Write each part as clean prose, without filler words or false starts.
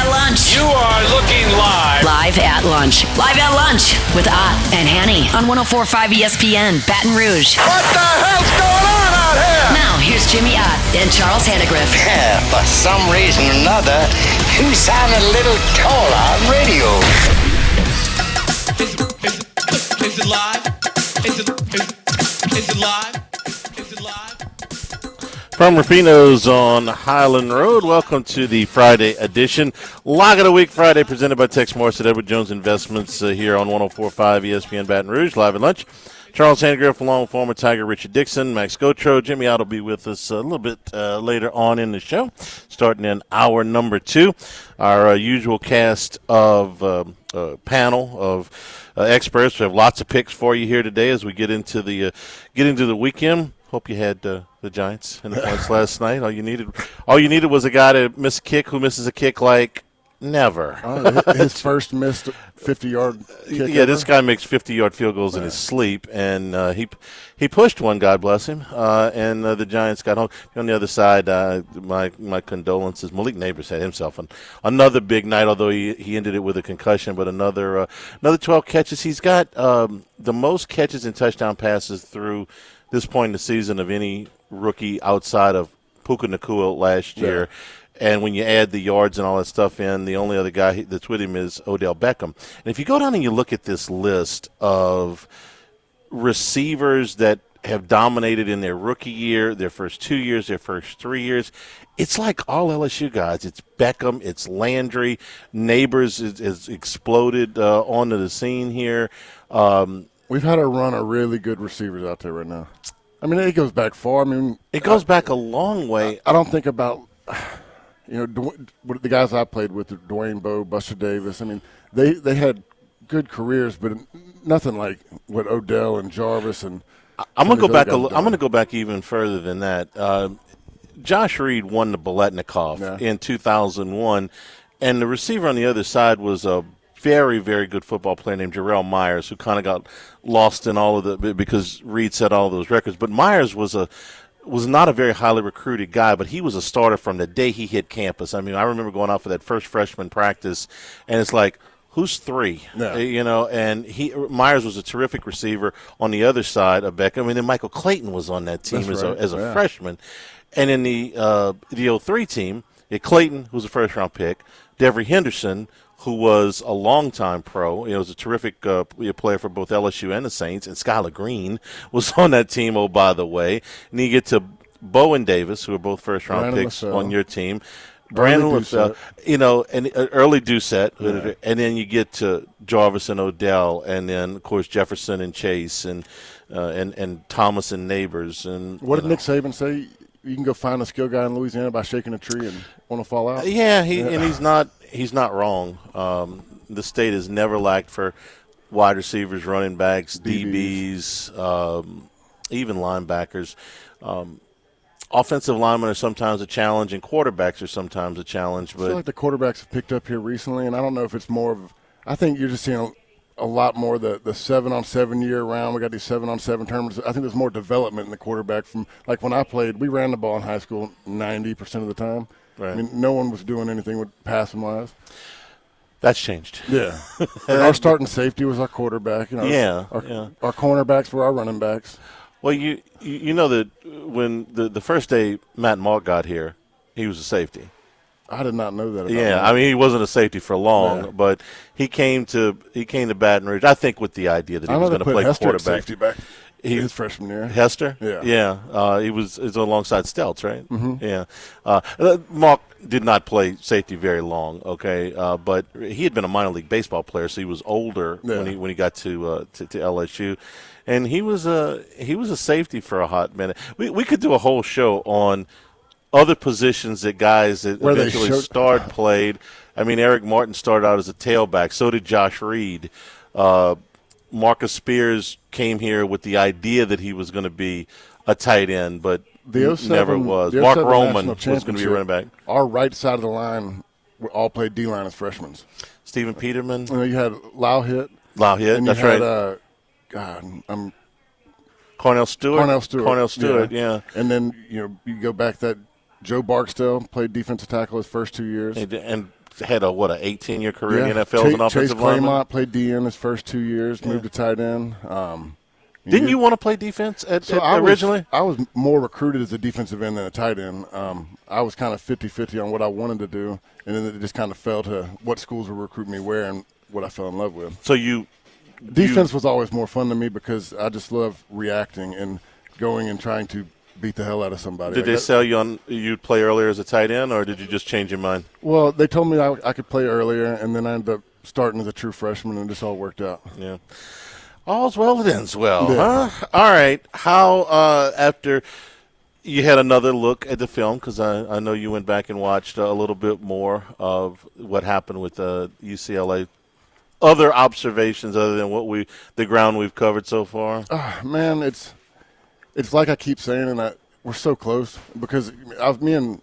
at lunch. You are looking live. Live at lunch. Live at lunch with Ott and Hanny on 104.5 ESPN, Baton Rouge. What the hell's going on out here? Now, here's Jimmy Ott and Charles Hannegriff. Yeah, for some reason or another, you sound a little taller on radio. Is it live? Is it live? Is it live? From Rufino's on Highland Road, welcome to the Friday edition. Lock of the Week Friday presented by Tex Morris at Edward Jones Investments here on 104.5 ESPN Baton Rouge, live at lunch. Charles Hannegriff along with former Tiger Richard Dixon, Max Gotro. Jimmy Ott will be with us a little bit later on in the show, starting in hour number 2. Our usual cast of panel of experts. We have lots of picks for you here today as we get into the weekend. Hope you had the Giants in the points last night. All you needed was a guy to miss a kick who misses a kick like never. His first missed 50-yard kick. Yeah, this guy makes 50-yard field goals in his sleep, and he pushed one, God bless him, and the Giants got home. On the other side, my condolences. Malik Neighbors had himself another big night, although he ended it with a concussion, but another 12 catches. He's got the most catches and touchdown passes through this point in the season of any rookie outside of Puka Nacua last year. And when you add the yards and all that stuff in, the only other guy that's with him is Odell Beckham. And if you go down and you look at this list of receivers that have dominated in their rookie year, their first 2 years, their first 3 years, it's like all LSU guys. It's Beckham, it's Landry. Neighbors has exploded onto the scene here. We've had a run of really good receivers out there right now. I mean, it goes back far. I mean, it goes back a long way. I don't think about, the guys I played with, Dwayne Bowe, Buster Davis. I mean, they had good careers, but nothing like what Odell and Jarvis and. I'm going to go back even further than that. Josh Reed won the Biletnikoff in 2001, and the receiver on the other side was a very, very good football player named Jarrell Myers, who kind of got lost in all of because Reed set all of those records. But Myers was not a very highly recruited guy, but he was a starter from the day he hit campus. I mean, I remember going out for that first freshman practice, and it's like, who's three? Yeah. And Myers was a terrific receiver on the other side of Beckham. I mean, then Michael Clayton was on that team as a freshman. And in the 03 team, Clayton, who was a first-round pick, Devery Henderson, who was a longtime pro, was a terrific player for both LSU and the Saints, and Skylar Green was on that team, oh, by the way. And you get to Bowe and Davis, who are both first-round picks on your team. Brandon LaFell, and early Doucette, and then you get to Jarvis and Odell, and then, of course, Jefferson and Chase, and Thomas and Neighbors. And what did Nick Saban say? You can go find a skill guy in Louisiana by shaking a tree and want to fall out. Yeah, and he's not wrong. The state has never lacked for wide receivers, running backs, DBs, even linebackers. Offensive linemen are sometimes a challenge, and quarterbacks are sometimes a challenge. But I feel like the quarterbacks have picked up here recently, and I don't know if it's more of – I think you're just seeing a lot more the 7-on-7 year round. We got these 7-on-7 tournaments. I think there's more development in the quarterback from – like when I played, we ran the ball in high school 90% of the time. Right. I mean, no one was doing anything with passing-wise. That's changed. Yeah. And our starting safety was our quarterback. Our cornerbacks were our running backs. Well, you know that when the first day Matt Malk got here, he was a safety. I did not know that. I mean, he wasn't a safety for long, but he came to Baton Rouge, I think, with the idea that he was going to play Hester quarterback. Safety back his freshman year. Hester? Yeah. He was alongside Stelz, right? Mm-hmm. Yeah. Mark did not play safety very long, okay, but he had been a minor league baseball player, so he was older when he got to LSU. And he was a safety for a hot minute. We could do a whole show on other positions that guys that eventually played. I mean, Eric Martin started out as a tailback. So did Josh Reed. Marcus Spears came here with the idea that he was going to be a tight end, but never was. Mark Roman was going to be a running back. Our right side of the line all played D-line as freshmen. Stephen Peterman. You had Lauhit. That's right. Cornell Stewart, yeah. And then, you go back that Joe Barksdale played defensive tackle his first 2 years. And had a 18-year career in the NFL as an offensive Chase lineman. Claymont played DN his first 2 years, moved to tight end. Didn't you want to play defense originally? I was more recruited as a defensive end than a tight end. I was kind of 50-50 on what I wanted to do, and then it just kind of fell to what schools would recruit me where and what I fell in love with. So defense was always more fun to me because I just love reacting and going and trying to beat the hell out of somebody. Did they sell you on you'd play earlier as a tight end, or did you just change your mind? Well, they told me I could play earlier, and then I ended up starting as a true freshman, and it just all worked out. Yeah. All's well that ends well, Yeah. huh? All right. How, after you had another look at the film, because I know you went back and watched a little bit more of what happened with UCLA, other observations other than the ground we've covered so far? Man, it's like I keep saying, and we're so close because me and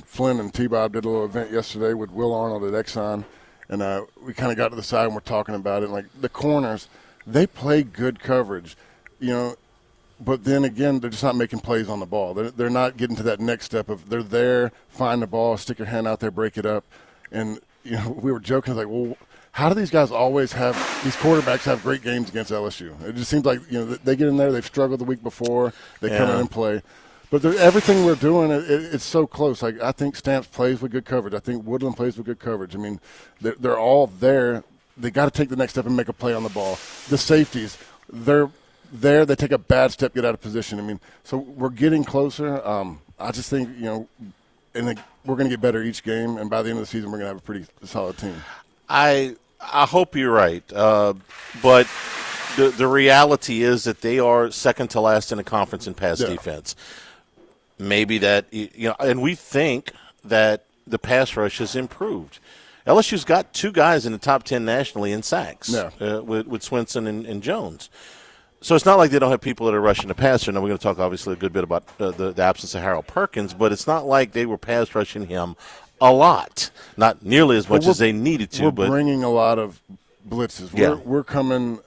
Flynn and T-Bob did a little event yesterday with Will Arnold at Exxon, and we kind of got to the side and we're talking about it. And like the corners, they play good coverage, but then again, they're just not making plays on the ball. They're not getting to that next step of they're there, find the ball, stick your hand out there, break it up. And, we were joking like, well, how do these guys always these quarterbacks have great games against LSU? It just seems like, they get in there, they've struggled the week before, they come in and play. But everything we're doing, it's so close. Like I think Stamps plays with good coverage. I think Woodland plays with good coverage. I mean, they're all there. They got to take the next step and make a play on the ball. The safeties, they're there. They take a bad step, get out of position. I mean, so we're getting closer. I just think, we're going to get better each game, and by the end of the season, we're going to have a pretty solid team. I hope you're right, but the reality is that they are second to last in the conference in pass defense. Maybe that and we think that the pass rush has improved. LSU's got 2 guys in the top 10 nationally in sacks with Swinson and Jones. So it's not like they don't have people that are rushing the passer. Now, we're going to talk, obviously, a good bit about the absence of Harold Perkins, but it's not like they were pass rushing him a lot. Not nearly as much as they needed to. We're bringing a lot of blitzes. We're coming,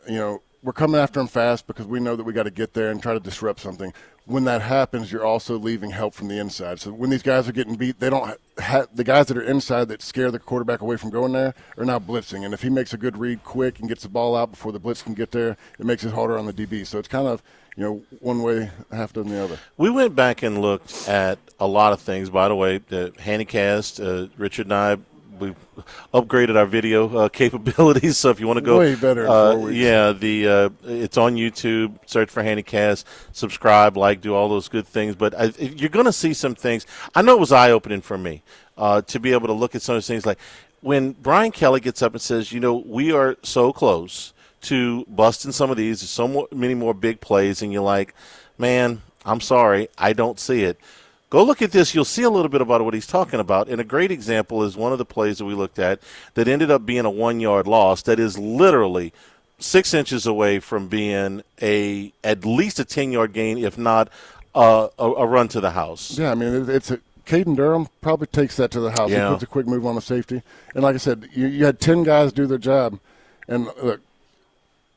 we're coming after them fast because we know that we got to get there and try to disrupt something. When that happens, you're also leaving help from the inside. So when these guys are getting beat, they don't have the guys that are inside that scare the quarterback away from going there are now blitzing. And if he makes a good read quick and gets the ball out before the blitz can get there, it makes it harder on the DB. So it's kind of, one way, half dozen the other. We went back and looked at a lot of things. By the way, the Handycast, Richard and I, we've upgraded our video capabilities. So if you want to go way better in 4 weeks. It's on YouTube. Search for Handycast, subscribe, do all those good things. But you're going to see some things. I know it was eye-opening for me to be able to look at some of those things. Like when Brian Kelly gets up and says, we are so close to busting some of these. There's many more big plays, and you're like, man, I'm sorry, I don't see it. Go look at this. You'll see a little bit about what he's talking about. And a great example is one of the plays that we looked at that ended up being a 1-yard loss that is literally 6 inches away from being at least a 10-yard gain, if not a run to the house. Yeah, I mean, Caden Durham probably takes that to the house. Yeah. He puts a quick move on the safety. And like I said, you had 10 guys do their job. And look,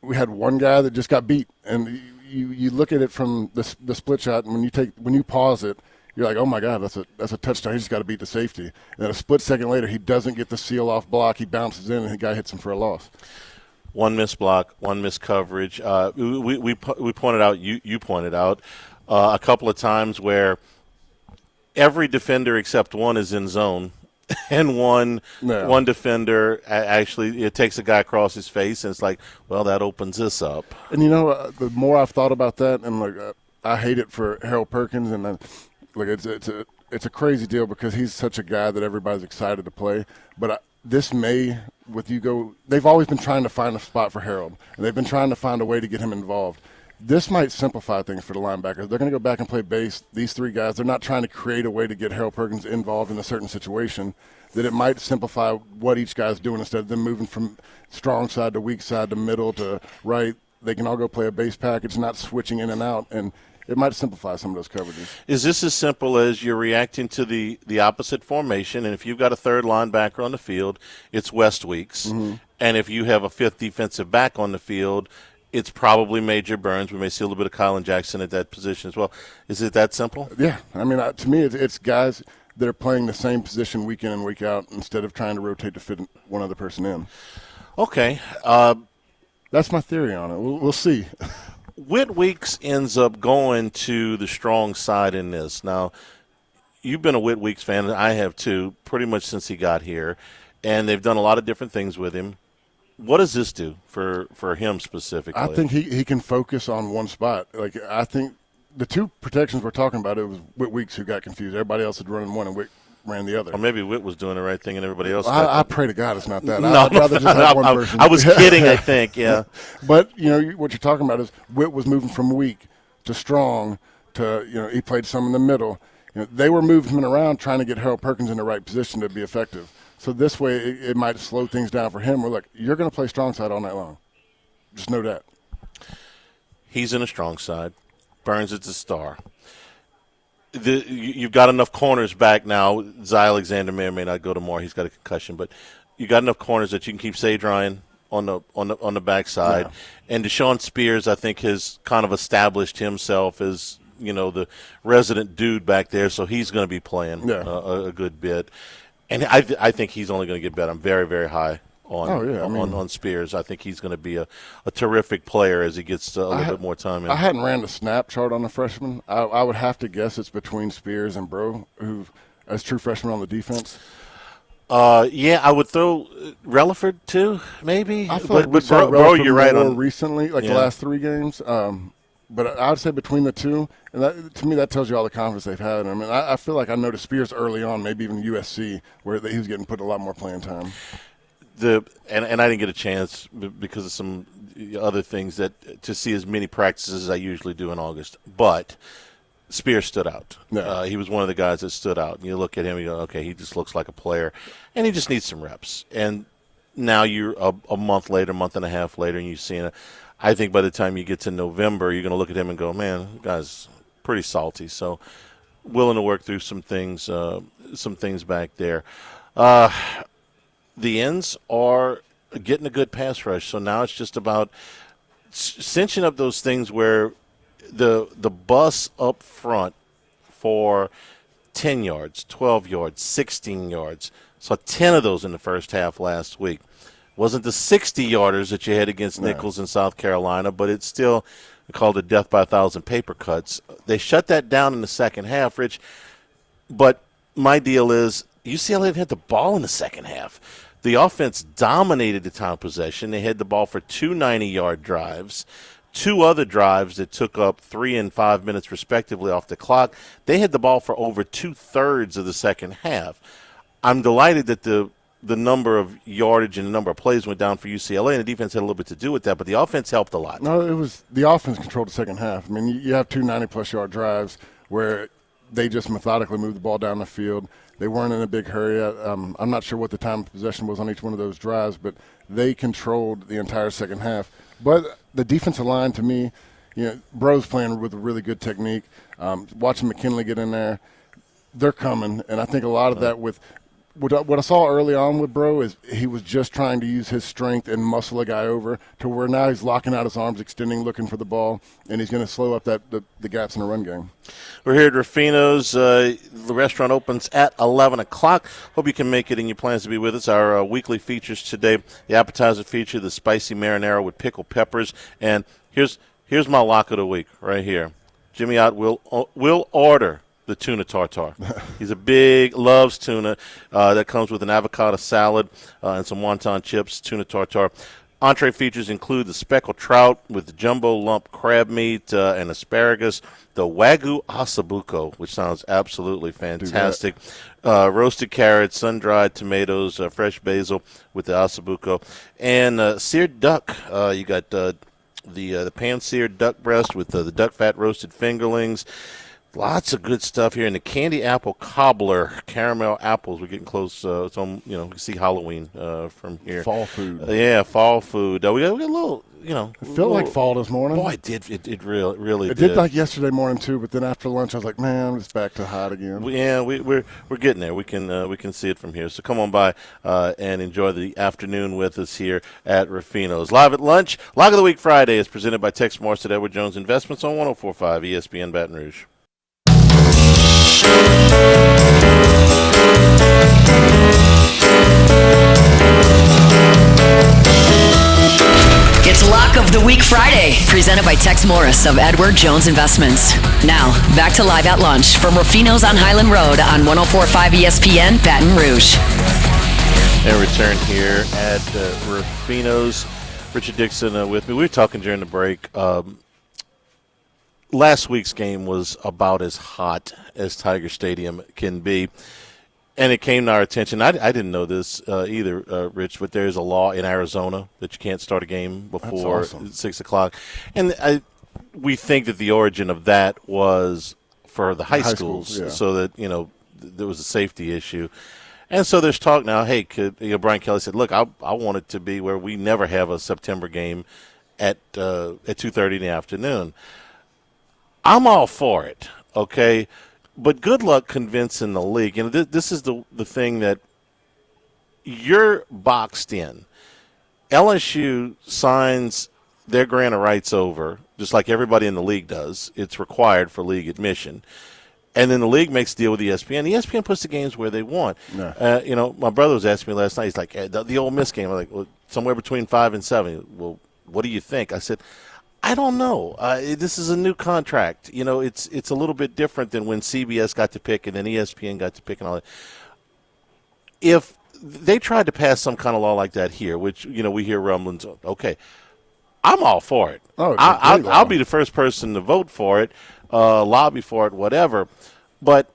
we had one guy that just got beat. And you look at it from the split shot, and when you pause it, you're like, oh my God, that's a touchdown. He just got to beat the safety. And then a split second later, he doesn't get the seal off block. He bounces in, and the guy hits him for a loss. One missed block, one missed coverage. We pointed out, you pointed out a couple of times where every defender except one is in zone, and one defender actually it takes a guy across his face, and it's like, well, that opens this up. And the more I've thought about that, and I hate it for Harold Perkins, and it's a crazy deal because he's such a guy that everybody's excited to play. But they've always been trying to find a spot for Harold, and they've been trying to find a way to get him involved. This might simplify things for the linebackers. They're going to go back and play base. These 3 guys, they're not trying to create a way to get Harold Perkins involved in a certain situation, that it might simplify what each guy's doing instead of them moving from strong side to weak side to middle to right. They can all go play a base package, not switching in and out, and it might simplify some of those coverages. Is this as simple as you're reacting to the opposite formation, and if you've got a 3rd linebacker on the field, it's West Weeks, and if you have a 5th defensive back on the field, it's probably Major Burns. We may see a little bit of Colin Jackson at that position as well. Is it that simple? Yeah. I mean, to me, it's guys they're playing the same position week in and week out instead of trying to rotate to fit one other person in. Okay. That's my theory on it. We'll see. Whit Weeks ends up going to the strong side in this. Now, you've been a Whit Weeks fan, and I have too, pretty much since he got here, and they've done a lot of different things with him. What does this do for him specifically? I think he can focus on one spot. Like, I think the two protections we're talking about, it was Whit Weeks who got confused. Everybody else had run one and Whit ran the other. Or maybe Whit was doing the right thing and everybody else. I pray to God it's not that. No, I'd rather just have one person. I was kidding, I think, yeah. But, what you're talking about is Whit was moving from weak to strong to, he played some in the middle. They were moving around trying to get Harold Perkins in the right position to be effective. So this way it might slow things down for him. We're like, you're going to play strong side all night long. Just know that. He's in a strong side. Burns is a star. You've got enough corners back now. Zy Alexander may or may not go tomorrow. He's got a concussion. But you got enough corners that you can keep Sadrian on the backside. Yeah. And Deshaun Spears, I think, has kind of established himself as, the resident dude back there. So he's going to be playing a good bit. And I think he's only going to get better. I'm very, very high on Spears. I think he's going to be a terrific player as he gets a little bit more time in. I hadn't ran the snap chart on the freshman. I would have to guess it's between Spears and Bro, who as true freshmen on the defense. I would throw Relaford too, maybe. I feel but Bro, you're right on recently, the last 3 games. But I would say between the two, and that, to me, that tells you all the confidence they've had. I mean, I feel like I noticed Spears early on, maybe even USC, where he was getting put a lot more playing time. And I didn't get a chance because of some other things to see as many practices as I usually do in August. But Spears stood out. Yeah. He was one of the guys that stood out. And you look at him, you go, okay, he just looks like a player, and he just needs some reps. And now you're a month later, month and a half later, and you've seen it. I think by the time you get to November, you're going to look at him and go, man, the guy's pretty salty. So willing to work through some things back there. The ends are getting a good pass rush. So now it's just about cinching up those things where the bus up front for 10 yards, 12 yards, 16 yards. Saw 10 of those in the first half last week. Wasn't the 60-yarders that you had against Nichols in South Carolina, but it's still called a death by 1,000 paper cuts. They shut that down in the second half, Rich. But my deal is UCLA didn't hit the ball in the second half. The offense dominated the time of possession. They had the ball for 2 90-yard drives, 2 other drives that took up 3 and 5 minutes respectively off the clock. They had the ball for over 2/3 of the second half. I'm delighted that the number of yardage and the number of plays went down for UCLA, and the defense had a little bit to do with that, but the offense helped a lot. No, it was the offense controlled the second half. I mean, you have 2 90-plus yard drives where they just methodically moved the ball down the field. They weren't in a big hurry. I'm not sure what the time of possession was on each one of those drives, but they controlled the entire second half. But the defensive line, to me, Bro's playing with a really good technique. Watching McKinley get in there, they're coming, and I think a lot of that with – what I saw early on with Bro is he was just trying to use his strength and muscle a guy over to where now he's locking out his arms, extending, looking for the ball, and he's going to slow up the gaps in the run game. We're here at Rufino's. The restaurant opens at 11 o'clock. Hope you can make it in your plans to be with us. Our weekly features today, the appetizer feature, the spicy marinara with pickled peppers. And here's my lock of the week right here. Jimmy Ott will order the tuna tartare. He's loves tuna. That comes with an avocado salad and some wonton chips, tuna tartare. Entree features include the speckled trout with the jumbo lump crab meat and asparagus, the Wagyu ossobuco, which sounds absolutely fantastic, roasted carrots, sun-dried tomatoes, fresh basil with the ossobuco, and seared duck. You got the pan-seared duck breast with the duck fat roasted fingerlings. Lots of good stuff here. And the candy apple cobbler, caramel apples. We're getting close. It's on, you can see Halloween from here. Fall food. Yeah, fall food. We got a little, It felt like fall this morning. Boy, it did. It really did. It did like yesterday morning, too, but then after lunch I was like, man, it's back to hot again. We're getting there. We can see it from here. So come on by and enjoy the afternoon with us here at Rufino's. Live at lunch. Log of the Week Friday is presented by Tex Morris at Edward Jones Investments on 104.5 ESPN Baton Rouge. It's Lock of the Week Friday, presented by Tex Morris of Edward Jones Investments. Now, back to Live at Lunch from Rufino's on Highland Road on 104.5 ESPN, Baton Rouge. And return here at Rufino's. Richard Dixon with me. We were talking during the break. Last week's game was about as hot as Tiger Stadium can be. And it came to our attention. I didn't know this either, Rich, but there's a law in Arizona that you can't start a game before 6 o'clock. And we think that the origin of that was for the high schools, so that, there was a safety issue. And so there's talk now, hey, Brian Kelly said, look, I want it to be where we never have a September game at 2:30 in the afternoon. I'm all for it, okay? But good luck convincing the league. This is the thing that you're boxed in. LSU signs their grant of rights over, just like everybody in the league does. It's required for league admission. And then the league makes a deal with ESPN. ESPN puts the games where they want. No. My brother was asking me last night, he's like, the Ole Miss game, I'm like, well, somewhere between 5 and 7. Well, what do you think? I said, I don't know. This is a new contract. It's a little bit different than when CBS got to pick and then ESPN got to pick and all that. If they tried to pass some kind of law like that here, which, we hear rumblings, okay, I'm all for it. I'll be the first person to vote for it, lobby for it, whatever. But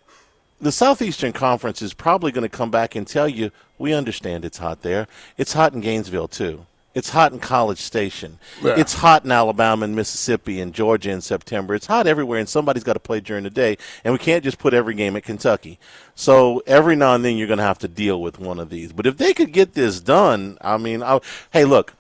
the Southeastern Conference is probably going to come back and tell you, we understand it's hot there. It's hot in Gainesville, too. It's hot in College Station. Yeah. It's hot in Alabama and Mississippi and Georgia in September. It's hot everywhere, and somebody's got to play during the day, and we can't just put every game at Kentucky. So every now and then you're going to have to deal with one of these. But if they could get this done, hey, look,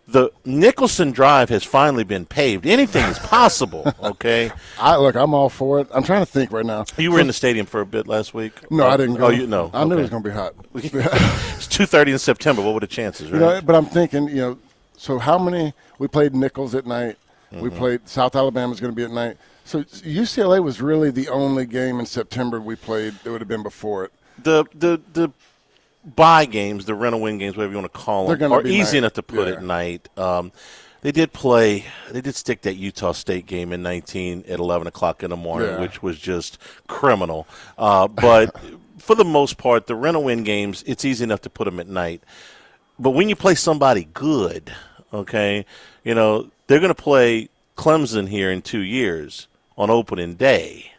the Nicholson Drive has finally been paved. Anything is possible, okay? I'm all for it. I'm trying to think right now. You were in the stadium for a bit last week? No, I didn't go. Oh, you know. I knew it was going to be hot. It's 2:30 in September. What were the chances, right? But I'm thinking, so how many – we played Nichols at night. Mm-hmm. We played – South Alabama's going to be at night. So UCLA was really the only game in September we played that would have been before it. The bye games, the rent-a-win games, whatever you want to call them, are easy enough to put at night. They did stick that Utah State game in 19 at 11 o'clock in the morning, which was just criminal. But for the most part, the rent-a-win games, it's easy enough to put them at night. But when you play somebody good, okay, they're going to play Clemson here in 2 years on opening day,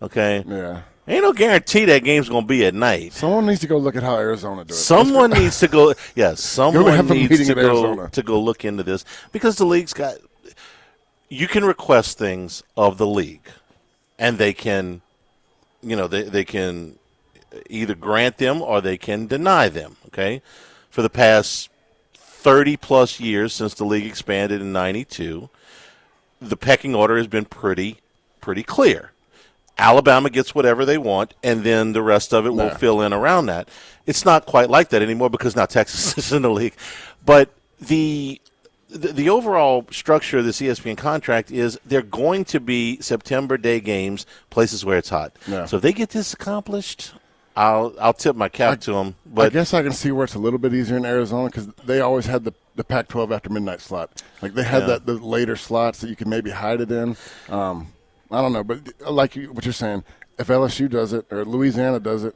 okay? Yeah. Ain't no guarantee that game's going to be at night. Someone needs to go look at how Arizona does it. Someone needs to go – someone needs to go look into this because the league's got – you can request things of the league, and they can – they can either grant them or they can deny them, okay? For the past 30-plus years since the league expanded in 92, the pecking order has been pretty clear. Alabama gets whatever they want, and then the rest of it will fill in around that. It's not quite like that anymore because now Texas is in the league. But the overall structure of this ESPN contract is they're going to be September day games, places where it's hot. Yeah. So if they get this accomplished, I'll tip my cap to them. But I guess I can see where it's a little bit easier in Arizona because they always had the Pac-12 after midnight slot. Like they had the later slots that you could maybe hide it in. I don't know, but like what you're saying, if LSU does it or Louisiana does it,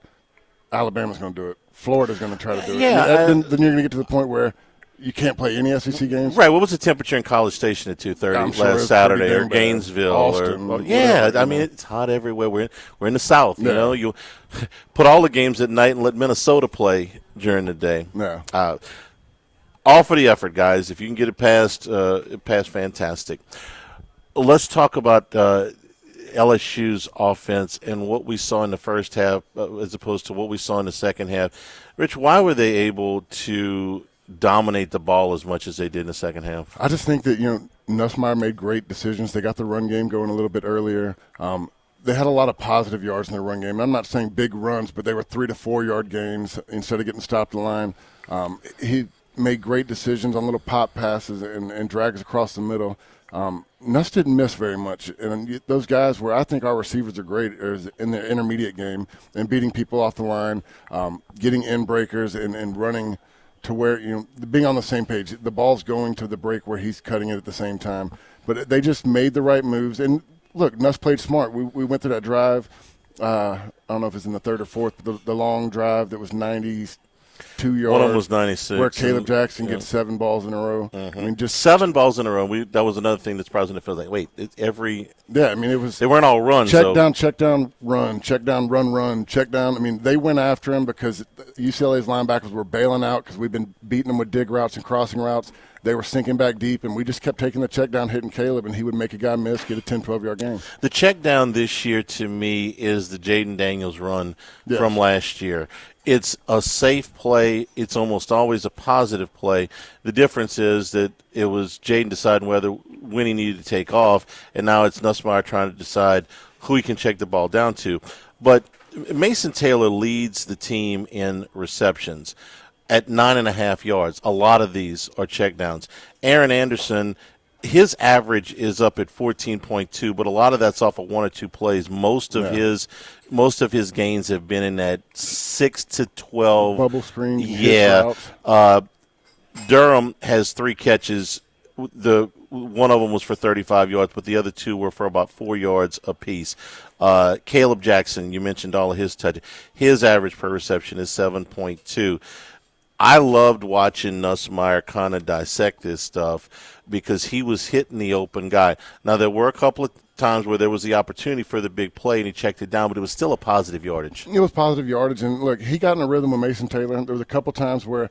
Alabama's going to do it. Florida's going to try to do it. Then you're going to get to the point where you can't play any SEC games. Right. What was the temperature in College Station at 2:30 last Saturday or Gainesville? Austin, it's hot everywhere. We're in the South. You put all the games at night and let Minnesota play during the day. Yeah. All for the effort, guys. If you can get it past, fantastic. Let's talk about LSU's offense and what we saw in the first half as opposed to what we saw in the second half. Rich, why were they able to dominate the ball as much as they did in the second half? I just think that, Nussmeier made great decisions. They got the run game going a little bit earlier. They had a lot of positive yards in their run game. I'm not saying big runs, but they were 3 to 4 yard gains instead of getting stopped in the line. He made great decisions on little pop passes and drags across the middle. Nuss didn't miss very much, and those guys where I think our receivers are great is in the intermediate game and beating people off the line, getting in breakers and running to where, being on the same page. The ball's going to the break where he's cutting it at the same time. But they just made the right moves. And, look, Nuss played smart. We went through that drive. I don't know if it's in the third or fourth, but the long drive that was 92 yards. One of them was 96. Where Caleb Jackson gets 7 balls in a row. Mm-hmm. I mean, just 7 balls in a row. That was another thing that surprised me. It feels like, wait, it's every – yeah, I mean, it was – they weren't all runs. Check down, run, check down, run, check down. I mean, they went after him because UCLA's linebackers were bailing out because we've been beating them with dig routes and crossing routes. They were sinking back deep, and we just kept taking the check down, hitting Caleb, and he would make a guy miss, get a 10, 12-yard game. The check down this year to me is the Jaden Daniels run from last year. It's a safe play. It's almost always a positive play. The difference is that it was Jaden deciding when he needed to take off, and now it's Nussmeier trying to decide who he can check the ball down to. But Mason Taylor leads the team in receptions at 9.5 yards. A lot of these are checkdowns. Aaron Anderson, his average is up at 14.2, but a lot of that's off of 1 or 2 plays. Most of his gains have been in that 6 to 12 bubble screen. Yeah. Durham has 3 catches. One of them was for 35 yards, but the other 2 were for about 4 yards apiece. Caleb Jackson, you mentioned all of his touches. His average per reception is 7.2. I loved watching Nussmeier kind of dissect this stuff because he was hitting the open guy. Now, there were a couple of times where there was the opportunity for the big play and he checked it down, but it was still a positive yardage. It was positive yardage. And, look, he got in a rhythm with Mason Taylor. There was a couple times where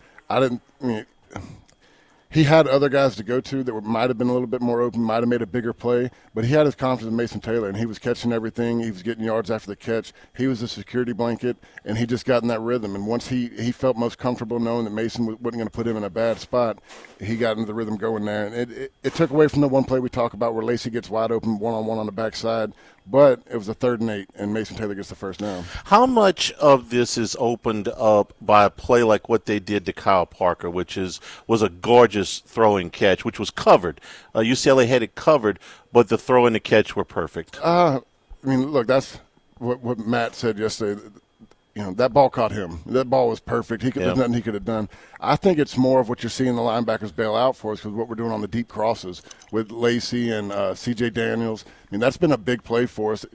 he had other guys to go to that might have been a little bit more open, might have made a bigger play, but he had his confidence in Mason Taylor, and he was catching everything. He was getting yards after the catch. He was a security blanket, and he just got in that rhythm. And once he felt most comfortable knowing that Mason wasn't going to put him in a bad spot, he got into the rhythm going there. And it took away from the one play we talk about where Lacey gets wide open one-on-one on the backside, but it was a 3rd and 8, and Mason Taylor gets the first down. How much of this is opened up by a play like what they did to Kyle Parker, which was a gorgeous throwing catch, which was covered? UCLA had it covered, but the throw and the catch were perfect. Look, that's what Matt said yesterday. That ball caught him. That ball was perfect. There's nothing he could have done. I think it's more of what you're seeing the linebackers bail out for us because what we're doing on the deep crosses with Lacey and C.J. Daniels. That's been a big play for us,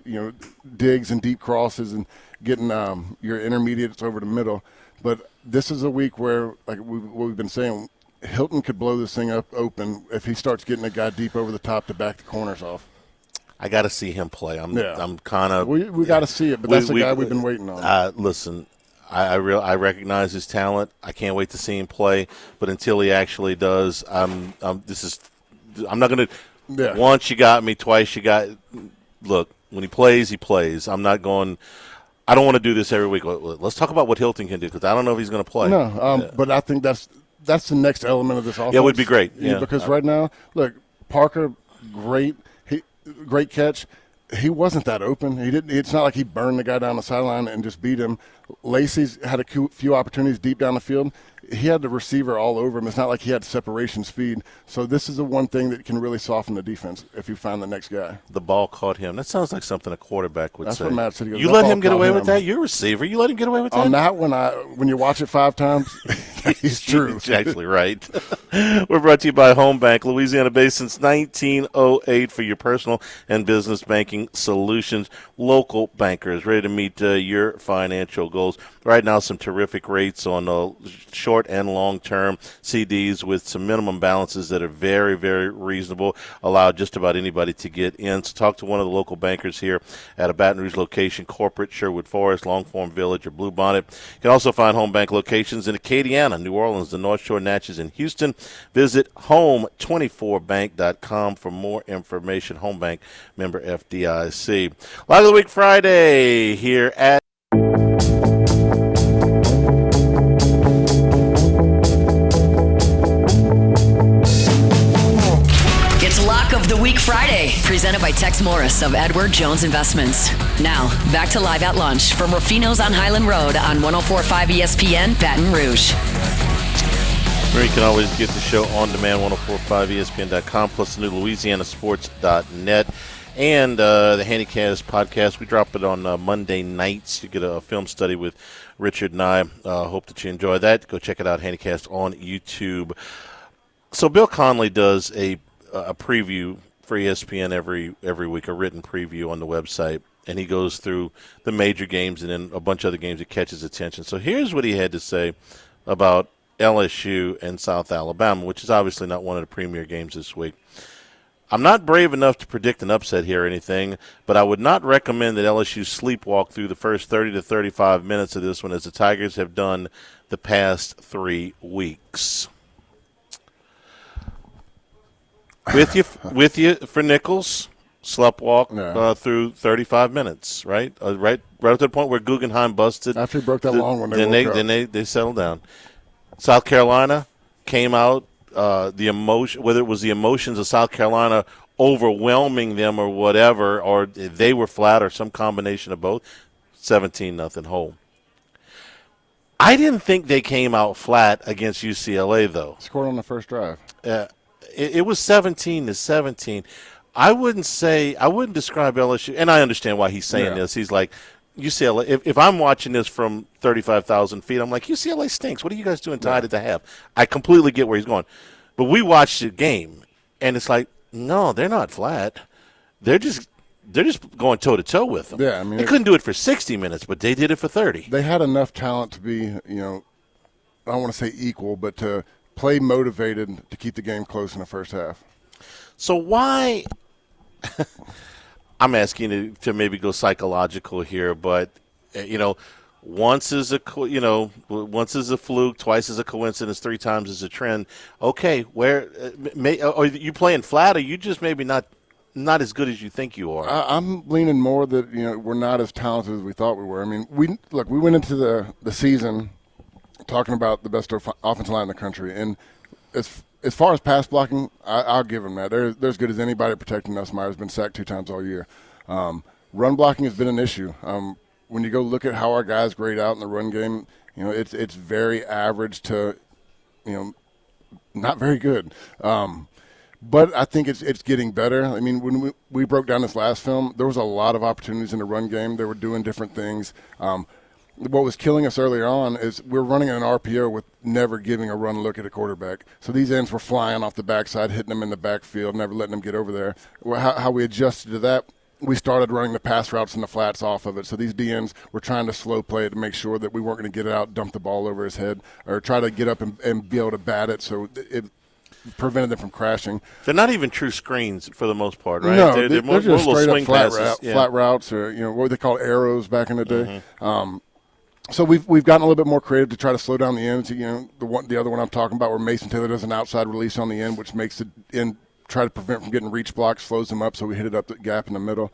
digs and deep crosses and getting your intermediates over the middle. But this is a week where, like what we've been saying, Hilton could blow this thing up open if he starts getting a guy deep over the top to back the corners off. I got to see him play. I'm kind of. We got to see it, but that's the guy we've been waiting on. Listen, I recognize his talent. I can't wait to see him play. But until he actually does, I'm not going to. Yeah. Once you got me, twice you got. Look, when he plays, he plays. I'm not going. I don't want to do this every week. Let's talk about what Hilton can do because I don't know if he's going to play. No, but I think that's the next element of this offense. Yeah, it would be great. Yeah, because right now, look, Parker, great catch. He wasn't that open. He didn't. It's not like he burned the guy down the sideline and just beat him. Lacey's had a few opportunities deep down the field. He had the receiver all over him. It's not like he had separation speed. So this is the one thing that can really soften the defense if you find the next guy. The ball caught him. That sounds like something a quarterback would say. That's what Matt said. You let him get away with that? You're a receiver. You let him get away with that? On that one, when you watch it 5 times, he's true. He's actually right. We're brought to you by Home Bank, Louisiana-based since 1908 for your personal and business banking solutions. Local bankers ready to meet your financial goals. Right now, some terrific rates on short and long-term CDs with some minimum balances that are very, very reasonable, allow just about anybody to get in. So talk to one of the local bankers here at a Baton Rouge location, Corporate, Sherwood Forest, Longform Village, or Bluebonnet. You can also find Home Bank locations in Acadiana, New Orleans, the North Shore, Natchez, and Houston. Visit home24bank.com for more information. Home Bank, member FDIC. Live of the Week Friday here at of the Week Friday, presented by Tex Morris of Edward Jones Investments. Now, back to Live at Lunch from Rufino's on Highland Road on 104.5 ESPN, Baton Rouge. You can always get the show on demand, 1045ESPN.com, plus the new LouisianaSports.net. And the Handycast podcast, we drop it on Monday nights. You get a film study with Richard and I. Hope that you enjoy that. Go check it out, Handycast on YouTube. So Bill Conley does a preview for ESPN every week, a written preview on the website. And he goes through the major games and then a bunch of other games that catches attention. So here's what he had to say about LSU and South Alabama, which is obviously not one of the premier games this week. I'm not brave enough to predict an upset here or anything, but I would not recommend that LSU sleepwalk through the first 30 to 35 minutes of this one, as the Tigers have done the past 3 weeks. With you for Nichols, sleptwalk through 35 minutes, right? Right up to the point where Guggenheim busted. After he broke that long one, then they settled down. South Carolina came out. The emotion, whether it was the emotions of South Carolina overwhelming them or whatever, or they were flat or some combination of both, 17-0 whole. I didn't think they came out flat against UCLA, though. Scored on the first drive. It was 17-17. I wouldn't describe LSU, and I understand why he's saying this. He's like, UCLA, if I'm watching this from 35,000 feet, I'm like, UCLA stinks. What are you guys doing tied at the half? I completely get where he's going. But we watched the game, and it's like, no, they're not flat. They're just going toe-to-toe with them. Yeah, I mean, they couldn't do it for 60 minutes, but they did it for 30. They had enough talent to be, I don't want to say equal, but to play motivated to keep the game close in the first half. So why – I'm asking you to maybe go psychological here, but once is a fluke, twice is a coincidence, 3 times is a trend. Okay, are you playing flat, or you just maybe not as good as you think you are? I'm leaning more that we're not as talented as we thought we were. I mean, we went into the season talking about the best offensive line in the country, and as far as pass blocking, I'll give them that. They're as good as anybody protecting us. Meyer's been sacked 2 times all year. Run blocking has been an issue. When you go look at how our guys grade out in the run game, it's very average to, not very good. But I think it's getting better. I mean, when we broke down this last film, there was a lot of opportunities in the run game. They were doing different things. What was killing us earlier on is we're running an RPO with never giving a run look at a quarterback. So these ends were flying off the backside, hitting them in the backfield, never letting them get over there. How we adjusted to that, we started running the pass routes and the flats off of it. So these DNs were trying to slow play it to make sure that we weren't going to get it out, dump the ball over his head, or try to get up and be able to bat it so it prevented them from crashing. They're not even true screens for the most part, right? No, they're more just straight up flat routes, or what they call arrows back in the day. Mm-hmm. So we've gotten a little bit more creative to try to slow down the ends. The other one I'm talking about, where Mason Taylor does an outside release on the end, which makes the end try to prevent from getting reach blocks, slows them up, so we hit it up the gap in the middle.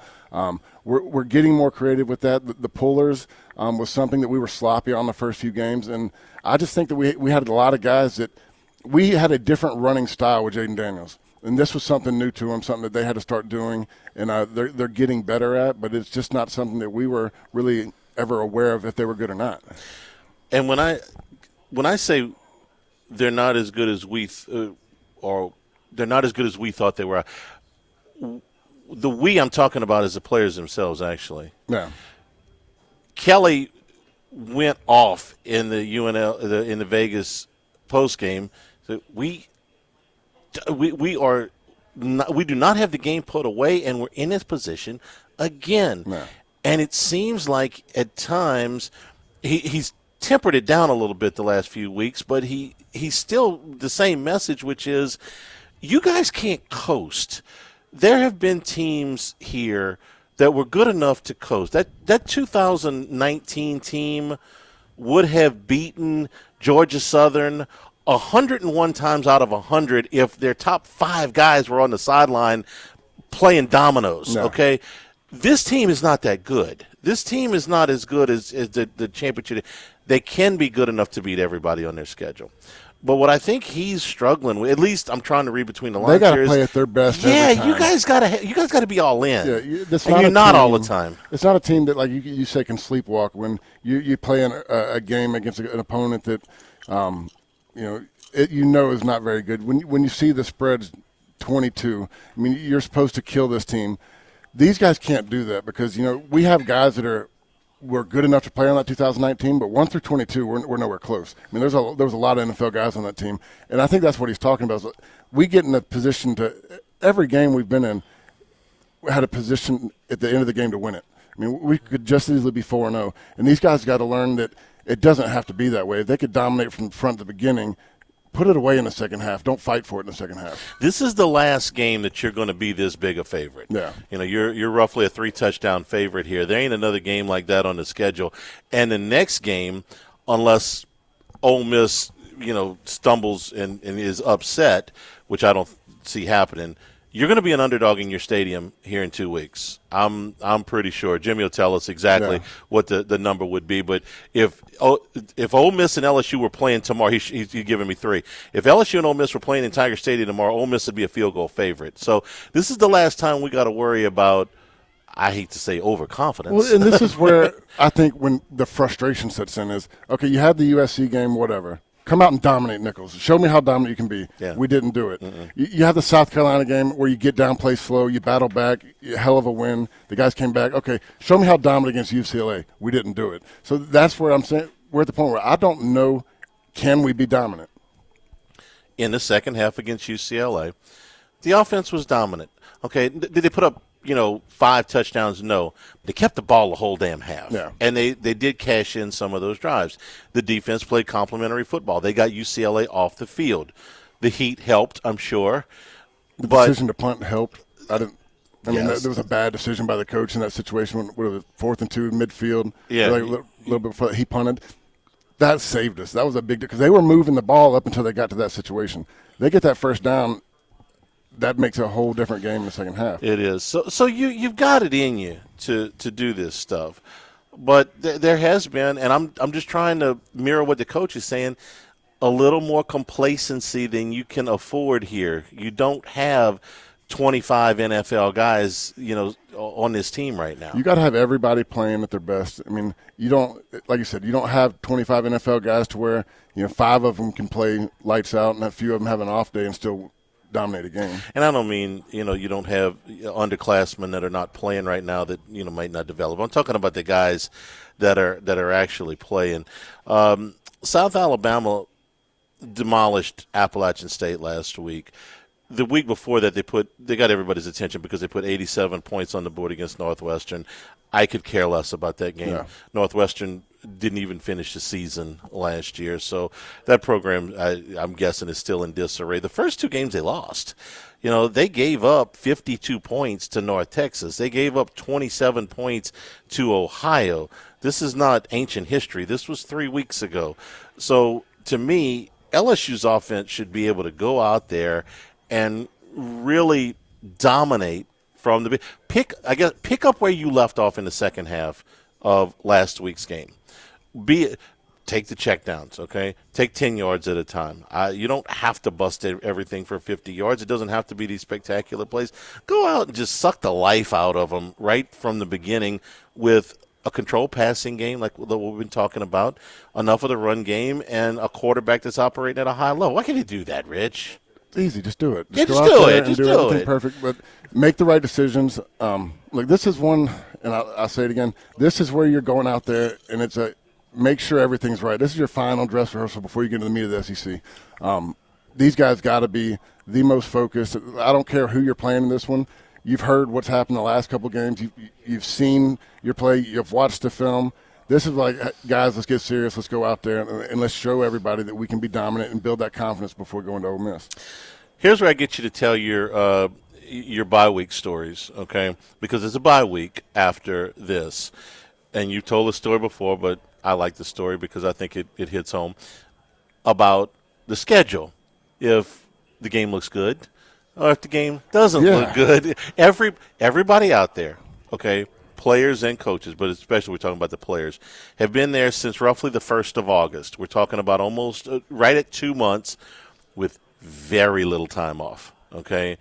We're getting more creative with that. The pullers was something that we were sloppy on the first few games, and I just think that we had a lot of guys that we had a different running style with Jaden Daniels. And this was something new to them, something that they had to start doing, and they're getting better at, but it's just not something that we were really ever aware of if they were good or not. And when I say they're not as good as we they're not as good as we thought they were, the we I'm talking about is the players themselves, actually. Yeah. Kelly went off in the in the Vegas post game. So we do not have the game put away, and we're in this position again. No. And it seems like at times he's tempered it down a little bit the last few weeks, but he's still the same message, which is you guys can't coast. There have been teams here that were good enough to coast. That 2019 team would have beaten Georgia Southern 101 times out of 100 if their top 5 guys were on the sideline playing dominoes, okay? This team is not that good. This team is not as good as the championship. They can be good enough to beat everybody on their schedule. But what I think he's struggling with, at least I'm trying to read between the lines, they got to play at their best. Yeah, every time. you guys got to be all in. Yeah, and you're not all the time. It's not a team that, like you say, can sleepwalk when you play a game against an opponent that is not very good. When you see the spreads 22, I mean, you're supposed to kill this team. These guys can't do that because, we have guys that were good enough to play on that 2019, but 1 through 22, we're nowhere close. I mean, there was a lot of NFL guys on that team, and I think that's what he's talking about. Is we get in a position every game we've been in, we had a position at the end of the game to win it. I mean, we could just easily be 4-0, and these guys got to learn that it doesn't have to be that way. If they could dominate from front to the beginning, put it away in the second half. Don't fight for it in the second half. This is the last game that you're going to be this big a favorite. Yeah. You're roughly a 3-touchdown favorite here. There ain't another game like that on the schedule. And the next game, unless Ole Miss, stumbles and is upset, which I don't see happening, you're going to be an underdog in your stadium here in 2 weeks. I'm pretty sure. Jimmy will tell us exactly what the number would be. But if Ole Miss and LSU were playing tomorrow, he's giving me 3. If LSU and Ole Miss were playing in Tiger Stadium tomorrow, Ole Miss would be a field goal favorite. So this is the last time we got to worry about, I hate to say, overconfidence. Well, and this is where I think when the frustration sets in is, okay, you had the USC game, whatever. Come out and dominate Nichols. Show me how dominant you can be. Yeah. We didn't do it. You have the South Carolina game where you get down, play slow, you battle back, hell of a win. The guys came back. Okay, show me how dominant against UCLA. We didn't do it. So that's where I'm saying we're at the point where I don't know, can we be dominant? In the second half against UCLA, the offense was dominant. Okay, did they put up 5 touchdowns? No. They kept the ball the whole damn half. Yeah. And they did cash in some of those drives. The defense played complementary football. They got UCLA off the field. The heat helped, I'm sure. The decision to punt helped. There was a bad decision by the coach in that situation when it was 4th and 2 midfield. Yeah. A little bit before he punted. That saved us. That was a big deal because they were moving the ball up until they got to that situation. They get that first down. That makes a whole different game in the second half. It is. So you've got it in you to do this stuff. But there has been, and I'm just trying to mirror what the coach is saying, a little more complacency than you can afford here. You don't have 25 NFL guys, on this team right now. You got to have everybody playing at their best. I mean, you don't, like you said, you don't have 25 NFL guys to where, 5 of them can play lights out and a few of them have an off day and still dominate a game. And I don't mean, you don't have underclassmen that are not playing right now that, might not develop. I'm talking about the guys that are actually playing. South Alabama demolished Appalachian State last week. The week before that, they got everybody's attention because they put 87 points on the board against Northwestern. I could care less about that game. Yeah. Northwestern didn't even finish the season last year, so that program, I'm guessing, is still in disarray. The first 2 games they lost. They gave up 52 points to North Texas. They gave up 27 points to Ohio. This is not ancient history. This was 3 weeks ago. So, to me, LSU's offense should be able to go out there and really dominate from the pick up where you left off in the second half of last week's game. Take the checkdowns, okay? Take 10 yards at a time. You don't have to bust everything for 50 yards. It doesn't have to be these spectacular plays. Go out and just suck the life out of them right from the beginning with a controlled passing game like what we've been talking about, enough of the run game, and a quarterback that's operating at a high level. Why can't you do that, Rich? Easy, just do it. Just go do out there it. and do everything perfect, but make the right decisions. Look, this is one, and I'll say it again. This is where you're going out there, and it's make sure everything's right. This is your final dress rehearsal before you get into the meat of the SEC. These guys got to be the most focused. I don't care who you're playing in this one. You've heard what's happened the last couple of games. You've seen your play. You've watched the film. This is like, guys, let's get serious. Let's go out there and let's show everybody that we can be dominant and build that confidence before going to Ole Miss. Here's where I get you to tell your bye week stories, okay? Because it's a bye week after this. And you told the story before, but I like the story because I think it hits home about the schedule. If the game looks good or if the game doesn't look good. Everybody out there, okay, players and coaches, but especially we're talking about the players, have been there since roughly the 1st of August. We're talking about almost right at 2 months with very little time off, okay?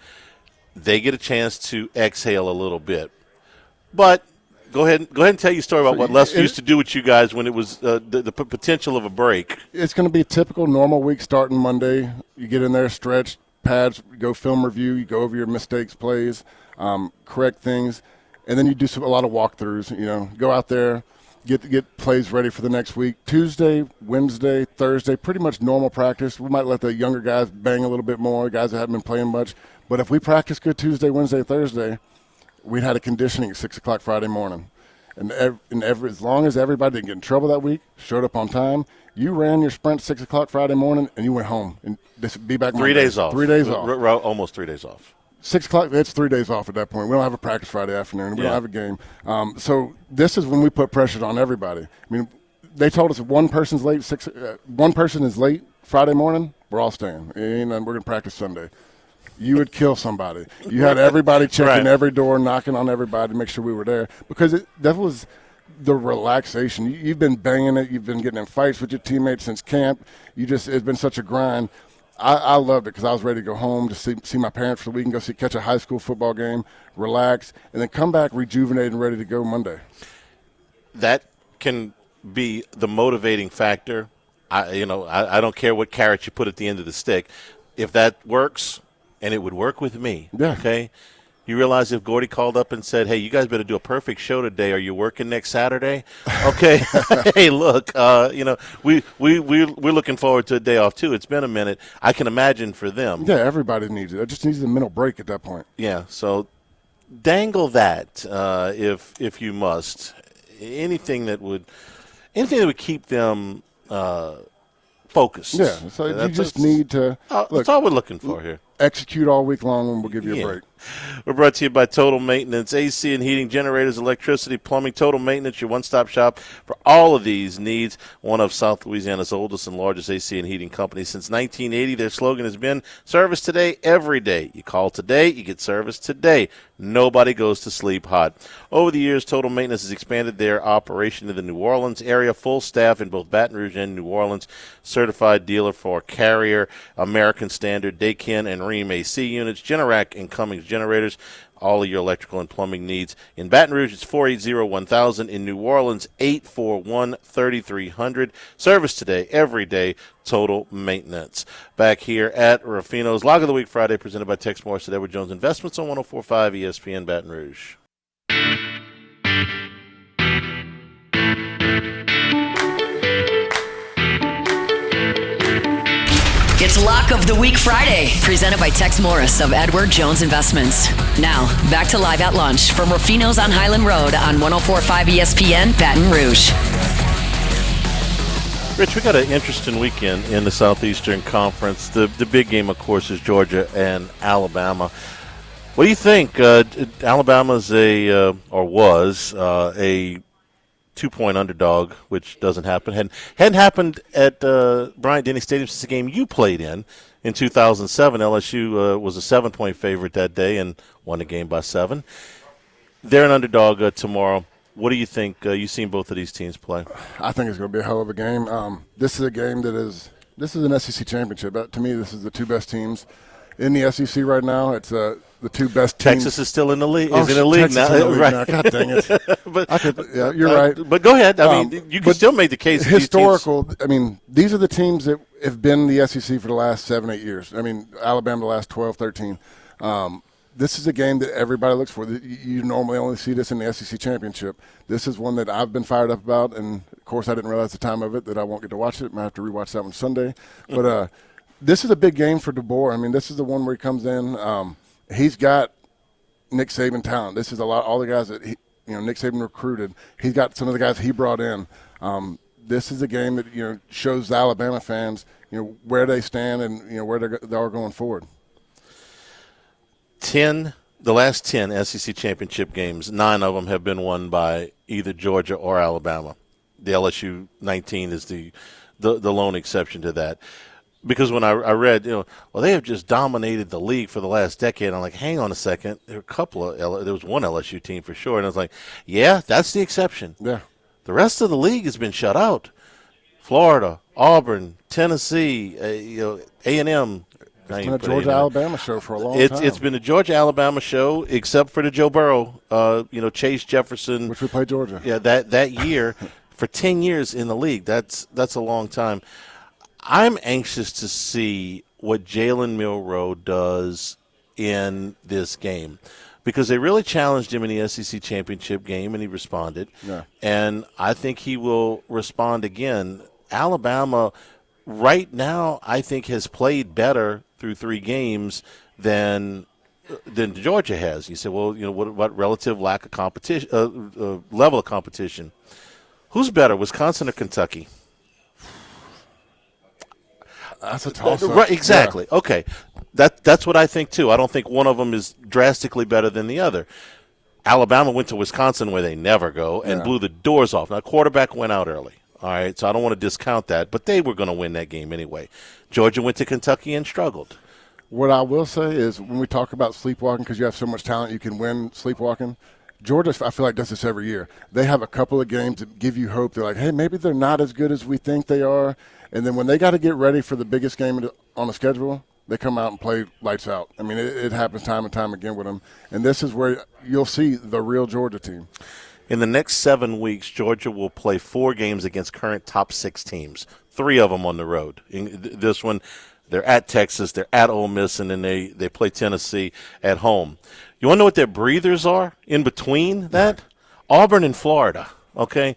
They get a chance to exhale a little bit. But Go ahead and tell your story about what Les used to do with you guys when it was the potential of a break. It's going to be a typical normal week starting Monday. You get in there, stretch, pads, go film review, you go over your mistakes, plays, correct things, and then you do a lot of walkthroughs. Go out there, get plays ready for the next week. Tuesday, Wednesday, Thursday, pretty much normal practice. We might let the younger guys bang a little bit more, guys that haven't been playing much. But if we practice good Tuesday, Wednesday, Thursday, we'd had a conditioning at 6 o'clock Friday morning. And as long as everybody didn't get in trouble that week, showed up on time, you ran your sprint 6 o'clock Friday morning, and you went home. And be back Monday. 3 days off. 3 days off. Almost 3 days off. 6 o'clock, it's 3 days off at that point. We don't have a practice Friday afternoon. We don't have a game. So this is when we put pressure on everybody. I mean, they told us if one person is late Friday morning, we're all staying. And we're going to practice Sunday. You would kill somebody. You had everybody checking every door, knocking on everybody to make sure we were there. Because that was the relaxation. You've been banging it. You've been getting in fights with your teammates since camp. It's been such a grind. I loved it because I was ready to go home to see my parents for the week and go catch a high school football game, relax, and then come back rejuvenated and ready to go Monday. That can be the motivating factor. I don't care what carrot you put at the end of the stick. If that works, and it would work with me, okay? You realize if Gordy called up and said, hey, you guys better do a perfect show today. Are you working next Saturday? Okay. Hey, look, we're looking forward to a day off, too. It's been a minute. I can imagine for them. Yeah, everybody needs it. It just needs a mental break at that point. Yeah, so dangle that if you must. Anything that would keep them focused. Yeah, so you just need to that's all we're looking for here. Execute all week long, and we'll give you a break. We're brought to you by Total Maintenance, AC and heating, generators, electricity, plumbing. Total Maintenance, your one-stop shop for all of these needs. One of South Louisiana's oldest and largest AC and heating companies since 1980. Their slogan has been service today, every day. You call today, you get service today. Nobody goes to sleep hot. Over the years, Total Maintenance has expanded their operation to the New Orleans area. Full staff in both Baton Rouge and New Orleans. Certified dealer for Carrier, American Standard, Daikin, and Rheem AC units, Generac and Cummins generators. All of your electrical and plumbing needs. In Baton Rouge, it's 480-1000. In New Orleans, 841-3300. Service today, every day, Total Maintenance. Back here at Ruffino's Log of the Week Friday, presented by Tex Morris at Edward Jones Investments on 104.5 ESPN Baton Rouge. It's Lock of the Week Friday, presented by Tex Morris of Edward Jones Investments. Now, back to Live at Lunch from Ruffino's on Highland Road on 104.5 ESPN Baton Rouge. Rich, we got an interesting weekend in the Southeastern Conference. The big game, of course, is Georgia and Alabama. What do you think? Alabama's was a 2-point underdog, which doesn't happen. Hadn't happened at Bryant-Denny Stadium since the game you played in 2007. LSU was a 7-point favorite that day and won the game by 7. They're an underdog tomorrow. What do you think? You've seen both of these teams play. I think it's going to be a hell of a game. This is a game this is an SEC championship. To me, this is the two best teams in the SEC right now. It's the two best teams. Texas is still in the league. Oh, is in the league Texas now. In the league right. now. God dang it. You're right. But go ahead. I mean, you can still make the case. Historical. I mean, these are the teams that have been in the SEC for the last 7-8 years. I mean, Alabama the last 12, 13. This is a game that everybody looks for. You normally only see this in the SEC championship. This is one that I've been fired up about, and, of course, I didn't realize the time of it that I won't get to watch it. I might have to rewatch that one Sunday. But this is a big game for DeBoer. I mean, this is the one where he comes in. He's got Nick Saban talent. This is all the guys that Nick Saban recruited. He's got some of the guys he brought in. This is a game that shows the Alabama fans where they stand and where they are going forward. The last 10 SEC championship games, 9 of them have been won by either Georgia or Alabama. The LSU 19 is the lone exception to that. Because when I read, they have just dominated the league for the last decade. I'm like, hang on a second. There was one LSU team for sure. And I was like, yeah, that's the exception. Yeah. The rest of the league has been shut out. Florida, Auburn, Tennessee, A&M, It's been a Georgia-Alabama show for a long time. It's been a Georgia-Alabama show, except for the Joe Burrow, Chase Jefferson. Which we played Georgia. Yeah, that year. For 10 years in the league, that's a long time. I'm anxious to see what Jalen Milroe does in this game because they really challenged him in the SEC championship game, and he responded. Yeah. And I think he will respond again. Alabama right now, I think, has played better through 3 games than Georgia has. You said, well, what relative lack of competition, level of competition? Who's better, Wisconsin or Kentucky? That's a toss-up. Right, exactly. Yeah. Okay. That's what I think, too. I don't think one of them is drastically better than the other. Alabama went to Wisconsin where they never go and blew the doors off. Now, quarterback went out early. All right, so I don't want to discount that, but they were going to win that game anyway. Georgia went to Kentucky and struggled. What I will say is when we talk about sleepwalking, because you have so much talent, you can win sleepwalking. Georgia, I feel like, does this every year. They have a couple of games that give you hope. They're like, hey, maybe they're not as good as we think they are. And then when they got to get ready for the biggest game on the schedule, they come out and play lights out. I mean, it happens time and time again with them. And this is where you'll see the real Georgia team. In the next 7 weeks, Georgia will play 4 games against current top 6 teams, 3 of them on the road. In this one, they're at Texas, they're at Ole Miss, and then they play Tennessee at home. You want to know what their breathers are in between that? Auburn and Florida, okay?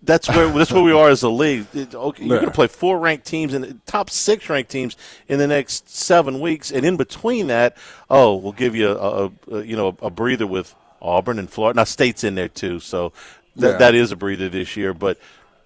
That's where we are as a league. You're going to play 4 ranked teams and top 6 ranked teams in the next 7 weeks, and in between that, we'll give you a breather with Auburn and Florida. Now, State's in there too, so that is a breather this year. But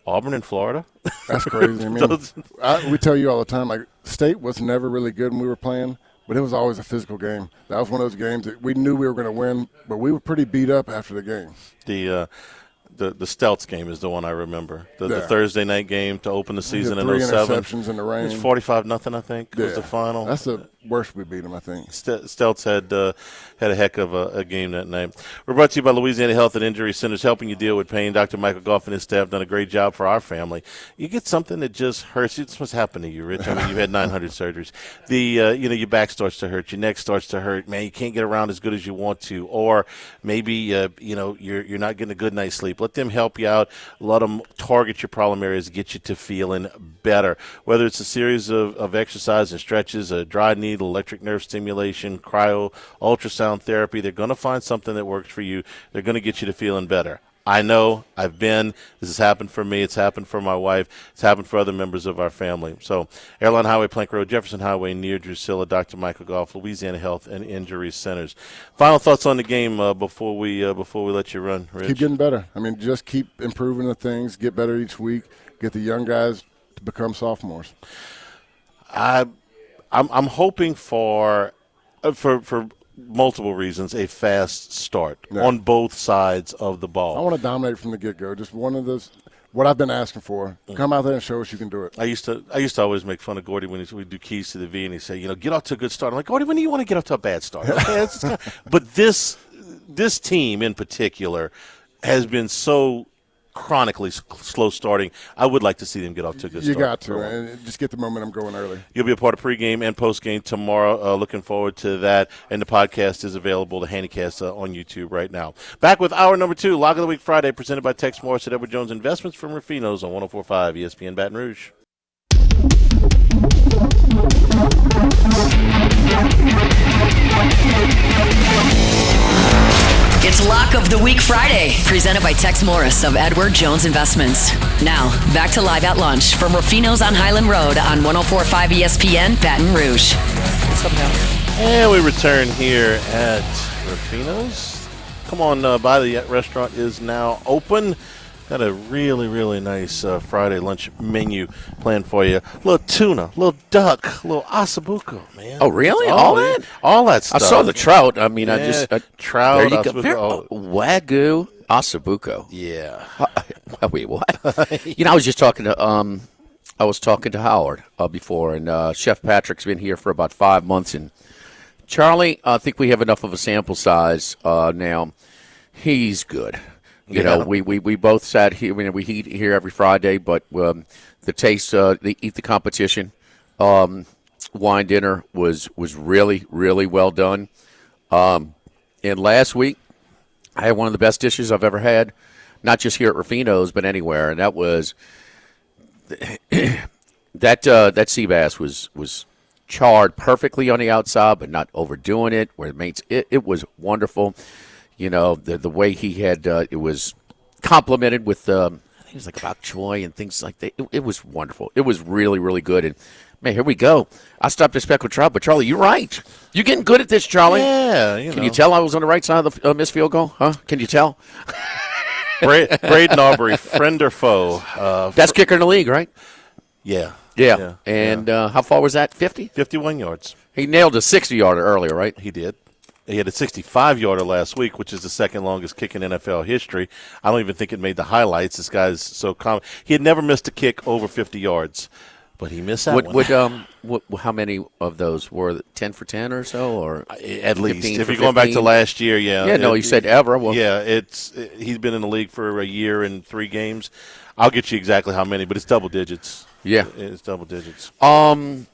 Auburn and Florida, that's crazy. I mean, we tell you all the time, like State was never really good when we were playing. But it was always a physical game. That was one of those games that we knew we were going to win, but we were pretty beat up after the game. The Stelts game is the one I remember. The Thursday night game to open the season in 3 07. interceptions in the rain. It was 45-0, I think, was the final. That's the worst we beat them, I think. Stelts had a heck of a game that night. We're brought to you by Louisiana Health and Injury Centers, helping you deal with pain. Dr. Michael Goff and his staff done a great job for our family. You get something that just hurts. It's what's happened to you, Rich. I mean, you've had 900 surgeries. Your back starts to hurt. Your neck starts to hurt. Man, you can't get around as good as you want to. Or maybe, you're not getting a good night's sleep. Let them help you out. Let them target your problem areas, get you to feeling better. Whether it's a series of exercise and stretches, a dry needle, electric nerve stimulation, cryo, ultrasound therapy, they're going to find something that works for you. They're going to get you to feeling better. I know. I've been. This has happened for me. It's happened for my wife. It's happened for other members of our family. So, Airline Highway, Plank Road, Jefferson Highway, near Drusilla, Dr. Michael Goff, Louisiana Health and Injury Centers. Final thoughts on the game before we let you run, Rich? Keep getting better. I mean, just keep improving the things. Get better each week. Get the young guys to become sophomores. I'm hoping for multiple reasons, a fast start on both sides of the ball. I want to dominate from the get-go. Just one of those, what I've been asking for. Come out there and show us you can do it. I used to always make fun of Gordy when we do keys to the V, and he'd say, get off to a good start. I'm like, Gordy, when do you want to get off to a bad start? Okay, but this team in particular has been so chronically slow starting. I would like to see them get off to a good start. You got to, and just get the momentum going early. You'll be a part of pregame and postgame tomorrow. Looking forward to that. And the podcast is available, the Handycast, on YouTube right now. Back with hour number 2, Lock of the Week Friday, presented by Tex Morris at Edward Jones Investments from Rufino's on 104.5 ESPN Baton Rouge. It's Lock of the Week Friday, presented by Tex Morris of Edward Jones Investments. Now, back to Live at Lunch from Rufino's on Highland Road on 104.5 ESPN Baton Rouge. And we return here at Rufino's. Come on by. The restaurant is now open. Got a really, really nice Friday lunch menu planned for you. A little tuna, a little duck, a little ossobuco, man. Oh, really? All that? All that stuff. I saw the trout. I mean, trout, there you go. Wagyu ossobuco. Yeah. Wait, what? I was just talking to Howard before, and Chef Patrick's been here for about 5 months, and Charlie, I think we have enough of a sample size now. He's good. We both sat here. We eat here every Friday, but the taste, they eat the competition. wine dinner was really, really well done. And last week, I had one of the best dishes I've ever had, not just here at Rufino's, but anywhere. And that was that sea bass was charred perfectly on the outside, but not overdoing it. Where it was wonderful. You know, the way he had it was complemented with I think it was like bok choy and things like that. It was wonderful. It was really, really good. And man, here we go. I stopped at speckled trout, but Charlie, you're right. You're getting good at this, Charlie. Yeah, Can you tell I was on the right side of the missed field goal? Huh? Can you tell? Braden Aubrey, friend or foe? Best kicker in the league, right? Yeah. And how far was that? 50? 51 yards. He nailed a 60-yarder earlier, right? He did. He had a 65-yarder last week, which is the second longest kick in NFL history. I don't even think it made the highlights. This guy's so common. He had never missed a kick over 50 yards, but he missed that one. How many of those were 10 for 10 or so, or at least? If you're 15? going back to last year, yeah. Yeah, no, you said ever. Well, yeah, he's been in the league for a year and 3 games. I'll get you exactly how many, but it's double digits. Yeah, it's double digits. How's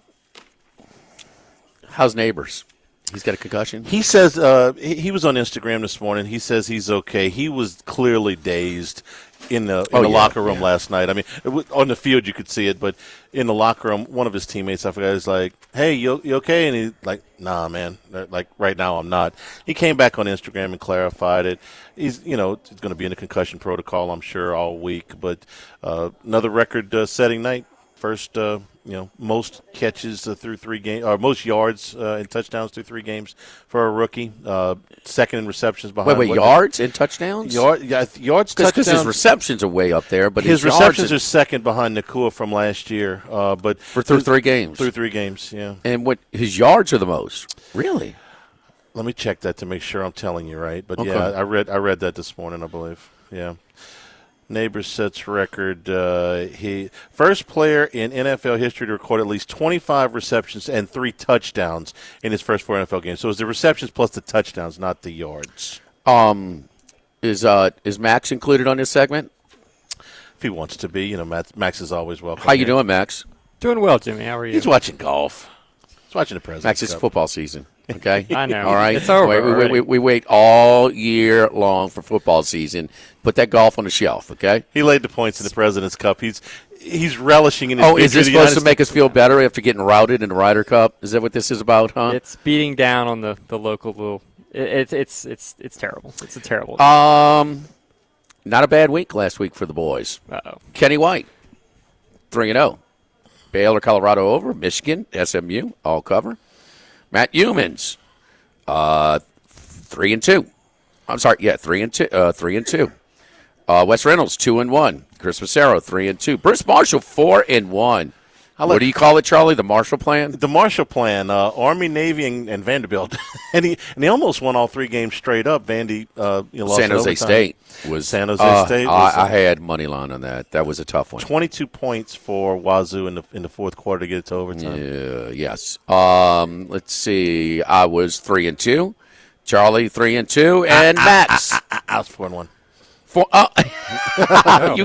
Neighbors? He's got a concussion? He says he was on Instagram this morning. He says he's okay. He was clearly dazed in the locker room last night. I mean, on the field you could see it, but in the locker room, one of his teammates, I forgot, is like, hey, you okay? And he's like, nah, man. Like, right now I'm not. He came back on Instagram and clarified it. He's going to be in the concussion protocol, I'm sure, all week. But another record-setting night. First, most catches through 3 games, or most yards and touchdowns through 3 games for a rookie. Second in receptions behind. Wait, yards and touchdowns? Yards, touchdowns. Because his receptions are way up there, but his receptions are second behind Nakua from last year. But through 3 games. Through 3 games, yeah. And his yards are the most. Really? Let me check that to make sure I'm telling you right. But okay. Yeah, I read that this morning, I believe. Yeah. Neighbors sets record. He first player in NFL history to record at least 25 receptions and 3 touchdowns in his first 4 NFL games. So it's the receptions plus the touchdowns, not the yards. Is Max included on this segment? If he wants to be, Max is always welcome. How you doing, Max? Doing well, Jimmy. How are you? He's watching golf. He's watching the President's Max, it's Cup. football season. Okay, I know. All right, it's over. We wait all year long for football season. Put that golf on the shelf. Okay. He laid the points in the President's Cup. He's relishing in his. Is this supposed to make us feel better after getting routed in the Ryder Cup? Is that what this is about? Huh? It's beating down on the local little. It's terrible. It's a terrible. Not a bad week last week for the boys. Uh-oh. Kenny White, 3-0. Baylor, Colorado over. Michigan, SMU, all cover. Matt Humans, 3-2. I'm sorry, 3-2. 3-2. Wes Reynolds, 2-1. Chris Massaro, 3-2. Bruce Marshall, 4-1. What do you call it, Charlie? The Marshall Plan? The Marshall Plan, Army, Navy, and Vanderbilt, and he almost won all 3 games straight up. Vandy, lost San Jose State was San Jose State. I had money line on that. That was a tough one. 22 points for Wazoo in the fourth quarter to get it to overtime. Yeah, yes. Let's see. I was 3-2. Charlie 3-2, and Max. I was 4-1.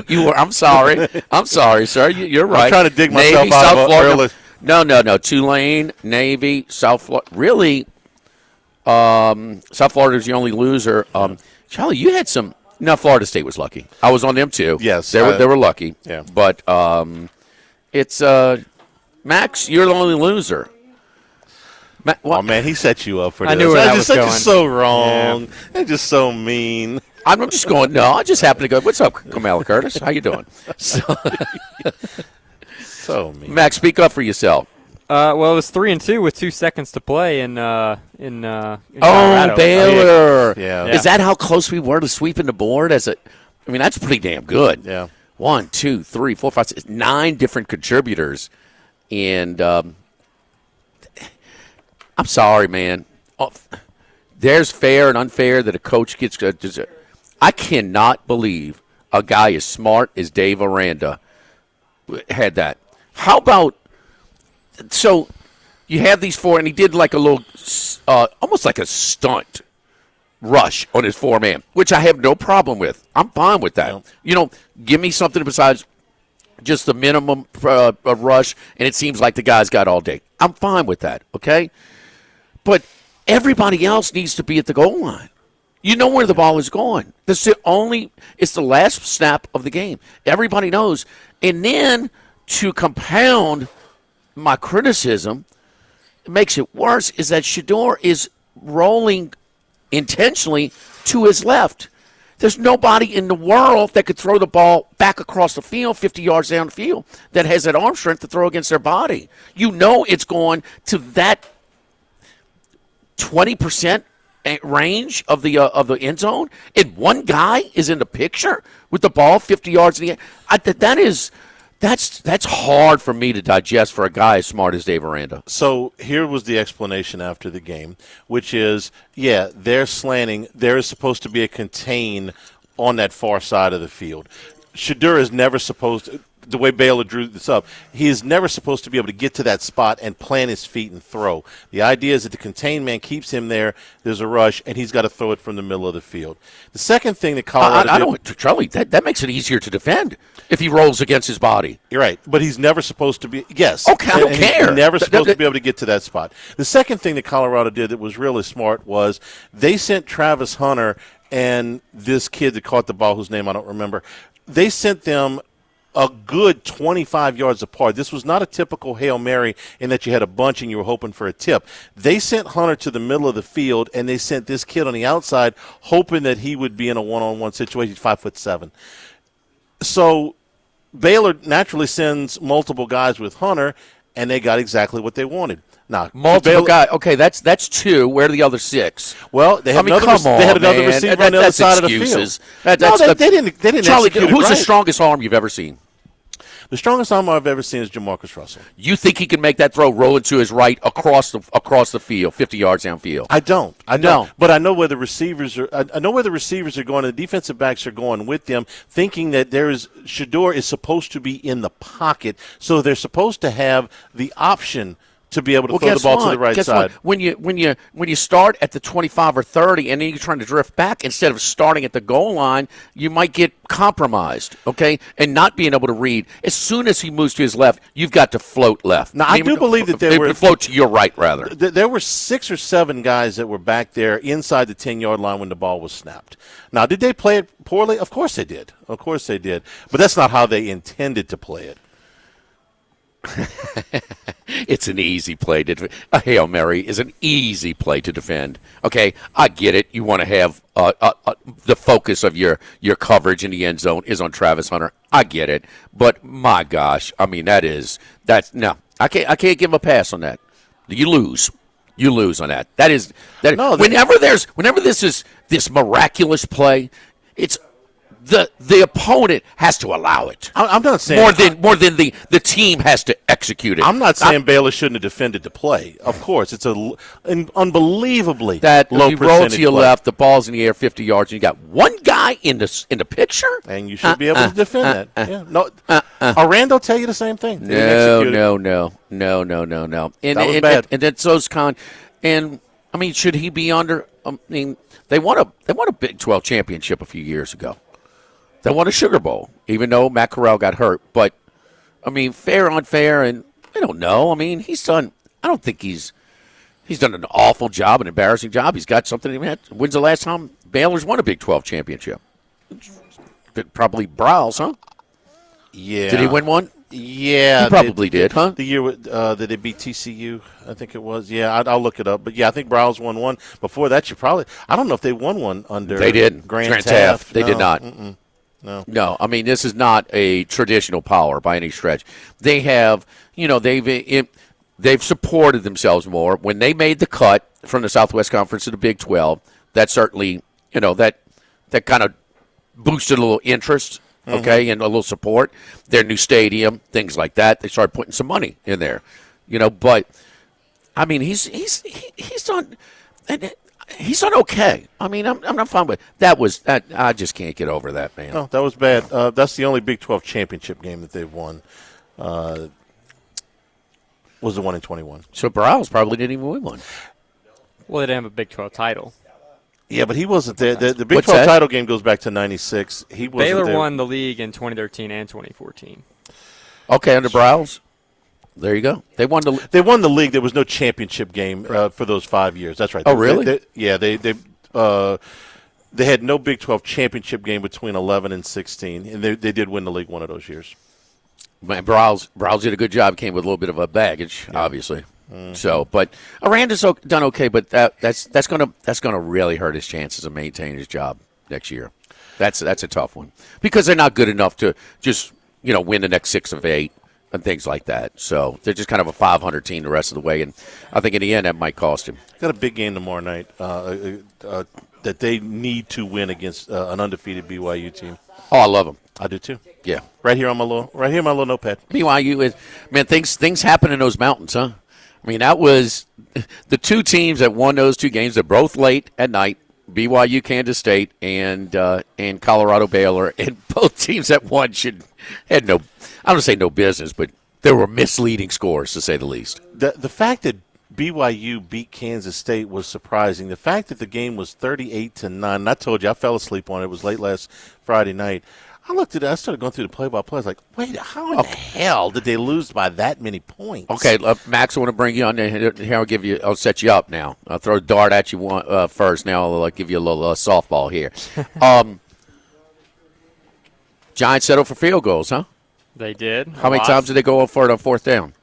You were. I'm sorry, sir. You're right. I'm trying to dig Navy, myself out South of Florida. No. Tulane, Navy, South Florida. Really, South Florida is the only loser. Charlie, you had some. No, Florida State was lucky. I was on them too. Yes, they were lucky. Yeah, but it's Max. You're the only loser. Oh man, he set you up for this. I knew where that was going. That's just so wrong. Yeah. That's just so mean. I'm just going. No, I just happened to go. What's up, Kamala Curtis? How you doing? So mean. Max, speak up for yourself. Well, it was 3-2 with 2 seconds to play in Colorado. Baylor. Yeah. Is that how close we were to sweeping the board? That's pretty damn good. Yeah. 1, 2, 3, 4, 5, 6, 9 different contributors, and I'm sorry, man. There's fair and unfair that a coach gets. I cannot believe a guy as smart as Dave Aranda had that. How about? So you have these 4, and he did like a little, almost like a stunt rush on his 4-man, which I have no problem with. I'm fine with that. Yeah. Give me something besides just the minimum rush, and it seems like the guy's got all day. I'm fine with that, okay? But everybody else needs to be at the goal line. You know where the ball is going. It's the last snap of the game. Everybody knows. And then to compound my criticism, it makes it worse, is that Shedeur is rolling intentionally to his left. There's nobody in the world that could throw the ball back across the field, 50 yards down the field, that has that arm strength to throw against their body. You know it's going to that 20% range of the end zone, and one guy is in the picture with the ball 50 yards in the end. That's hard for me to digest for a guy as smart as Dave Aranda. So here was the explanation after the game, which is, they're slanting. There is supposed to be a contain on that far side of the field. Shedeur is never supposed to, the way Baylor drew this up, he is never supposed to be able to get to that spot and plant his feet and throw. The idea is that the contained man keeps him there, there's a rush, and he's got to throw it from the middle of the field. The second thing that Colorado Charlie, that makes it easier to defend if he rolls against his body. You're right, but he's never supposed to be, yes. Okay, I don't care. He's never supposed to be able to get to that spot. The second thing that Colorado did that was really smart was they sent Travis Hunter and this kid that caught the ball, whose name I don't remember, they sent them a good 25 yards apart. This was not a typical Hail Mary in that you had a bunch and you were hoping for a tip. They sent Hunter to the middle of the field, and they sent this kid on the outside hoping that he would be in a one-on-one situation. He's 5'7". So Baylor naturally sends multiple guys with Hunter, and they got exactly what they wanted. Now, multiple guys. Okay, that's two. Where are the other six? Well, they had another receiver on the other side of the field. They didn't Charlie, execute who's it the right. strongest arm you've ever seen? The strongest arm I've ever seen is Jamarcus Russell. You think he can make that throw rolling to his right across the field, 50 yards downfield? I don't. But I know where the receivers are. I know where the receivers are going. And the defensive backs are going with them, thinking that Shedeur is supposed to be in the pocket, so they're supposed to have the option to be able to throw the ball to the right side. When you start at the 25 or 30 and then you're trying to drift back instead of starting at the goal line, you might get compromised, okay, and not being able to read. As soon as he moves to his left, you've got to float left. Now, I do believe that they float to your right, rather. There were 6 or 7 guys that were back there inside the 10-yard line when the ball was snapped. Now, did they play it poorly? Of course they did. Of course they did. But that's not how they intended to play it. It's an easy play to defend. A Hail Mary is an easy play to defend. Okay, I get it. You want to have the focus of your coverage in the end zone is on Travis Hunter. I get it. But my gosh, I mean no. I can't give him a pass on that. You lose. You lose on that. Whenever this is this miraculous play, it's the opponent has to allow it. I'm not saying more than the team has to execute it. I'm not saying Baylor shouldn't have defended the play. Of course, it's an unbelievably that low you roll to your play. left, the ball's in the air 50 yards, and you got one guy in the picture, and you should be able to defend that. Yeah, no, Aranda tell you the same thing. No. And that was bad. And that's those and I mean, should he be under? I mean, they won a Big 12 championship a few years ago. They won a Sugar Bowl, even though Matt Corral got hurt. But, I mean, fair, unfair, and I don't know. I mean, I don't think he's done an awful job, an embarrassing job. He's got something. When's the last time Baylor's won a Big 12 championship? Probably Browse, huh? Yeah. Did he win one? Yeah. He probably did, huh? The year that they beat TCU, I think it was. Yeah, I'll look it up. But, yeah, I think Browse won one. Before that, I don't know if they won one under They didn't. Grant Taft. They did not. Mm-mm. No, I mean, this is not a traditional power by any stretch. They have, they've supported themselves more. When they made the cut from the Southwest Conference to the Big 12, that certainly, that kind of boosted a little interest, okay, and a little support. Their new stadium, things like that. They started putting some money in there, But I mean, he's done. He's done okay. I mean, I'm not fine with that. I just can't get over that, man. No, that was bad. That's the only Big 12 championship game that they've won. Was the one in 21. So Browse probably didn't even win one. Well, they didn't have a Big 12 title. Yeah, but he wasn't there. The Big 12 title game goes back to 96. He wasn't Baylor there. won the league in 2013 and 2014. Okay, under Browse. There you go. They won the league. There was no championship game for those 5 years. That's right. Oh, really? They had no Big 12 championship game between 11 and 16, and they did win the league one of those years. Man, Browse did a good job. Came with a little bit of a baggage, obviously. Mm-hmm. So, but Aranda's done okay, but that's gonna really hurt his chances of maintaining his job next year. That's a tough one because they're not good enough to just win the next 6 of 8. And things like that. So they're just kind of a 500 team the rest of the way. And I think in the end that might cost him. Got a big game tomorrow night that they need to win against an undefeated BYU team. Oh, I love them. I do too. Yeah, right here on my little notepad. BYU is, man. Things happen in those mountains, huh? I mean, that was the 2 teams that won those 2 games. They're both late at night. BYU, Kansas State, and Colorado, Baylor, and both teams that won had no. I don't say no business, but there were misleading scores, to say the least. The fact that BYU beat Kansas State was surprising. The fact that the game was 38-9, and I told you I fell asleep on it. It was late last Friday night. I looked at it. I started going through the play-by-play. I was like, wait, how in the hell did they lose by that many points? Okay, Max, I want to bring you on. Here, I'll set you up now. I'll throw a dart at you first. Now I'll give you a little softball here. Giants settled for field goals, huh? They did. How many times did they go for it on 4th down?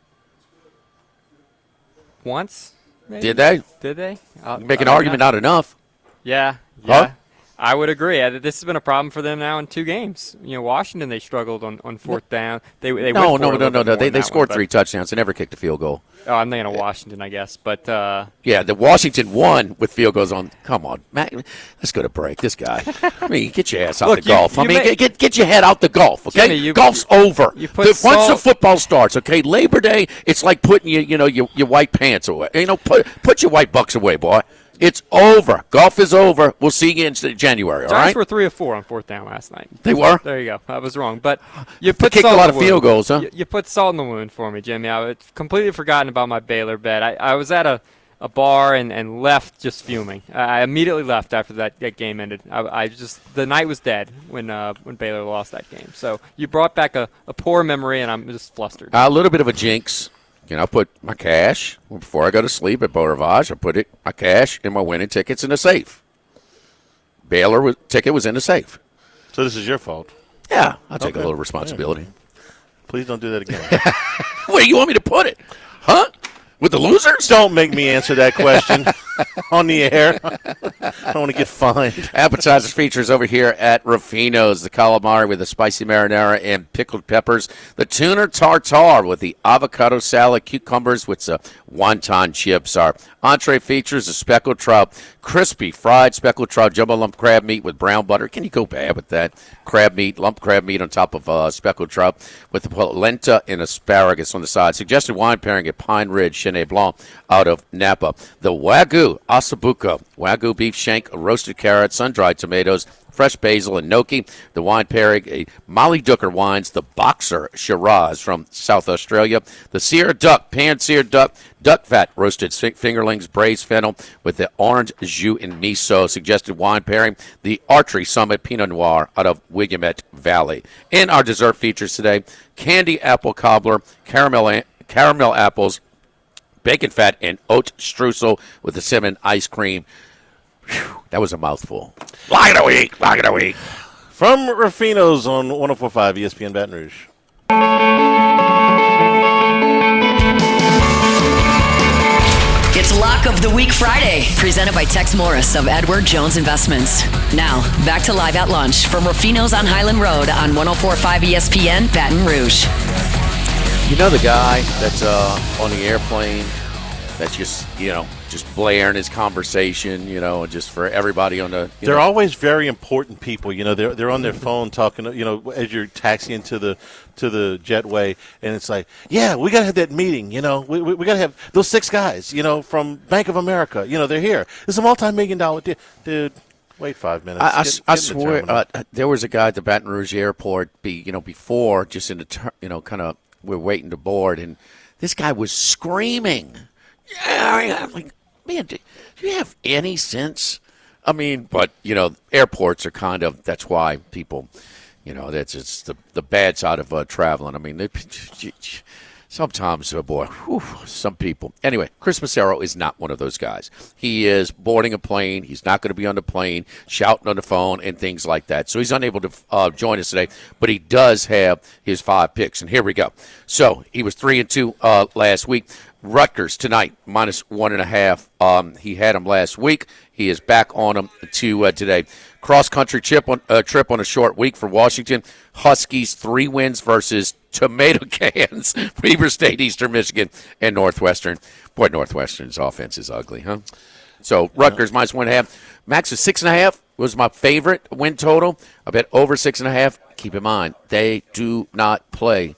Once, maybe? Did they? Did they? Make an argument not enough. Yeah. Huh? I would agree. This has been a problem for them now in 2 games. Washington, they struggled on 4th down. No. They scored 3 touchdowns. They never kicked a field goal. Oh, I'm thinking of Washington, I guess. But yeah, the Washington won with field goals on. Come on, Matt. Let's go to break. This guy. I mean, get your ass out the golf. Get your head out the golf. Okay, Jimmy, golf's over. Once the football starts, okay, Labor Day, it's like putting your white pants away. Put your white bucks away, boy. It's over. Golf is over. We'll see you in January, all right? Giants were 3 of 4 on 4th down last night. They were? There you go. I was wrong. But you kicked a lot of field goals, huh? You put salt in the wound for me, Jimmy. I had completely forgotten about my Baylor bet. I was at a bar and left just fuming. I immediately left after that game ended. The night was dead when Baylor lost that game. So you brought back a poor memory, and I'm just flustered. A little bit of a jinx. I put my cash, before I go to sleep at Beau Rivage, I put my cash and my winning tickets in the safe. Baylor ticket was in the safe. So this is your fault? Yeah, I'll take a little responsibility. Yeah. Please don't do that again. Where do you want me to put it? Huh? With the losers? Don't make me answer that question on the air. I don't want to get fined. Appetizers features over here at Rufino's. The calamari with the spicy marinara and pickled peppers. The tuna tartare with the avocado salad, cucumbers with the wonton chips. Our entree features the speckled trout, crispy fried speckled trout, jumbo lump crab meat with brown butter. Can you go bad with that? Lump crab meat on top of speckled trout with the polenta and asparagus on the side. Suggested wine pairing at Pine Ridge, Chenin Blanc out of Napa. The Wagyu Ossobuco, Wagyu beef shank, roasted carrots, sun-dried tomatoes, fresh basil and gnocchi. The wine pairing, a Molly Dooker wines, the Boxer Shiraz from South Australia. The seared duck, pan-seared duck, duck fat roasted fingerlings, braised fennel with the orange jus and miso. Suggested wine pairing, the Archery Summit Pinot Noir out of Willamette Valley. In our dessert features today, candy apple cobbler, caramel apples, bacon fat, and oat streusel with the cinnamon ice cream. Whew, that was a mouthful. Lock of the week. From Rufino's on 104.5 ESPN Baton Rouge. It's Lock of the Week Friday, presented by Tex Morris of Edward Jones Investments. Now, back to Live at Lunch from Rufino's on Highland Road on 104.5 ESPN Baton Rouge. You know the guy that's on the airplane that's just blaring his conversation, just for everybody on the. They're always very important people. They're on their phone talking. As you're taxiing to the jetway, and it's like, yeah, we gotta have that meeting. We gotta have those 6 guys. From Bank of America. They're here. It's a multi-million-dollar deal, dude. Wait 5 minutes. I swear, there was a guy at the Baton Rouge airport. Before, just in the kind of we're waiting to board, and this guy was screaming. Yeah, I'm like, man, do you have any sense? I mean, but, airports are that's why people That's just the bad side of traveling. I mean, sometimes, boy, some people. Anyway, Chris Massaro is not one of those guys. He is boarding a plane. He's not going to be on the plane, shouting on the phone and things like that. So he's unable to join us today, but he does have his 5 picks. And here we go. So he was 3-2 last week. Rutgers tonight, -1.5. He had him last week. He is back on him today. Cross-country trip on a short week for Washington. Huskies 3 wins versus tomato cans. Weber State, Eastern Michigan, and Northwestern. Boy, Northwestern's offense is ugly, huh? So Rutgers -1.5. Max is 6.5 was my favorite win total. I bet over 6.5. Keep in mind, they do not play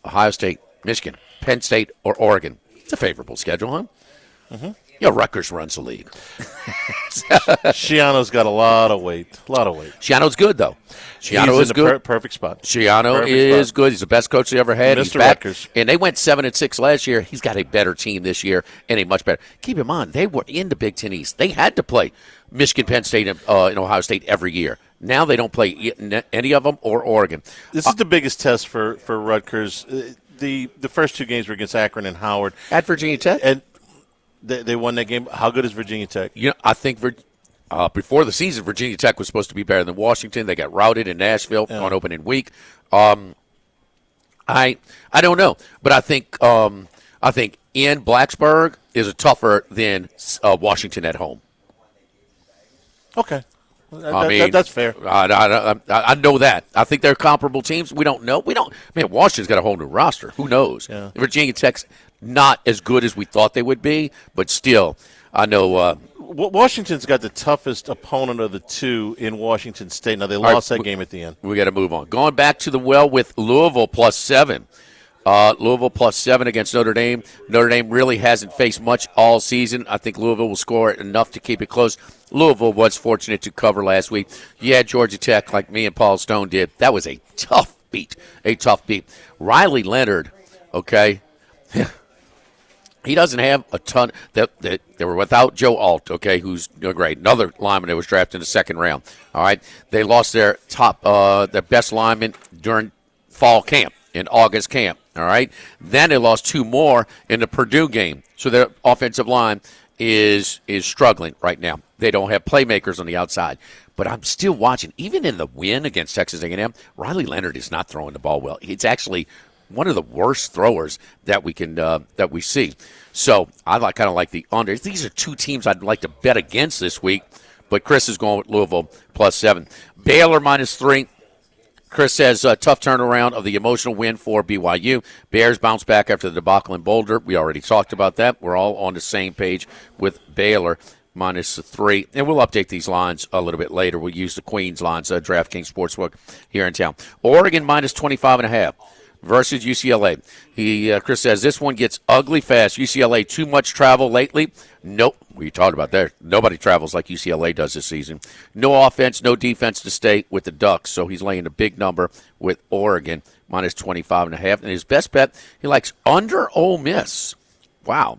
Ohio State, Michigan, Penn State, or Oregon. It's a favorable schedule, huh? Mm-hmm. Rutgers runs the league. Schiano's got a lot of weight. Schiano's good, though. Schiano is good. Perfect spot. Schiano is good. He's the best coach they ever had. Mr. He's back. Rutgers. And they went 7-6 last year. He's got a better team this year and a much better. Keep in mind, they were in the Big Ten East. They had to play Michigan, Penn State, and Ohio State every year. Now they don't play any of them or Oregon. This is the biggest test for Rutgers. The first 2 games were against Akron and Howard. At Virginia Tech? And they won that game. How good is Virginia Tech? I think before the season, Virginia Tech was supposed to be better than Washington. They got routed in Nashville on opening week. I don't know, but I think in Blacksburg is tougher than Washington at home. Okay. That's fair. I know that. I think they're comparable teams. We don't know. Washington's got a whole new roster. Who knows? Yeah. Virginia Tech's not as good as we thought they would be, but still, I know. Washington's got the toughest opponent of the 2 in Washington State. Now, they lost that game at the end. We got to move on. Going back to the well with Louisville +7. Louisville +7 against Notre Dame. Notre Dame really hasn't faced much all season. I think Louisville will score enough to keep it close. Louisville was fortunate to cover last week. Yeah, Georgia Tech, like me and Paul Stone did. That was a tough beat. Riley Leonard, okay, he doesn't have a ton. They were without Joe Alt, okay, who's great. Another lineman that was drafted in the 2nd round. All right, they lost their best lineman during fall camp, in August camp. All right, then they lost 2 more in the Purdue game. So their offensive line is struggling right now. They don't have playmakers on the outside. But I'm still watching. Even in the win against Texas A&M, Riley Leonard is not throwing the ball well. It's actually one of the worst throwers that we see. So I kind of like the under. These are 2 teams I'd like to bet against this week. But Chris is going with Louisville +7. Baylor -3. Chris says tough turnaround of the emotional win for BYU. Bears bounce back after the debacle in Boulder. We already talked about that. We're all on the same page with Baylor -3. And we'll update these lines a little bit later. We'll use the Queens lines, DraftKings Sportsbook here in town. Oregon -25.5 versus UCLA. Chris says this one gets ugly fast. UCLA too much travel lately. Nope. We talked about that. Nobody travels like UCLA does this season. No offense, no defense to stay with the Ducks. So he's laying a big number with Oregon -25.5. And his best bet, he likes under Ole Miss. Wow.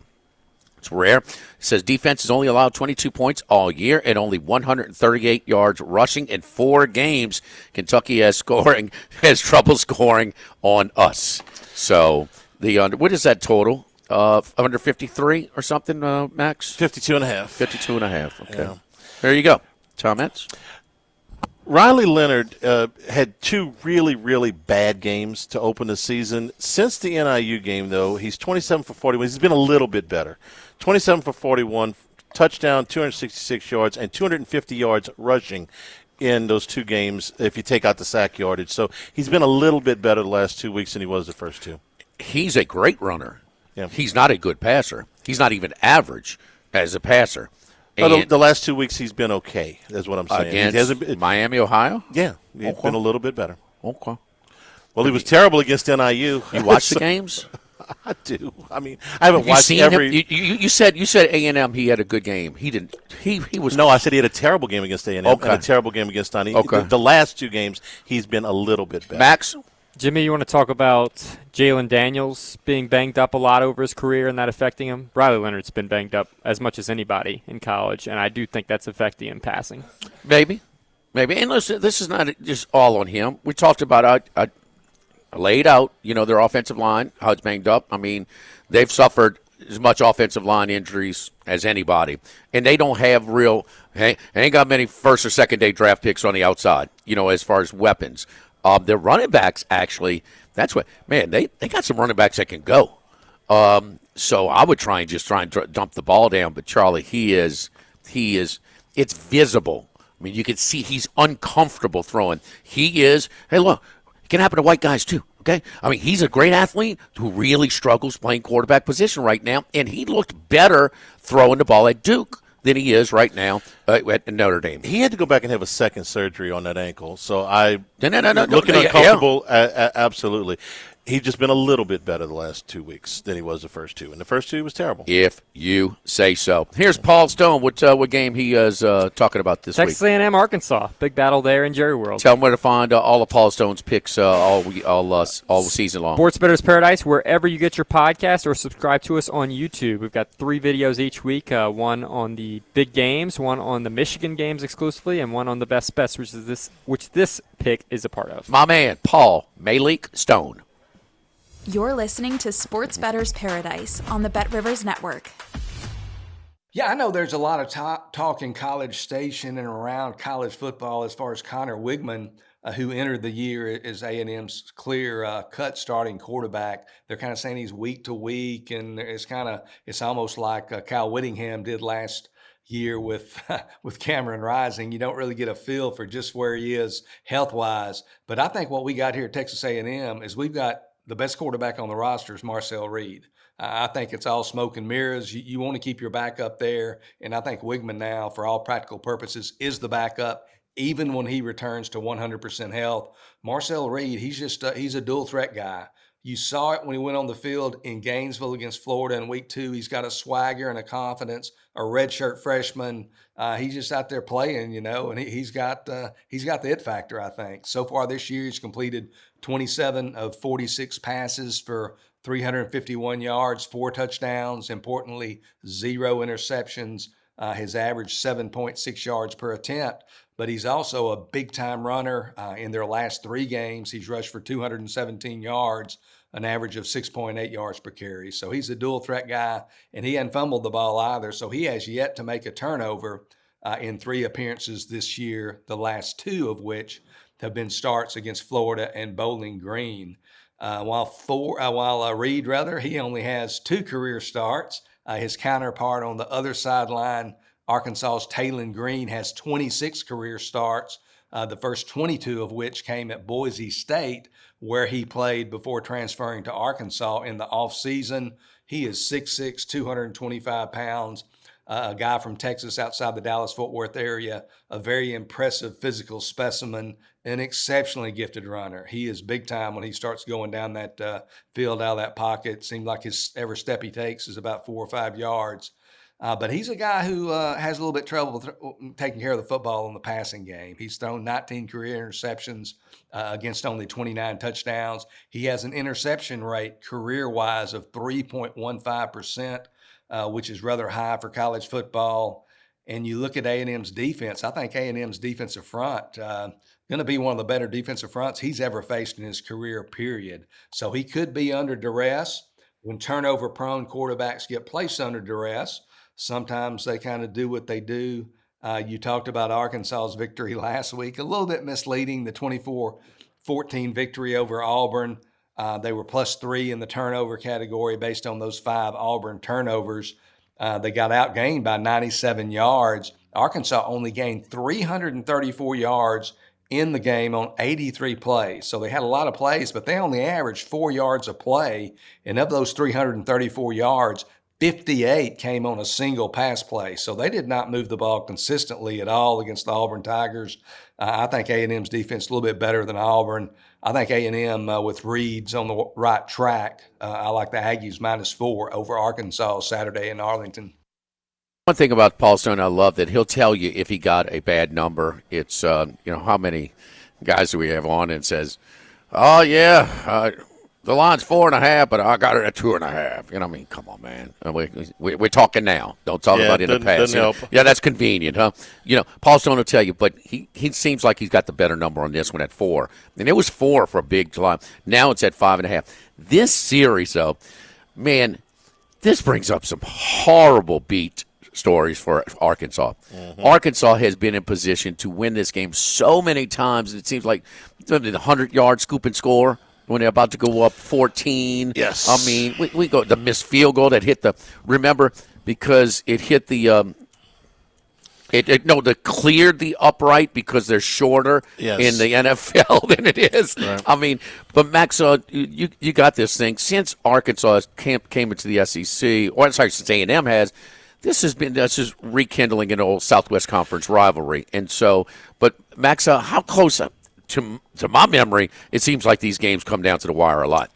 It's rare. It says defense has only allowed 22 points all year and only 138 yards rushing in 4 games. Kentucky has trouble scoring on us. So what is that total? Under 53 or something, Max? 52.5. 52.5. Okay. Yeah. There you go. Comments? Riley Leonard had 2 really, really bad games to open the season. Since the NIU game, though, he's 27 for 41. He's been a little bit better. 27 for 41, touchdown, 266 yards, and 250 yards rushing in those 2 games if you take out the sack yardage. So he's been a little bit better the last 2 weeks than he was the first 2. He's a great runner. Yeah. He's not a good passer. He's not even average as a passer. The last 2 weeks he's been okay, is what I'm saying. Against Miami, Ohio? Yeah, he's been a little bit better. Okay. Well, he was terrible against NIU. You watch the games? I do. I mean, I haven't watched every. You said A&M. He had a good game. He didn't. He was. No, I said he had a terrible game against A&M and a terrible game against NIU. Okay. The last 2 games, he's been a little bit better. Max? Jimmy, you want to talk about Jalen Daniels being banged up a lot over his career and that affecting him? Riley Leonard's been banged up as much as anybody in college, and I do think that's affecting him passing. Maybe. Maybe. And listen, this is not just all on him. We talked about I laid out, their offensive line, how it's banged up. I mean, they've suffered as much offensive line injuries as anybody. And they don't have ain't got many first or second day draft picks on the outside, as far as weapons. Their running backs, actually, that's what, man, they got some running backs that can go. So I would try and dump the ball down. But Charlie, it's visible. I mean, you can see he's uncomfortable throwing. Hey, look, it can happen to white guys too, okay? I mean, he's a great athlete who really struggles playing quarterback position right now, and he looked better throwing the ball at Duke than he is right now at Notre Dame. He had to go back and have a second surgery on that ankle, so looking No, uncomfortable, absolutely. He's just been a little bit better the last 2 weeks than he was the first two, and the first two was terrible. If you say so. Here's Paul Stone. What game he is talking about this Texas week? Texas A&M, Arkansas. Big battle there in Jerry World. Tell them where to find all of Paul Stone's picks all season long. Sports Bettor's Paradise, wherever you get your podcast, or subscribe to us on YouTube. We've got 3 videos each week, one on the big games, one on the Michigan games exclusively, and one on the best bets, which this pick is a part of. My man, Paul Malik Stone. You're listening to Sports Bettor's Paradise on the Bet Rivers Network. Yeah, I know there's a lot of talk in College Station and around college football as far as Connor Wigman, who entered the year as A&M's clear-cut starting quarterback. They're kind of saying he's week to week, and it's almost like Kyle Whittingham did last year with Cameron Rising. You don't really get a feel for just where he is health-wise. But I think what we got here at Texas A&M is we've got the best quarterback on the roster is Marcel Reed. I think it's all smoke and mirrors. You want to keep your backup there, and I think Wigman now, for all practical purposes, is the backup, even when he returns to 100% health. Marcel Reed, he's a dual threat guy. You saw it when he went on the field in Gainesville against Florida in week 2. He's got a swagger and a confidence, a redshirt freshman. He's just out there playing, and he's got the it factor, I think. So far this year, he's completed 27 of 46 passes for 351 yards, 4 touchdowns, importantly, 0 interceptions. His average 7.6 yards per attempt. But he's also a big-time runner. In their last 3 games, he's rushed for 217 yards, an average of 6.8 yards per carry. So he's a dual-threat guy, and he hasn't fumbled the ball either. So he has yet to make a turnover in 3 appearances this year, the last 2 of which have been starts against Florida and Bowling Green. While Reed, he only has 2 career starts. His counterpart on the other sideline, Arkansas's Taylon Green, has 26 career starts, the first 22 of which came at Boise State, where he played before transferring to Arkansas in the offseason. He is 6'6", 225 pounds, a guy from Texas outside the Dallas-Fort Worth area, a very impressive physical specimen, an exceptionally gifted runner. He is big time when he starts going down that field out of that pocket. Seems like every step he takes is about 4 or 5 yards. But he's a guy who has a little bit trouble taking care of the football in the passing game. He's thrown 19 career interceptions against only 29 touchdowns. He has an interception rate career-wise of 3.15%, which is rather high for college football. And you look at A&M's defense, I think A&M's defensive front going to be one of the better defensive fronts he's ever faced in his career, period. So he could be under duress. When turnover-prone quarterbacks get placed under duress, sometimes they kind of do what they do. You talked about Arkansas's victory last week, a little bit misleading, the 24-14 victory over Auburn. They were +3 in the turnover category based on those 5 Auburn turnovers. They got outgained by 97 yards. Arkansas only gained 334 yards in the game on 83 plays. So they had a lot of plays, but they only averaged 4 yards a play. And of those 334 yards, 58 came on a single pass play. So they did not move the ball consistently at all against the Auburn Tigers. I think A&M's defense is a little bit better than Auburn. I think A&M with Reed's on the right track. I like the Aggies -4 over Arkansas Saturday in Arlington. One thing about Paul Stone, I love that he'll tell you if he got a bad number. It's, how many guys do we have on and says, oh, yeah, the line's 4.5, but I got it at 2.5. You know, I mean, come on, man. We're talking now. Don't talk about in the past. Yeah, that's convenient, huh? You know, Paul Stone will tell you, but he seems like he's got the better number on this one at 4. And it was 4 for a big line. Now it's at 5.5. This series, though, man, this brings up some horrible beat stories for Arkansas. Mm-hmm. Arkansas has been in position to win this game so many times. It seems like the 100-yard scoop and score when they're about to go up 14. Yes. I mean, we go the missed field goal that hit the – remember, because it hit the that cleared the upright because they're shorter in the NFL than it is. Right. I mean, but Max, you got this thing. Since Arkansas came into the SEC, or sorry, since A&M has – this is rekindling an old Southwest Conference rivalry. And so, but Max, how close to my memory, it seems like these games come down to the wire a lot.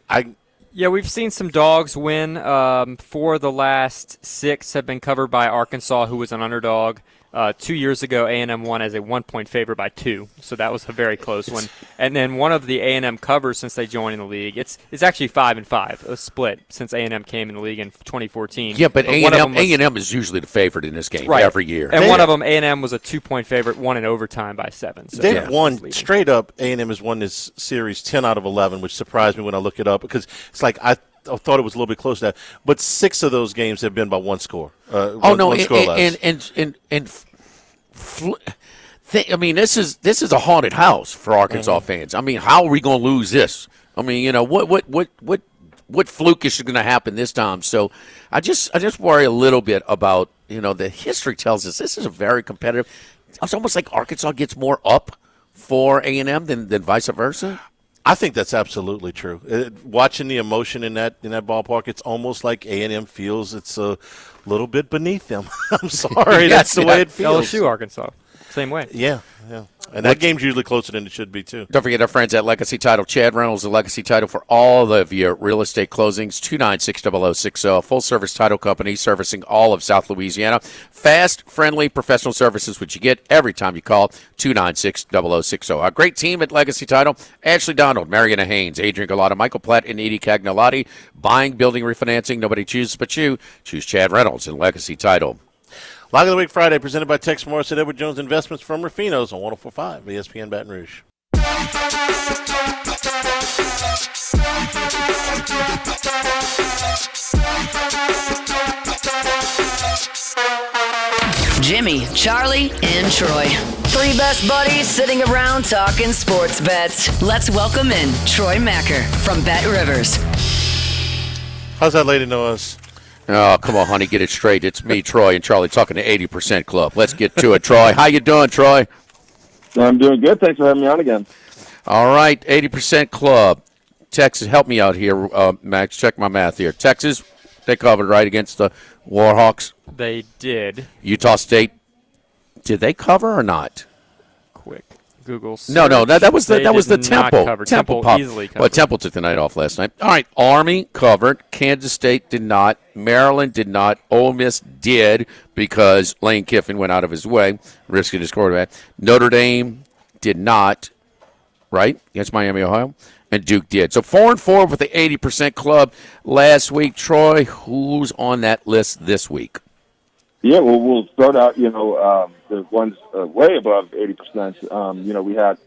Yeah, we've seen some dogs win. 4 of the last 6 have been covered by Arkansas, who was an underdog. 2 years ago, A&M won as a 1-point favorite by 2, so that was a very close one. And then one of the A&M covers since they joined in the league, it's actually 5-5, a split since A&M came in the league in 2014. Yeah, but A&M is usually the favorite in this game every year. And one of them, A&M was a 2-point favorite, won in overtime by 7. So they've won straight up. A&M has won this series 10 out of 11, which surprised me when I look it up because it's like I thought it was a little bit close to that. But 6 of those games have been by one score. One score less. I mean, this is a haunted house for Arkansas fans. I mean, how are we going to lose this? I mean, you know, what flukish is going to happen this time? So, I just worry a little bit about, you know, the history tells us this is a very competitive. It's almost like Arkansas gets more up for A&M than vice versa. I think that's absolutely true. Watching the emotion in that ballpark, it's almost like A&M feels it's a little bit beneath them. I'm sorry, that's the way it feels. LSU, Arkansas, same way. Yeah. And that game's usually closer than it should be, too. Don't forget our friends at Legacy Title. Chad Reynolds, the Legacy Title for all of your real estate closings, 296-0060. Full-service title company servicing all of South Louisiana. Fast, friendly, professional services, which you get every time you call, 296-0060. Our great team at Legacy Title, Ashley Donald, Mariana Haynes, Adrian Galata, Michael Platt, and Edie Cagnolati. Buying, building, refinancing, nobody chooses but you. Choose Chad Reynolds and Legacy Title. Lock of the Week Friday, presented by Tex Morris at Edward Jones Investments from Rufino's on 104.5 ESPN Baton Rouge. Jimmy, Charlie, and Troy. 3 best buddies sitting around talking sports bets. Let's welcome in Troy Macker from Bet Rivers. How's that lady know us? Oh, come on, honey, get it straight. It's me, Troy, and Charlie talking to 80% Club. Let's get to it, Troy. How you doing, Troy? I'm doing good. Thanks for having me on again. All right, 80% Club. Texas, help me out here, Max. Check my math here. Texas, they covered, right, against the Warhawks? They did. Utah State, did they cover or not? Quick Google search. No, that was the Temple. Temple pop. easily covered. Well, Temple took the night off last night. All right, Army covered. Kansas State did not. Maryland did not. Ole Miss did because Lane Kiffin went out of his way, risking his quarterback. Notre Dame did not, right, against Miami, Ohio, and Duke did. So 4-4 with the 80% Club last week. Troy, who's on that list this week? Yeah, well, we'll start out, the ones way above 80%. We had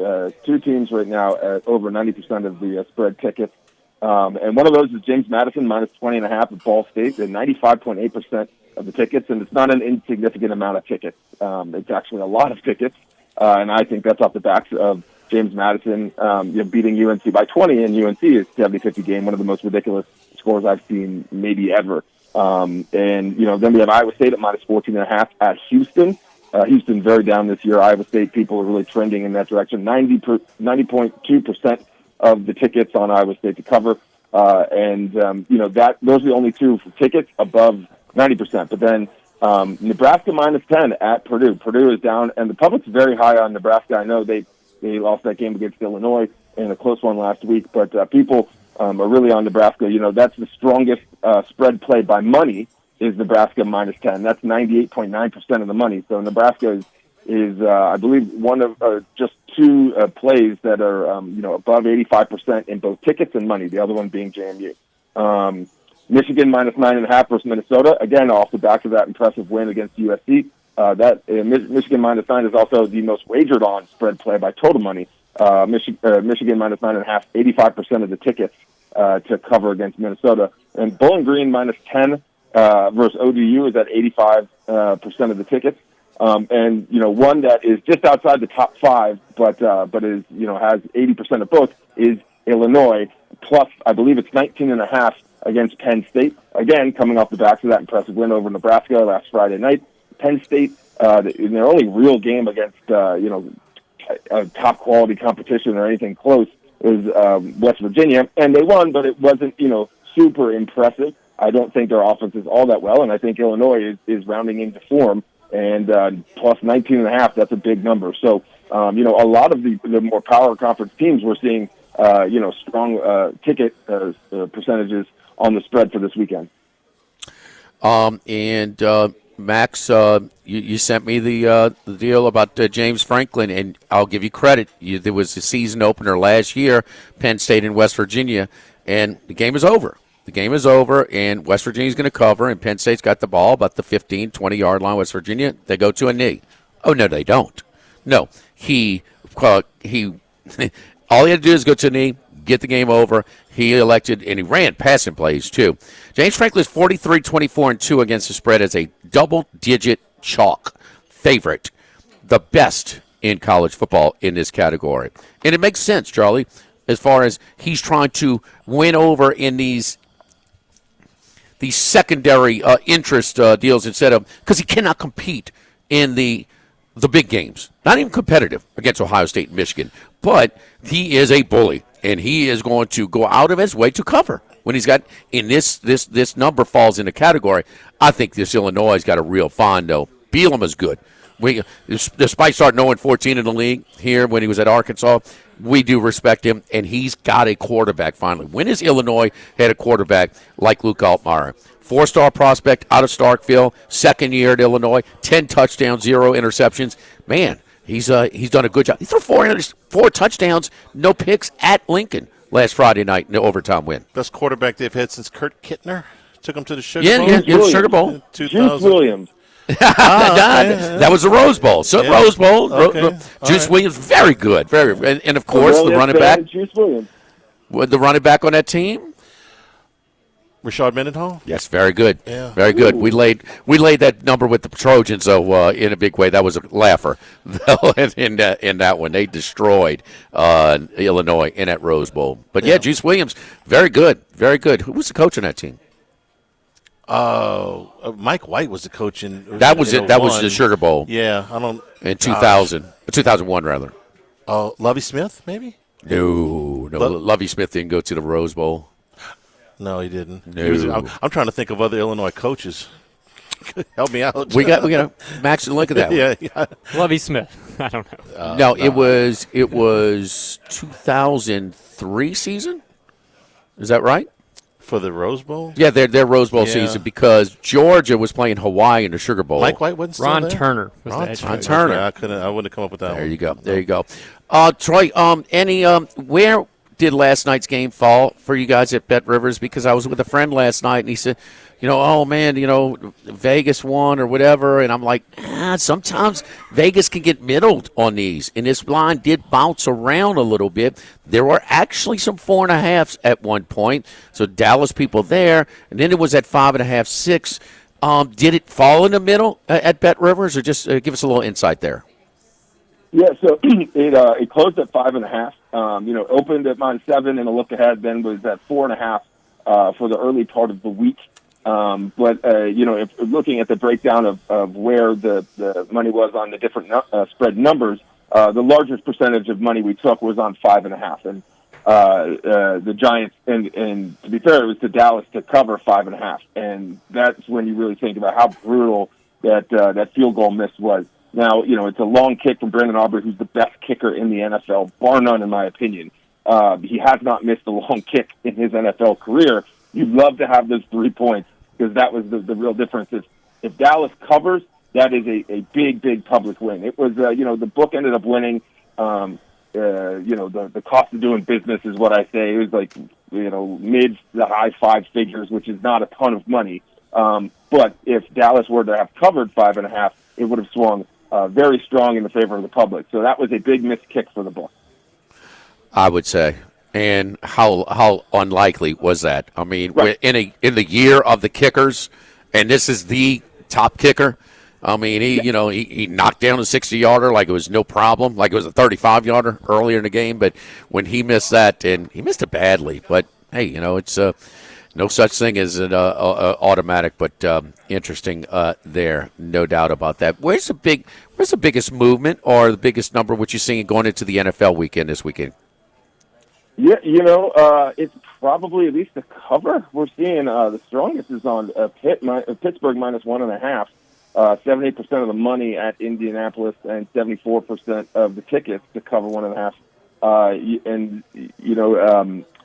2 teams right now at over 90% of the spread tickets. And one of those is James Madison, minus 20.5 at Ball State, and 95.8% of the tickets. And it's not an insignificant amount of tickets. It's actually a lot of tickets. And I think that's off the backs of James Madison beating UNC by 20. And UNC is 70-50 game, one of the most ridiculous scores I've seen maybe ever. Then we have Iowa State at minus 14.5 at Houston. Houston very down this year. Iowa State people are really trending in that direction. 90.2% of the tickets on Iowa State to cover. Those are the only 2 for tickets above 90%. But then Nebraska minus 10 at Purdue. Purdue is down, and the public's very high on Nebraska. I know they lost that game against Illinois in a close one last week, but people are really on Nebraska. That's the strongest spread play by money is Nebraska minus 10. That's 98.9% of the money. So Nebraska is I believe one of just two plays that are above 85% in both tickets and money. The other one being JMU. Michigan minus 9.5 versus Minnesota. Again, off the back of that impressive win against USC. Michigan minus 9 is also the most wagered on spread play by total money. Michigan minus 9.5, 85% of the tickets to cover against Minnesota. And Bowling Green minus 10 versus ODU is at 85% of the tickets. And one that is just outside the top 5, but is has 80% of both is Illinois. Plus, I believe it's 19.5 against Penn State. Again, coming off the backs of that impressive win over Nebraska last Friday night. Penn State, in their only real game against a top quality competition or anything close is West Virginia, and they won, but it wasn't super impressive. I don't think their offense is all that well, and I think Illinois is rounding into form. And plus 19.5, that's a big number. So a lot of the more power conference teams we're seeing strong ticket percentages on the spread for this weekend. Max, you sent me the deal about James Franklin, and I'll give you credit. There was a season opener last year, Penn State and West Virginia, and the game is over. The game is over, and West Virginia's going to cover, and Penn State's got the ball about the 15, 20-yard line. West Virginia, they go to a knee. Oh, no, they don't. No, all he had to do is go to a knee, get the game over. He elected, and he ran passing plays, too. James Franklin's 43, 24, and 2 against the spread as a double-digit chalk favorite, the best in college football in this category. And it makes sense, Charlie, as far as he's trying to win over in these secondary interest deals instead of – because he cannot compete in the big games. Not even competitive against Ohio State and Michigan. But he is a bully, and he is going to go out of his way to cover. When he's got – in this number falls in the category, I think this Illinois has got a real find, though. Bielema is good. Despite starting 0-14 in the league here when he was at Arkansas, we do respect him, and he's got a quarterback finally. When has Illinois had a quarterback like Luke Altmaier? 4-star prospect out of Starkville, second year at Illinois, 10 touchdowns, 0 interceptions. Man, he's done a good job. He threw 4 touchdowns, no picks at Lincoln last Friday night in the overtime win. Best quarterback they've had since Kurt Kittner took him to the Sugar Bowl. Yeah, Sugar Bowl. Juice Williams. That was the Rose Bowl. So yeah. Rose Bowl. Okay. Juice right. Williams, very good, and of course the running back. Juice Williams. The running back on that team. Rashard Mendenhall? Yes, very good. Yeah. Very good. We laid that number with the Trojans, though, in a big way. That was a laugher in that one. They destroyed Illinois in that Rose Bowl. But, yeah, Juice Williams, very good. Very good. Who was the coach on that team? Mike White was the coach in That was it. That was the Sugar Bowl. Yeah, I don't. In 2000. 2001, rather. Oh, Lovie Smith, maybe? No. Lovie Smith didn't go to the Rose Bowl. No, he didn't. No. I'm trying to think of other Illinois coaches. Help me out. We got to Max and look at that one. Yeah. Lovie Smith. I don't know. No, it was 2003 season. Is that right? For the Rose Bowl? Yeah, their Rose Bowl season because Georgia was playing Hawaii in the Sugar Bowl. Mike White wasn't still Ron there? Turner. Ron Turner. Okay, I wouldn't have come up with that There one. you go. There you go. Troy, where did last night's game fall for you guys at Bet Rivers? Because I was with a friend last night, and he said, oh, man, Vegas won or whatever. And I'm like, sometimes Vegas can get middled on these. And this line did bounce around a little bit. There were actually some 4.5s at one point. So Dallas people there. And then it was at 5.5, 6. Did it fall in the middle at Bet Rivers? Or just give us a little insight there. Yeah, so it closed at 5.5. Opened at -7, and a look ahead then was at 4.5 for the early part of the week. If looking at the breakdown of where the money was on the different spread numbers, the largest percentage of money we took was on 5.5, and the Giants. And to be fair, it was to Dallas to cover 5.5, and that's when you really think about how brutal that field goal miss was. Now, it's a long kick from Brandon Aubrey, who's the best kicker in the NFL, bar none, in my opinion. He has not missed a long kick in his NFL career. You'd love to have those 3 points because that was the real difference. If Dallas covers, that is a big, big public win. It was, the book ended up winning. The cost of doing business is what I say. It was like, mid to high five figures, which is not a ton of money. But if Dallas were to have covered 5.5, it would have swung very strong in the favor of the public. So that was a big missed kick for the book, I would say. And how unlikely was that? I mean, right. in the year of the kickers, and this is the top kicker. I mean, he knocked down a 60-yarder like it was no problem, like it was a 35-yarder earlier in the game. But when he missed that, and he missed it badly, but hey, it's no such thing as an automatic. But interesting there, no doubt about that. Where's the biggest movement or the biggest number what you're seeing going into the NFL weekend this weekend? Yeah, it's probably at least a cover. We're seeing the strongest is on Pittsburgh minus 1.5. 78% of the money at Indianapolis and 74% of the tickets to cover 1.5.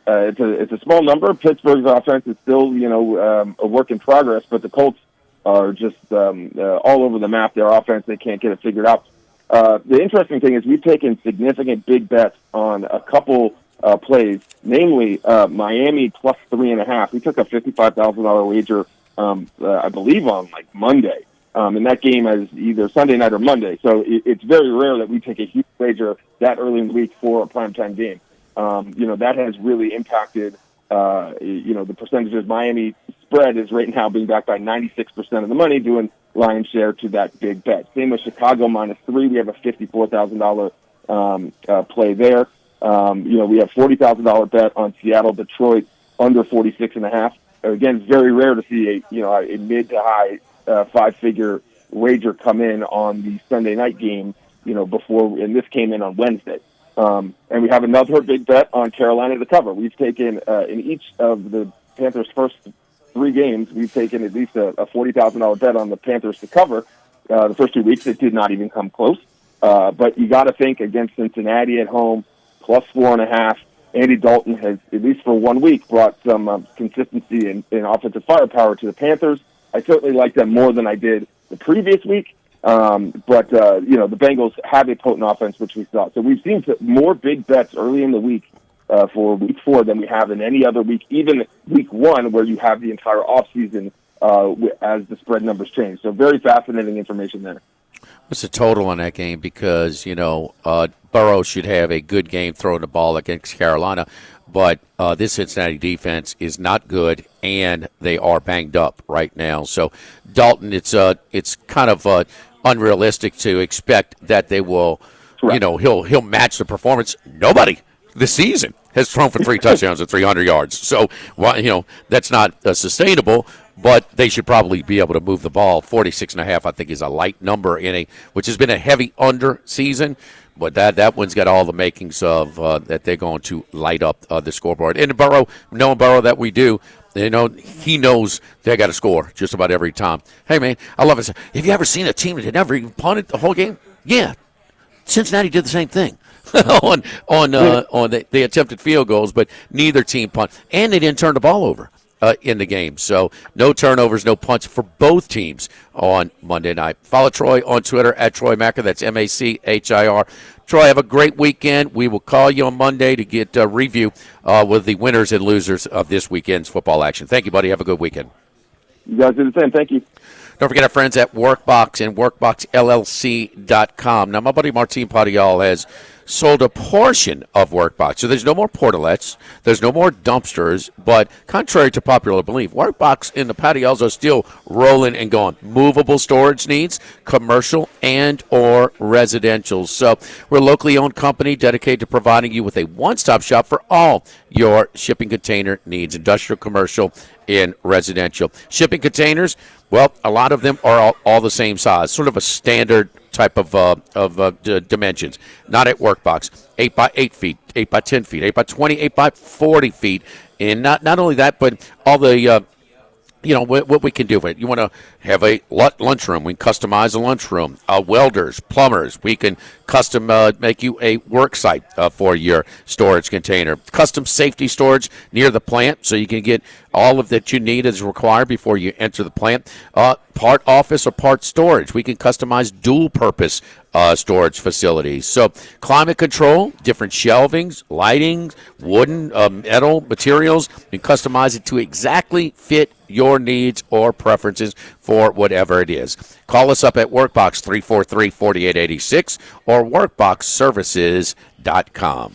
It's a small number. Pittsburgh's offense is still, a work in progress, but the Colts are just all over the map. Their offense, they can't get it figured out. The interesting thing is we've taken significant big bets on a couple plays, namely Miami plus 3.5. We took a $55,000 wager, I believe, on like Monday. And that game is either Sunday night or Monday. So it's very rare that we take a huge wager that early in the week for a primetime game. That has really impacted, the percentages. Miami spread is right now being backed by 96% of the money, doing lion's share to that big bet. Same with Chicago minus 3. We have a $54,000 play there. We have $40,000 bet on Seattle, Detroit under 46.5. Again, very rare to see a mid to high five-figure wager come in on the Sunday night game, before, and this came in on Wednesday. And we have another big bet on Carolina to cover. We've taken, in each of the Panthers' first 3 games, we've taken at least a $40,000 bet on the Panthers to cover. The first 2 weeks, it did not even come close. But you got to think against Cincinnati at home, plus 4.5. Andy Dalton has, at least for 1 week, brought some consistency in offensive firepower to the Panthers. I certainly like them more than I did the previous week. But the Bengals have a potent offense, which we saw. So we've seen more big bets early in the week for week 4 than we have in any other week, even week 1, where you have the entire offseason as the spread numbers change. So very fascinating information there. What's the total on that game? Because, Burrow should have a good game throwing the ball against Carolina. But this Cincinnati defense is not good, and they are banged up right now. So Dalton, it's kind of unrealistic to expect that they will, he'll match the performance. Nobody this season has thrown for 3 touchdowns and 300 yards. So, that's not sustainable. But they should probably be able to move the ball. 46.5, I think, is a light number which has been a heavy under season. But that one's got all the makings of that they're going to light up the scoreboard. And knowing Burrow that we do, he knows they got to score just about every time. Hey, man, I love it. Have you ever seen a team that never even punted the whole game? Yeah, Cincinnati did the same thing on the attempted field goals, but neither team punted, and they didn't turn the ball over in the game. So no turnovers, no punts for both teams on Monday night. Follow Troy on Twitter at Troy Macker. That's MACHIR. Troy, have a great weekend. We will call you on Monday to get a review with the winners and losers of this weekend's football action. Thank you, buddy. Have a good weekend. You guys do the same. Thank you. Don't forget our friends at Workbox and WorkboxLLC.com. Now, my buddy Martin Padial has sold a portion of Workbox. So there's no more portalets. There's no more dumpsters. But contrary to popular belief, Workbox and the Padials are still rolling and going. Movable storage needs, commercial and or residential. So we're a locally owned company dedicated to providing you with a one-stop shop for all your shipping container needs, industrial, commercial, and residential. Shipping containers, well, a lot of them are all the same size, sort of a standard type of dimensions. Not at Workbox. 8 by 8 feet, 8 by 10 feet, 8 by 20, 8 by 40 feet. And not only that, but all the what we can do with it. You want to have a lunchroom. We can customize a lunchroom. Welders, plumbers. We can custom make you a work site for your storage container. Custom safety storage near the plant so you can get All of that you need is required before you enter the plant. Part office or part storage. We can customize dual-purpose storage facilities. So climate control, different shelvings, lighting, wooden, metal materials. You can customize it to exactly fit your needs or preferences for whatever it is. Call us up at Workbox 343-4886 or workboxservices.com.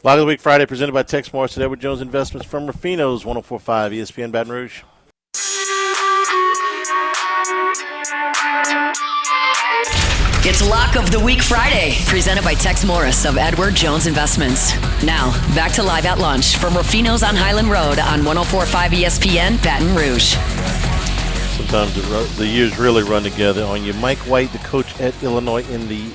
Lock of the Week Friday presented by Tex Morris at Edward Jones Investments from Rufino's 104.5 ESPN Baton Rouge. It's Lock of the Week Friday, presented by Tex Morris of Edward Jones Investments. Now, back to Live at Lunch from Rufino's on Highland Road on 104.5 ESPN Baton Rouge. Sometimes the years really run together on you. Mike White, the coach at Illinois in the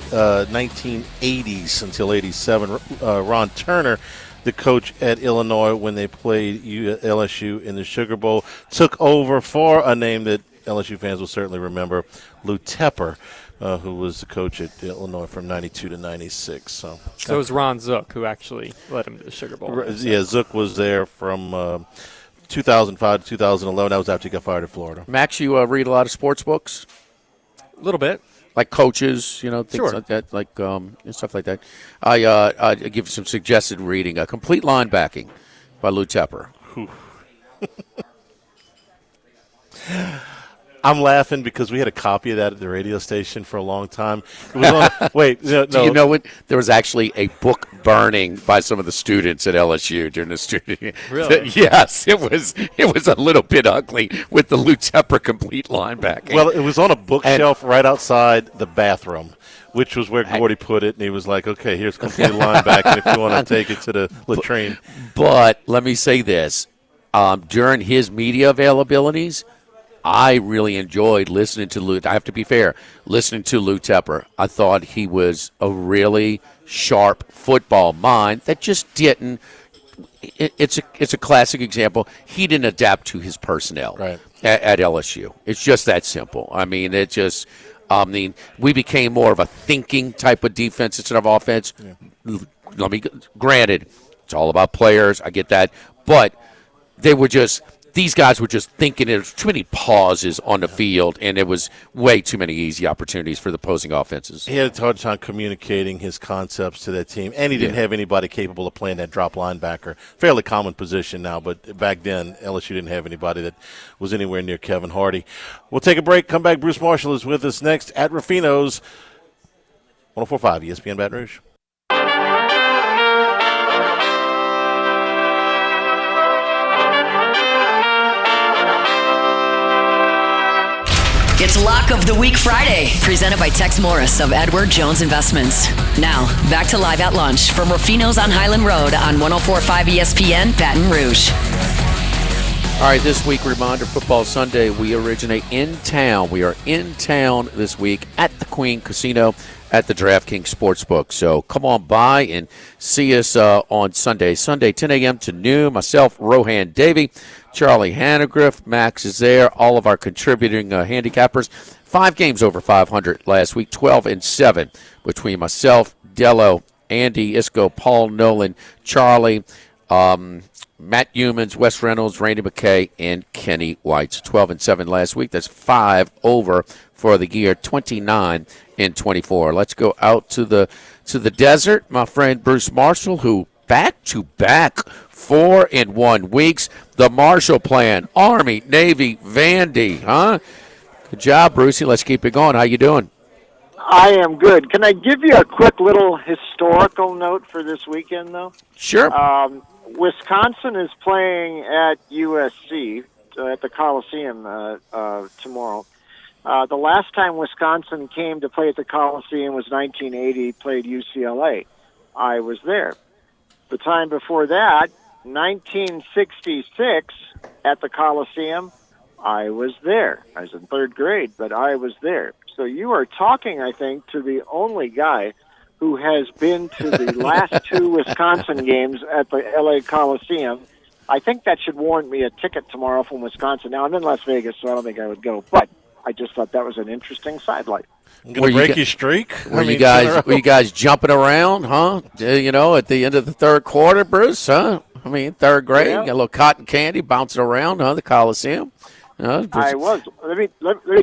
1980s until 87. Ron Turner, the coach at Illinois when they played LSU in the Sugar Bowl, took over for a name that LSU fans will certainly remember, Lou Tepper, who was the coach at Illinois from 92 to 96. So it was Ron Zook who actually led him to the Sugar Bowl. Yeah, Zook was there from 2005 to 2011. That was after he got fired at Florida. Max, you read a lot of sports books? A little bit. Like coaches, things sure. like that, and stuff like that. I give you some suggested reading. Complete Linebacking by Lou Tepper. I'm laughing because we had a copy of that at the radio station for a long time. It was on, wait, no. Do you know what? There was actually a book burning by some of the students at LSU during the student. Really? Yes, it was a little bit ugly with the Lou Tepper complete linebacking. Well, it was on a bookshelf right outside the bathroom, which was where Gordy put it, and he was like, okay, here's complete linebacking if you want to take it to the latrine. But let me say this. During his media availabilities, I really enjoyed listening to Lou. I have to be fair, listening to Lou Tepper. I thought he was a really sharp football mind that just didn't. It's a classic example. He didn't adapt to his personnel at LSU. It's just that simple. I mean, we became more of a thinking type of defense instead of offense. Yeah. Granted, it's all about players. I get that, but these guys were just thinking there was too many pauses on the field, and it was way too many easy opportunities for the opposing offenses. He had a hard time communicating his concepts to that team, and he didn't have anybody capable of playing that drop linebacker. Fairly common position now, but back then LSU didn't have anybody that was anywhere near Kevin Hardy. We'll take a break, come back. Bruce Marshall is with us next at Rufino's 104.5 ESPN Baton Rouge. It's Lock of the Week Friday, presented by Tex Morris of Edward Jones Investments. Now, back to Live at Lunch from Rufino's on Highland Road on 104.5 ESPN Baton Rouge. All right, this week, reminder, Football Sunday, we originate in town. We are in town this week at the Queen Casino at the DraftKings Sportsbook. So come on by and see us on Sunday, 10 a.m. to noon. Myself, Rohan Davey, Charlie Hannegriff, Max is there, all of our contributing handicappers. 5 games over 500 last week, 12-7 between myself, Dello, Andy Isco, Paul Nolan, Charlie, Matt Humans, Wes Reynolds, Randy McKay, and Kenny White. 12-7 last week. That's 5 over for the year, 29-24. Let's go out to the desert. My friend Bruce Marshall, who back-to-back 4-1 weeks. The Marshall Plan, Army, Navy, Vandy, huh? Good job, Brucey. Let's keep it going. How you doing? I am good. Can I give you a quick little historical note for this weekend, though? Sure. Wisconsin is playing at USC at the Coliseum tomorrow. The last time Wisconsin came to play at the Coliseum was 1980, played UCLA. I was there. The time before that, 1966, at the Coliseum, I was there. I was in 3rd grade, but I was there. So you are talking, I think, to the only guy who has been to the last 2 Wisconsin games at the LA Coliseum. I think that should warrant me a ticket tomorrow from Wisconsin. Now, I'm in Las Vegas, so I don't think I would go, but I just thought that was an interesting sidelight. Going to break your streak? Were you guys jumping around, huh? At the end of the 3rd quarter, Bruce, huh? I mean, third grade, Yeah. you got a little cotton candy bouncing around, the Coliseum. I was. Let me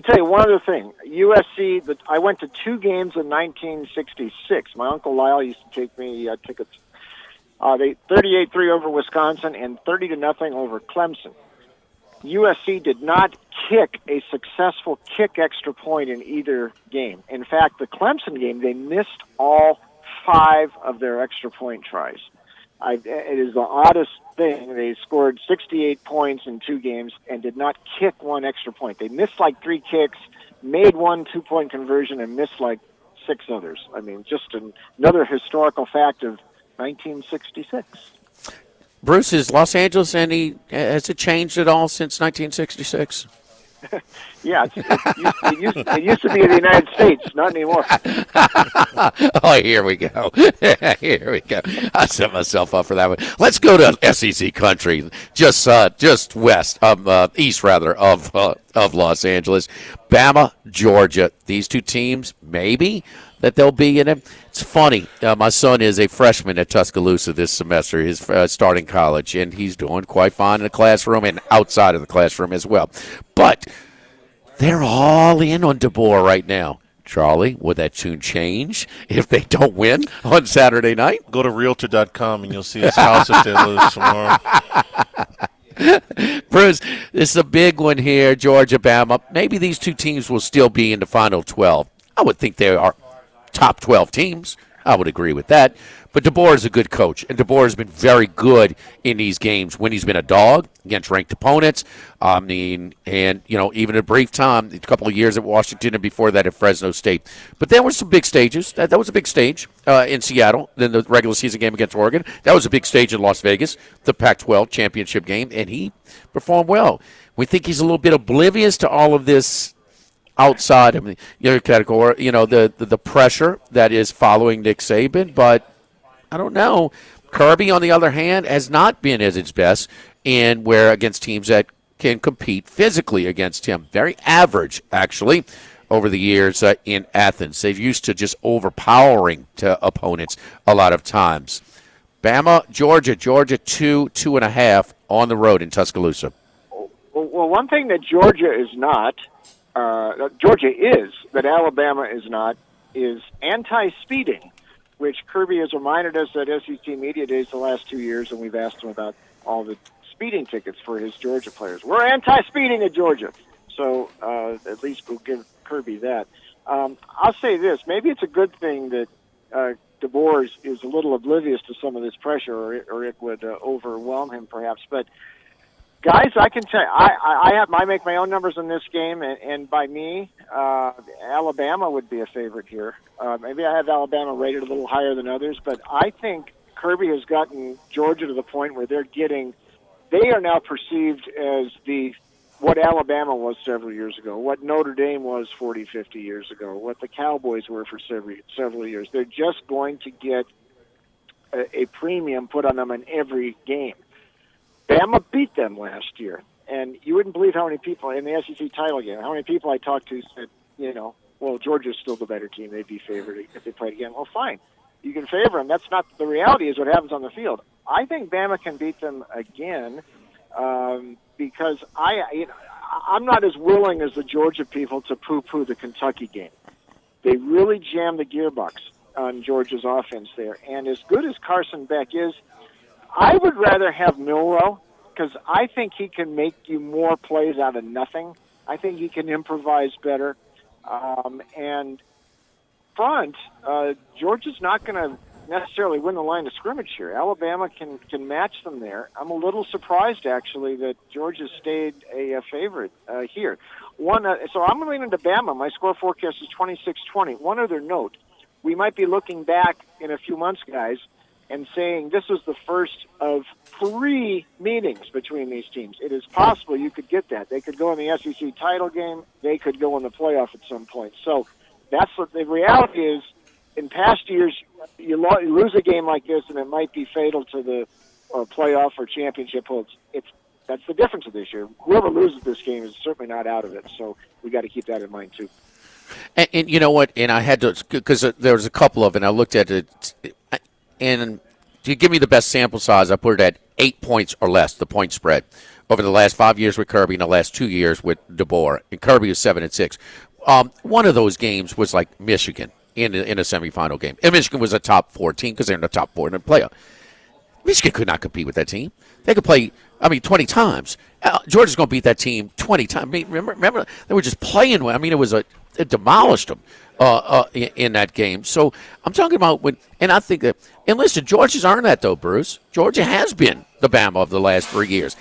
tell you one other thing. USC. I went to 2 games in 1966. My uncle Lyle used to take me tickets. They 38-3 over Wisconsin and 30-0 over Clemson. USC did not kick a successful kick extra point in either game. In fact, the Clemson game, they missed all 5 of their extra point tries. It is the oddest thing. They scored 68 points in 2 games and did not kick 1 extra point. They missed like 3 kicks, made 1 2-point conversion, and missed like 6 others. I mean, just another historical fact of 1966. Bruce, is Los Angeles has it changed at all since 1966? Yeah, it used to be the United States, not anymore. Oh, here we go. Here we go. I set myself up for that one. Let's go to SEC country, just west of east rather of Los Angeles. Bama, Georgia. These 2 teams, maybe that they'll be in it. It's funny. My son is a freshman at Tuscaloosa this semester. He's starting college, and he's doing quite fine in the classroom and outside of the classroom as well. But they're all in on DeBoer right now. Charlie, would that tune change if they don't win on Saturday night? Go to Realtor.com and you'll see his house if they lose tomorrow. Bruce, this is a big one here, Georgia, Bama. Maybe these 2 teams will still be in the final 12. I would think they are top 12 teams. I would agree with that. But DeBoer is a good coach, and DeBoer has been very good in these games when he's been a dog against ranked opponents. I mean, and, even a brief time, a couple of years at Washington and before that at Fresno State. But there were some big stages. That was a big stage in Seattle, then the regular season game against Oregon. That was a big stage in Las Vegas, the Pac-12 championship game, and he performed well. We think he's a little bit oblivious to all of this outside of the category, the pressure that is following Nick Saban, but I don't know. Kirby, on the other hand, has not been at its best against teams that can compete physically against him. Very average, actually, over the years in Athens. They've used to just overpowering to opponents a lot of times. Bama, Georgia 2.5 on the road in Tuscaloosa. Well, one thing that Georgia is not, that Alabama is not, is anti-speeding, which Kirby has reminded us at SEC Media Days the last 2 years, and we've asked him about all the speeding tickets for his Georgia players. We're anti-speeding at Georgia, so at least we'll give Kirby that. I'll say this. Maybe it's a good thing that DeBoer is a little oblivious to some of this pressure, or it would overwhelm him perhaps. But, guys, I can tell you, I make my own numbers in this game, and by me, Alabama would be a favorite here. Maybe I have Alabama rated a little higher than others, but I think Kirby has gotten Georgia to the point where they are now perceived as what Alabama was several years ago, what Notre Dame was 40, 50 years ago, what the Cowboys were for several years. They're just going to get a premium put on them in every game. Bama beat them last year, and you wouldn't believe how many people in the SEC title game, how many people I talked to said, well, Georgia's still the better team. They'd be favored if they played again. Well, fine. You can favor them. That's not the reality is what happens on the field. I think Bama can beat them again because I'm not as willing as the Georgia people to poo-poo the Kentucky game. They really jammed the gearbox on Georgia's offense there. And as good as Carson Beck is, I would rather have Milroe because I think he can make you more plays out of nothing. I think he can improvise better. And front, Georgia's not going to necessarily win the line of scrimmage here. Alabama can match them there. I'm a little surprised, actually, that Georgia stayed a favorite here. So I'm leaning to Bama. My score forecast is 26-20. One other note, we might be looking back in a few months, guys, and saying this was the first of 3 meetings between these teams. It is possible you could get that. They could go in the SEC title game. They could go in the playoff at some point. So that's what the reality is. In past years, you lose a game like this, and it might be fatal to the playoff or championship hopes. That's the difference of this year. Whoever loses this game is certainly not out of it. So we got to keep that in mind too. And you know what? And I had to because there was a couple of, and I looked at it. And to give me the best sample size, I put it at 8 points or less, the point spread, over the last 5 years with Kirby and the last 2 years with DeBoer. And Kirby is 7-6. One of those games was like Michigan in a semifinal game. And Michigan was a top 4 team because they're in the top 4 in the playoff. Michigan could not compete with that team. They could play, 20 times. Georgia's going to beat that team 20 times. Remember, they were just playing well. It demolished them in that game. So I'm talking about and I think that, and listen, Georgia's earned that though, Bruce. Georgia has been the Bama of the last 3 years.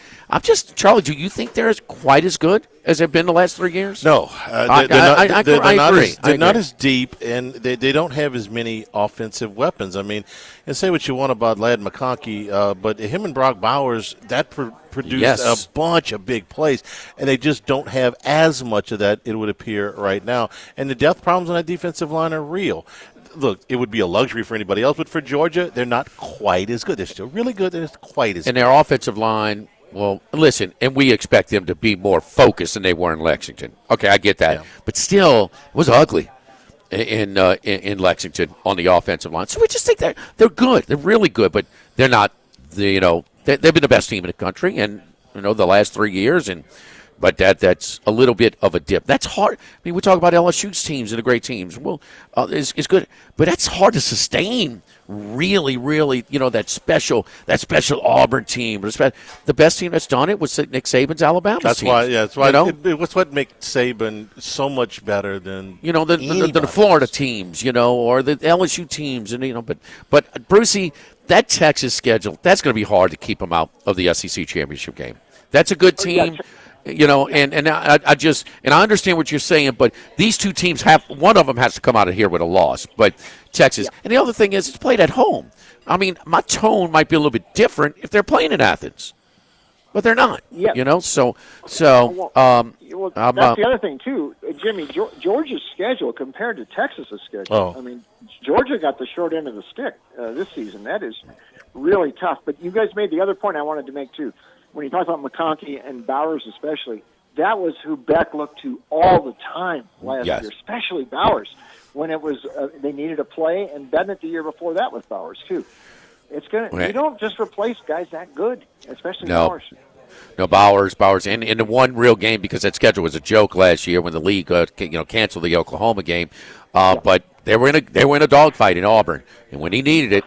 Charlie, do you think they're quite as good as they've been the last 3 years? No. I agree. They're not as deep, and they don't have as many offensive weapons. And say what you want about Ladd McConkey, but him and Brock Bowers, that produced a bunch of big plays, and they just don't have as much of that, it would appear, right now. And the depth problems on that defensive line are real. Look, it would be a luxury for anybody else, but for Georgia, they're not quite as good. They're still really good. They're not quite as good. And their offensive line, well, listen, and we expect them to be more focused than they were in Lexington. Okay, I get that. Yeah. But still, it was ugly in Lexington on the offensive line. So we just think they're good. They're really good, but they're not, they've been the best team in the country and, the last 3 years, but that's a little bit of a dip. That's hard. We talk about LSU's teams and the great teams. Well, it's good, but that's hard to sustain. Really, really, that special Auburn team. The best team that's done it was Nick Saban's Alabama. That's why. Yeah, that's why. It's what makes Saban so much better than the Florida teams, or the LSU teams, and but Brucey, that Texas schedule, that's going to be hard to keep them out of the SEC championship game. That's a good team. And I understand what you're saying, but these two teams one of them has to come out of here with a loss. But Texas, and the other thing is, it's played at home. My tone might be a little bit different if they're playing in Athens, but they're not. Yeah. That's the other thing too, Jimmy. Georgia's schedule compared to Texas's schedule. Oh. Georgia got the short end of the stick this season. That is really tough. But you guys made the other point I wanted to make too. When you talk about McConkey and Bowers especially, that was who Beck looked to all the time last year, especially Bowers, when it was they needed a play, and Bennett the year before that with Bowers too. It's you don't just replace guys that good, especially Bowers. No, Bowers, and in the one real game, because that schedule was a joke last year when the league canceled the Oklahoma game. But they were in a dogfight in Auburn, and when he needed it,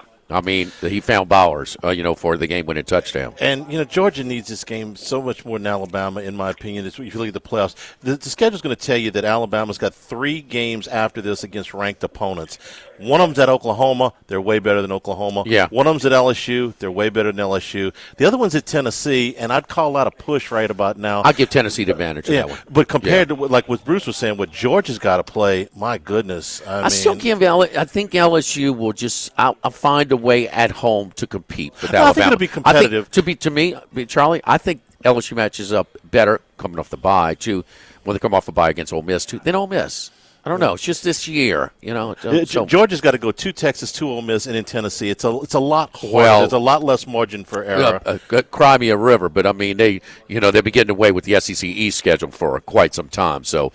he found Bowers, for the game-winning touchdown. And, Georgia needs this game so much more than Alabama, in my opinion. If you look at the playoffs, the schedule's going to tell you that Alabama's got 3 games after this against ranked opponents. One of them's at Oklahoma. They're way better than Oklahoma. Yeah. One of them's at LSU. They're way better than LSU. The other one's at Tennessee, and I'd call that a push right about now. I'll give Tennessee the advantage of that one. But compared to, like what Bruce was saying, what Georgia's got to play, my goodness. I think LSU will just I'll find a way at home to compete with Alabama. I think it'll be competitive. To me, Charlie, I think LSU matches up better coming off the bye, too, when they come off a bye against Ole Miss, too, than Ole Miss. I don't know. It's just this year, Georgia's got to go 2 Texas, 2 Ole Miss, and in Tennessee. It's a lot harder. There's a lot less margin for error. Cry me a river, but they've been getting away with the SEC East schedule for quite some time. So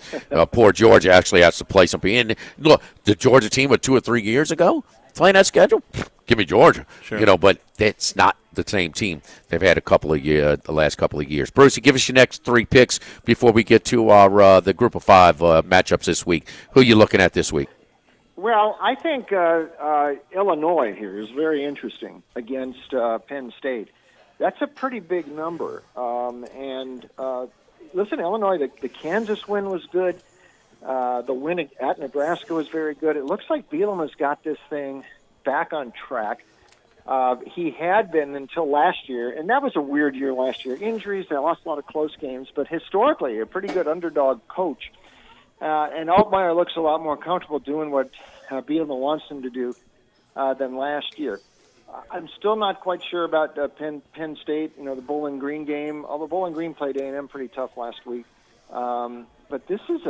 poor Georgia actually has to play something. And look, the Georgia team of 2 or 3 years ago playing that schedule, give me Georgia. Sure. But that's not the same team they've had the last couple of years. Brucey, give us your next 3 picks before we get to our the Group of 5 matchups this week. Who are you looking at this week? Well, I think Illinois here is very interesting against Penn State. That's a pretty big number. Listen, Illinois, the Kansas win was good. The win at Nebraska was very good. It looks like Bielema has got this thing back on track. He had been until last year, and that was a weird year last year. Injuries, they lost a lot of close games, but historically a pretty good underdog coach. And Altmaier looks a lot more comfortable doing what Bielema wants him to do than last year. I'm still not quite sure about Penn State, the Bowling Green game, although Bowling Green played A&M pretty tough last week. But this is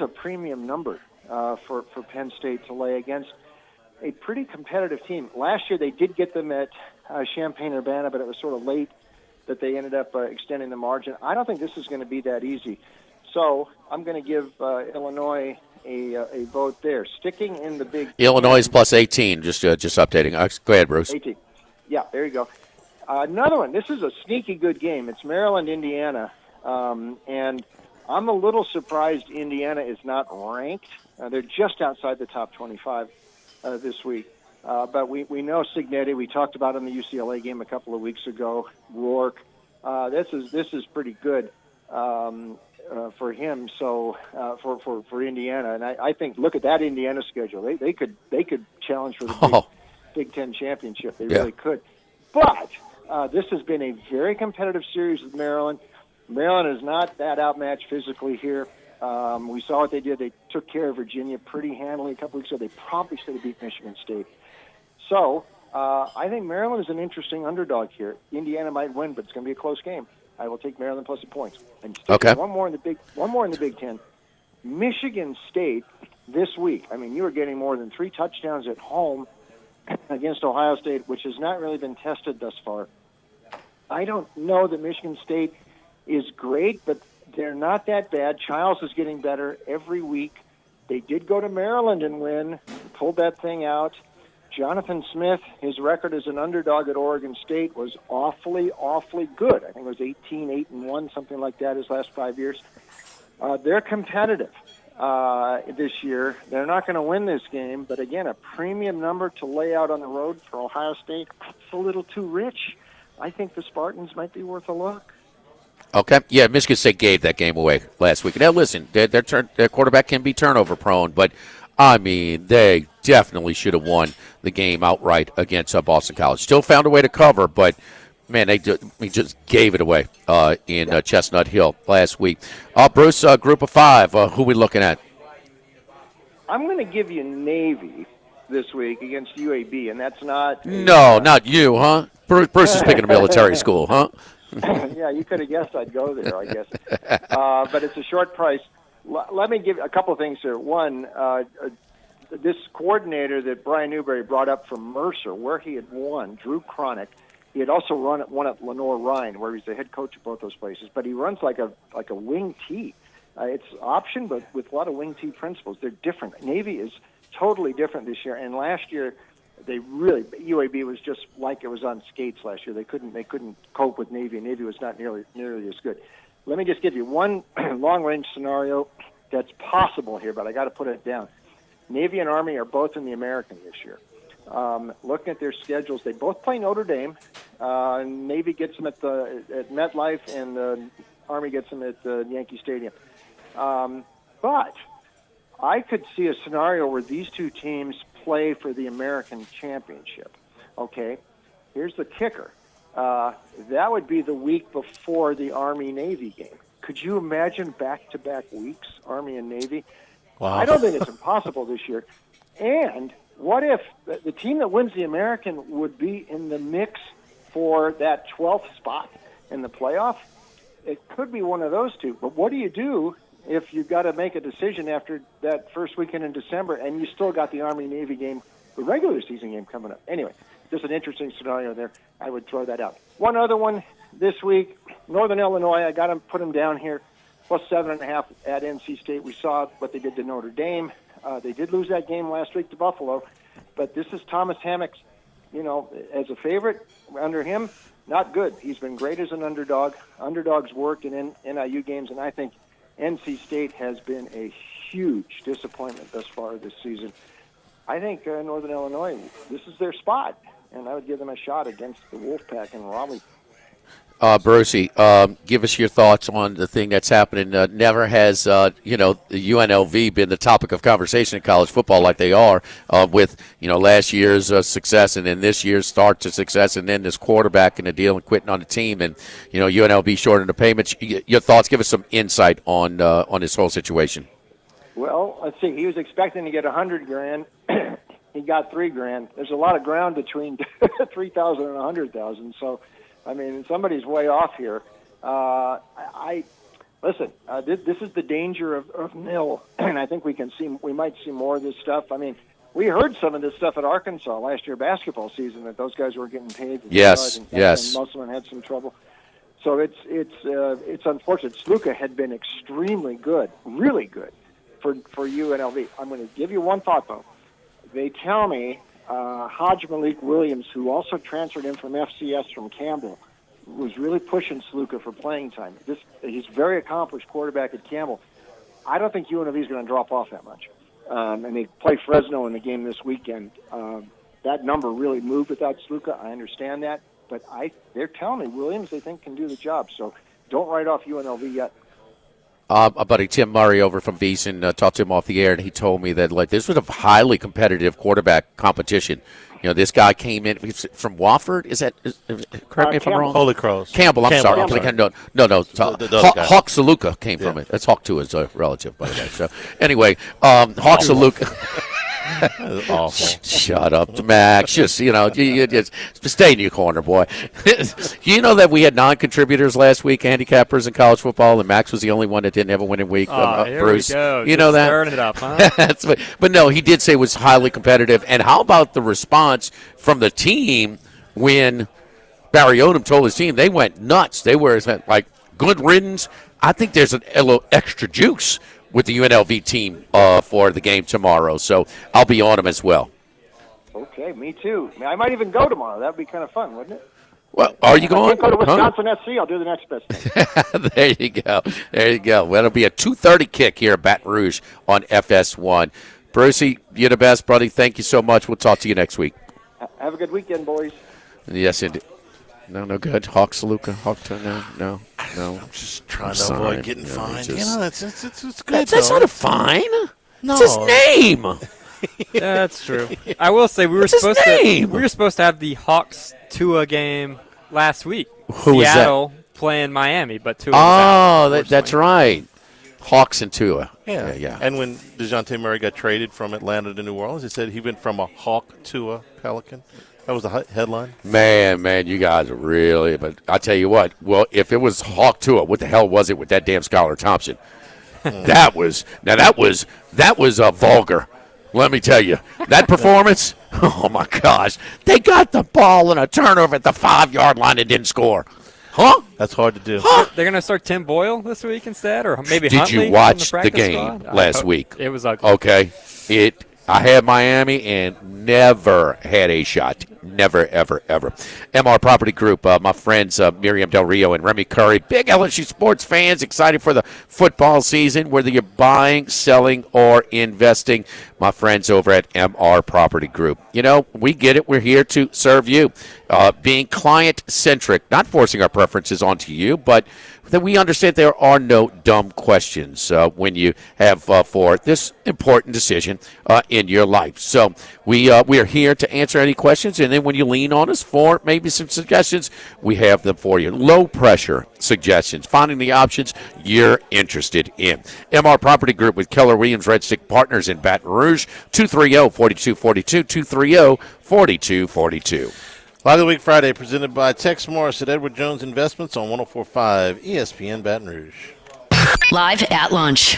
a premium number for Penn State to lay against a pretty competitive team. Last year they did get them at Champaign-Urbana, but it was sort of late that they ended up extending the margin. I don't think this is going to be that easy. So I'm going to give Illinois a vote there. Sticking in the Big Illinois is plus 18, just updating. Go ahead, Bruce. 18. Yeah, there you go. Another one. This is a sneaky good game. It's Maryland, Indiana, and I'm a little surprised Indiana is not ranked. They're just outside the top 25 this week. But we know Signetti. We talked about in the UCLA game a couple of weeks ago. Rourke. This is pretty good for him. So for Indiana, and I think look at that Indiana schedule. They could challenge for the Big Ten championship. They really could. But this has been a very competitive series with Maryland. Maryland is not that outmatched physically here. We saw what they did. They took care of Virginia pretty handily a couple weeks ago. They probably should have beat Michigan State. So I think Maryland is an interesting underdog here. Indiana might win, but it's going to be a close game. I will take Maryland plus the points. And one more in the Big Ten. Michigan State this week. I mean, you are getting more than 3 touchdowns at home against Ohio State, which has not really been tested thus far. I don't know that Michigan State is great, but they're not that bad. Childs is getting better every week. They did go to Maryland and win, pulled that thing out. Jonathan Smith, his record as an underdog at Oregon State was awfully, awfully good. I think it was 18-8-1, something like that, his last 5 years. They're competitive this year. They're not going to win this game, but again, a premium number to lay out on the road for Ohio State, it's a little too rich. I think the Spartans might be worth a look. Okay. Yeah, Michigan State gave that game away last week. Now, listen, their quarterback can be turnover prone, but, I mean, they definitely should have won the game outright against Boston College. Still found a way to cover, but, man, they just gave it away in Chestnut Hill last week. Bruce, group of 5, who are we looking at? I'm going to give you Navy this week against UAB, and that's not... No, not you, huh? Bruce is picking a military school, huh? Yeah, you could have guessed I'd go there, I guess. But it's a short price. Let me give a couple of things here. One, this coordinator that Brian Newberry brought up from Mercer, where he had won, Drew Cronick, he had also won at Lenore-Rhine, where he's the head coach of both those places. But he runs like a wing T. It's option, but with a lot of wing T principles. They're different. Navy is totally different this year. And last year, UAB was just like it was on skates last year. They couldn't cope with Navy. Navy was not nearly as good. Let me just give you one long-range scenario that's possible here, but I got to put it down. Navy and Army are both in the American this year. Looking at their schedules, they both play Notre Dame. Navy gets them at MetLife, and the Army gets them at Yankee Stadium. But I could see a scenario where these two teams play for the American Championship. Okay, here's the kicker. That would be the week before the Army-Navy game. Could you imagine back-to-back weeks, Army and Navy? Wow. I don't think it's impossible this year. And what if the team that wins the American would be in the mix for that 12th spot in the playoff? It could be one of those two. But what do you do if you've got to make a decision after that first weekend in December and you still got the Army-Navy game, the regular season game coming up? Anyway, just an interesting scenario there. I would throw that out. One other one this week, Northern Illinois, I got to put them down here, plus 7.5 at NC State. We saw what they did to Notre Dame. They did lose that game last week to Buffalo, but this is Thomas Hammock's, as a favorite under him, not good. He's been great as an underdog. Underdogs work in NIU games, and I think NC State has been a huge disappointment thus far this season. I think Northern Illinois, this is their spot, and I would give them a shot against the Wolfpack in Raleigh. Brucey, give us your thoughts on the thing that's happening. Never has, the UNLV been the topic of conversation in college football like they are with, last year's success and then this year's start to success and then this quarterback and the deal and quitting on the team and, UNLV shortened the payments. Your thoughts, give us some insight on this whole situation. Well, let's see. He was expecting to get $100,000. He got $3,000. There's a lot of ground between $3,000 and $100,000. So, I mean, somebody's way off here. Listen. This is the danger of nil, and I think we might see more of this stuff. I mean, we heard some of this stuff at Arkansas last year basketball season that those guys were getting paid. Yes. And Musselman had some trouble. So it's unfortunate. Sluka had been extremely good, really good for UNLV. I'm going to give you one thought though. They tell me Hodge Malik Williams, who also transferred in from FCS from Campbell, was really pushing Sluka for playing time. He's a very accomplished quarterback at Campbell. I don't think UNLV is going to drop off that much. And they play Fresno in the game this weekend. That number really moved without Sluka. I understand that. But they're telling me Williams, they think, can do the job. So don't write off UNLV yet. My buddy Tim Murray over from VEASAN talked to him off the air, and he told me that this was a highly competitive quarterback competition. This guy came in from Wofford. Correct me if I'm wrong. Holy Cross. Campbell. I'm sorry. No. Hawk Saluka came from it. That's Hawk Tua's relative, by the way. So anyway, Hawk Saluka. Awful. Shut up, Max. Just stay in your corner, boy. You know that we had non-contributors last week, handicappers in college football, and Max was the only one that didn't have a winning week. Bruce, we go. You know that? Stirring it up, huh? But no, he did say it was highly competitive. And how about the response from the team when Barry Odom told his team they went nuts? They were like good riddance. I think there's a little extra juice with the UNLV team for the game tomorrow. So I'll be on them as well. Okay, me too. I might even go tomorrow. That would be kind of fun, wouldn't it? Well, are you going? I can't go to Wisconsin SC. I'll do the next best thing. There you go. Well, it'll be a 2:30 kick here at Baton Rouge on FS1. Brucey, you're the best, buddy. Thank you so much. We'll talk to you next week. Have a good weekend, boys. Yes, indeed. No good. Hawk Saluka. No. I'm just trying to avoid getting fined. It's good. That's not a fine. No. It's his name. Yeah, that's true. I will say we were supposed to have the Hawks Tua game last week. Who was that? Seattle playing Miami, but Tua was out, that's right. Hawks and Tua. Yeah. And when DeJounte Murray got traded from Atlanta to New Orleans, he said he went from a Hawk to a Pelican. That was the headline. Man, you guys are really. But I tell you what. Well, if it was Hawk Tua, what the hell was it with that damn Skylar Thompson? That was vulgar. Let me tell you that performance. Oh my gosh, they got the ball in a turnover at the 5-yard line and didn't score. Huh? That's hard to do. Huh? They're going to start Tim Boyle this week instead, or maybe Did Huntley you watch from the practice game squad? last week? It was ugly. Okay. I had Miami and never had a shot. Never, ever, ever. MR Property Group, my friends Miriam Del Rio and Remy Curry, big LSU sports fans, excited for the football season, whether you're buying, selling, or investing. My friends over at MR Property Group. We get it. We're here to serve you. Being client-centric, not forcing our preferences onto you, but that we understand there are no dumb questions when you have for this important decision in your life. So we are here to answer any questions, and then when you lean on us for maybe some suggestions, we have them for you. Low-pressure suggestions, finding the options you're interested in. MR Property Group with Keller Williams Red Stick Partners in Baton Rouge, 230-4242, 230-4242. Lock of the Week Friday presented by Tex Morris at Edward Jones Investments on 104.5 ESPN Baton Rouge. Live at lunch.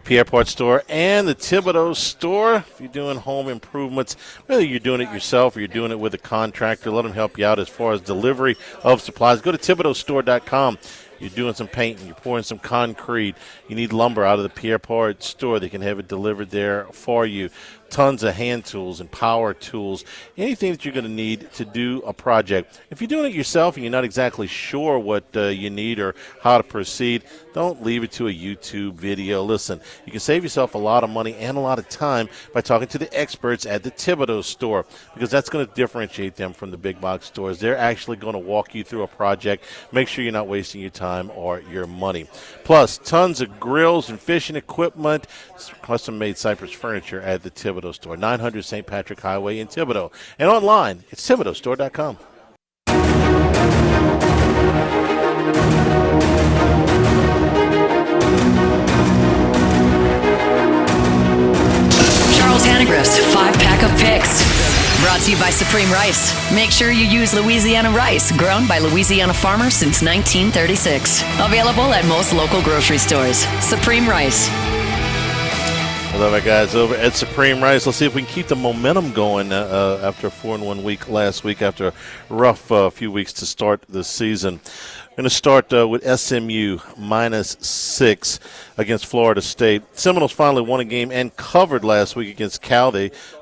Pierpont Store and the Thibodeau Store. If you're doing home improvements, whether you're doing it yourself or you're doing it with a contractor, let them help you out as far as delivery of supplies. Go to ThibodeauStore.com. You're doing some painting, you're pouring some concrete, you need lumber out of the Pierpont Store. They can have it delivered there for you. Tons of hand tools and power tools, anything that you're going to need to do a project. If you're doing it yourself and you're not exactly sure what you need or how to proceed, don't leave it to a YouTube video. Listen, you can save yourself a lot of money and a lot of time by talking to the experts at the Thibodeau Store, because that's going to differentiate them from the big box stores. They're actually going to walk you through a project, make sure you're not wasting your time or your money. Plus, tons of grills and fishing equipment, custom-made Cypress furniture at the Thibodeau Store, 900 St. Patrick Highway in Thibodeau. And online, it's ThibodeauStore.com. Charles Hannegriff's 5-pack of picks. Brought to you by Supreme Rice. Make sure you use Louisiana rice, grown by Louisiana farmers since 1936. Available at most local grocery stores. Supreme Rice. I love our guys over at Supreme Rice. Let's see if we can keep the momentum going after a 4-1 week last week, after a rough few weeks to start the season. Going to start with SMU -6 against Florida State. Seminoles finally won a game and covered last week against Cal.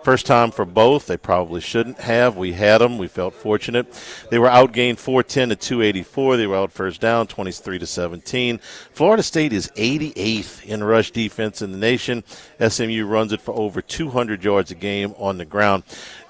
First time for both. They probably shouldn't have. We had them. We felt fortunate. They were outgained 410 to 284. They were out first down 23-17. Florida State is 88th in rush defense in the nation. SMU runs it for over 200 yards a game on the ground.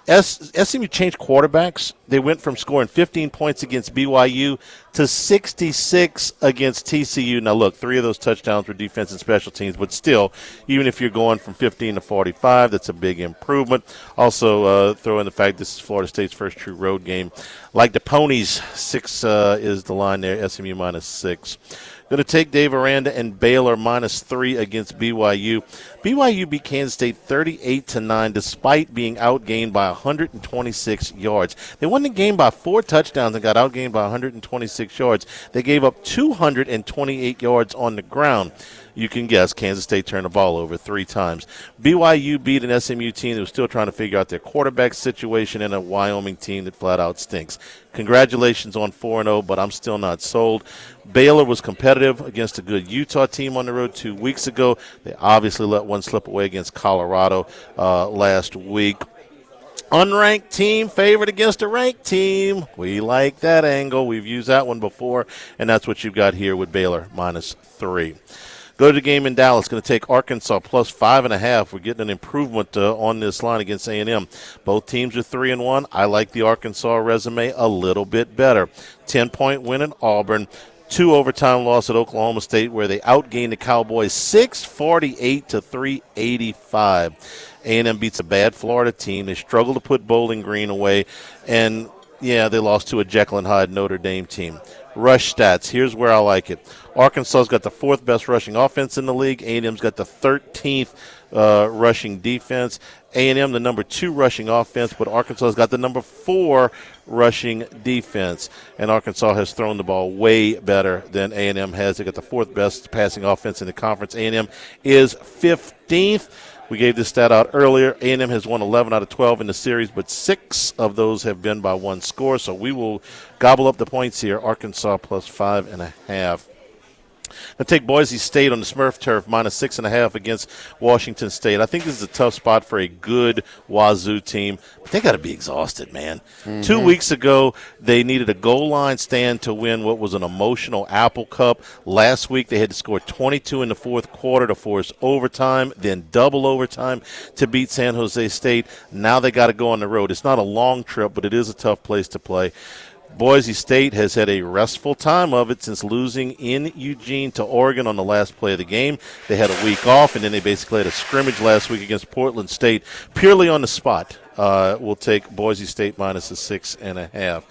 SMU changed quarterbacks. They went from scoring 15 points against BYU to 66 against TCU. Now, look, 3 of those touchdowns were defense and special teams, but still, even if you're going from 15 to 45, that's a big improvement. Also, throw in the fact this is Florida State's first true road game. Like the Ponies, 6 is the line there, SMU -6. Going to take Dave Aranda and Baylor -3 against BYU. BYU beat Kansas State 38-9 despite being outgained by 126 yards. They won the game by 4 touchdowns and got outgained by 126 yards. They gave up 228 yards on the ground. You can guess Kansas State turned the ball over 3 times. BYU beat an SMU team that was still trying to figure out their quarterback situation and a Wyoming team that flat out stinks. Congratulations on 4-0, but I'm still not sold. Baylor was competitive against a good Utah team on the road 2 weeks ago. They obviously let one slip away against Colorado last week. Unranked team favored against a ranked team. We like that angle. We've used that one before, and that's what you've got here with Baylor -3. Go to the game in Dallas. Going to take Arkansas +5.5. We're getting an improvement on this line against A&M. Both teams are 3-1. I like the Arkansas resume a little bit better. 10-point win in Auburn. 2 overtime loss at Oklahoma State where they outgained the Cowboys 648 to 385. A&M beats a bad Florida team. They struggle to put Bowling Green away. And, yeah, they lost to a Jekyll and Hyde Notre Dame team. Rush stats. Here's where I like it. Arkansas's got the 4th best rushing offense in the league. A&M's got the 13th rushing defense. A&M the number 2 rushing offense, but Arkansas's got the number 4 rushing defense. And Arkansas has thrown the ball way better than A&M has. They got the 4th best passing offense in the conference. A&M is 15th. We gave this stat out earlier. A&M has won 11 out of 12 in the series, but 6 of those have been by 1 score. So we will gobble up the points here. Arkansas +5.5. Now take Boise State on the Smurf turf -6.5 against Washington State. I think this is a tough spot for a good Wazoo team, but they got to be exhausted, man. 2 weeks ago, they needed a goal line stand to win what was an emotional Apple Cup. Last week, they had to score 22 in the 4th quarter to force overtime, then double overtime to beat San Jose State. Now they got to go on the road. It's not a long trip, but it is a tough place to play. Boise State has had a restful time of it since losing in Eugene to Oregon on the last play of the game. They had a week off, and then they basically had a scrimmage last week against Portland State purely on the spot. We'll take Boise State -6.5.